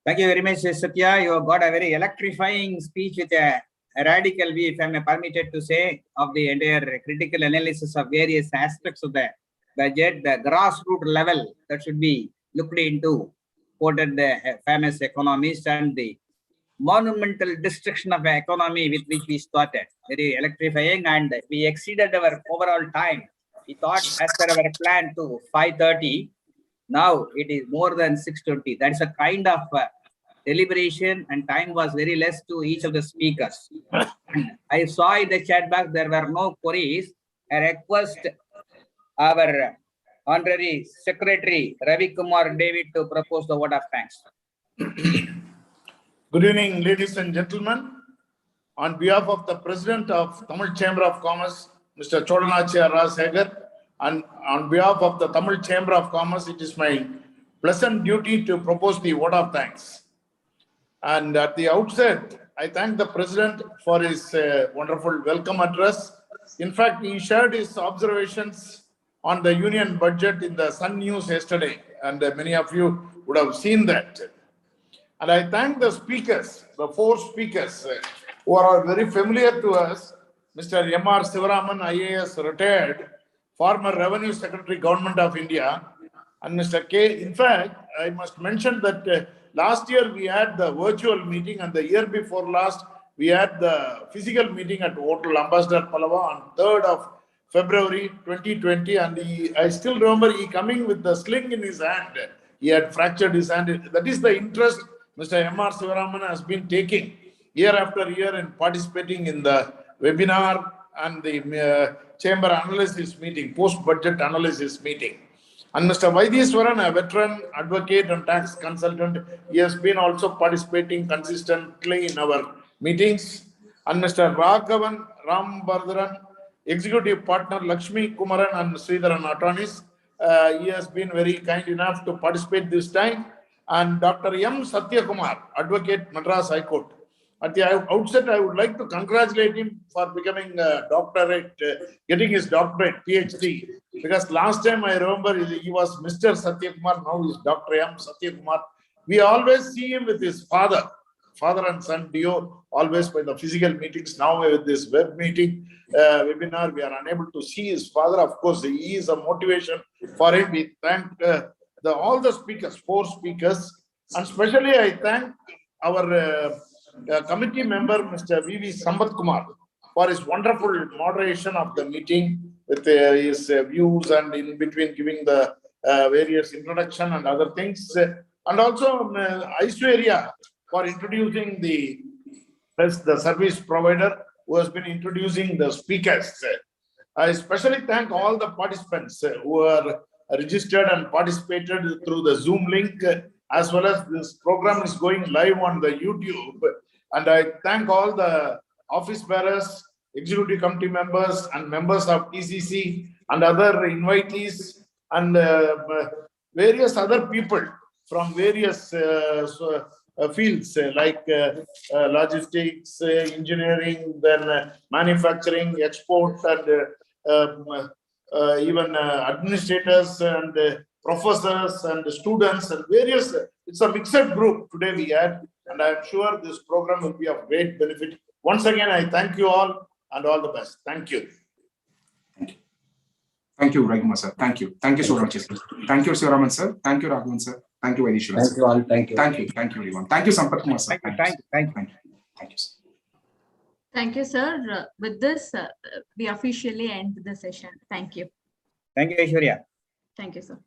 Thank you very much, Satya. You have got a very electrifying speech with a radical view, if I may permitted to say, of the entire critical analysis of various aspects of the budget, the grassroots level that should be looked into, quoted the famous economist, and the monumental destruction of the economy with which we started. Very electrifying, and we exceeded our overall time. We thought as per our plan to 5:30. Now it is more than 6:20. That's a kind of deliberation, and time was very less to each of the speakers. I saw in the chat box there were no queries. I request our Honorary Secretary Ravi Kumar David to propose the vote of thanks. Good evening, ladies and gentlemen. On behalf of the President of Tamil Chamber of Commerce, Mr. Chodanachia Rajasekhar, and on behalf of the Tamil Chamber of Commerce, it is my pleasant duty to propose the vote of thanks. And at the outset, I thank the President for his wonderful welcome address. In fact, he shared his observations on the Union budget in the Sun News yesterday, and many of you would have seen that. And I thank the speakers, the four speakers who are very familiar to us, Mr. M.R. Sivaraman, IAS retired, former Revenue Secretary, Government of India, and Mr. K. In fact, I must mention that last year we had the virtual meeting, and the year before last, we had the physical meeting at Hotel Ambassador Pallava on 3rd of February 2020. And I still remember he coming with the sling in his hand. He had fractured his hand. That is the interest Mr. M.R. Sivaraman has been taking year after year in participating in the webinar and the chamber analysis meeting, post-budget analysis meeting. And Mr. Vaidiswaran, a veteran advocate and tax consultant, he has been also participating consistently in our meetings. And Mr. Raghavan Rambardharan, executive partner, Lakshmi Kumaran and Sridharan attorneys, he has been very kind enough to participate this time. And Dr. M. Satyakumar, advocate, Madras High Court. At the outset, I would like to congratulate him for becoming a doctorate, getting his doctorate, PhD. Because last time I remember he was Mr. Satyakumar, now he's Dr. M. Satyakumar. We always see him with his father and son duo, always by the physical meetings. Now with this web meeting, webinar, we are unable to see his father. Of course, he is a motivation for him. We thank all the speakers, four speakers, and especially I thank our committee member, Mr. V.V. Sambat Kumar, for his wonderful moderation of the meeting with his views and in between giving the various introduction and other things. And also Aishwarya for introducing the service provider who has been introducing the speakers. I especially thank all the participants who are registered and participated through the Zoom link, as well as this program is going live on the YouTube. And I thank all the office bearers, executive committee members and members of TCC and other invitees and various other people from various fields like logistics, engineering, then manufacturing, export, and even administrators and professors and students and various. It's a mixed group today we had, and I'm sure this program will be of great benefit. Once again, I thank you all and all the best. Thank you. Thank you, Raghunath sir. Thank you. Thank you so much. Thank you, Sivaraman sir. Thank you, Raghunath sir. Thank you, Vaidiswaran sir. Thank you all. Thank you. Thank you. Thank you, everyone. Thank you, Sampath Kumar sir. Thank you. Thank you, sir. Thank you, sir. With this, we officially end the session. Thank you. Thank you, Aishwarya. Thank you, sir.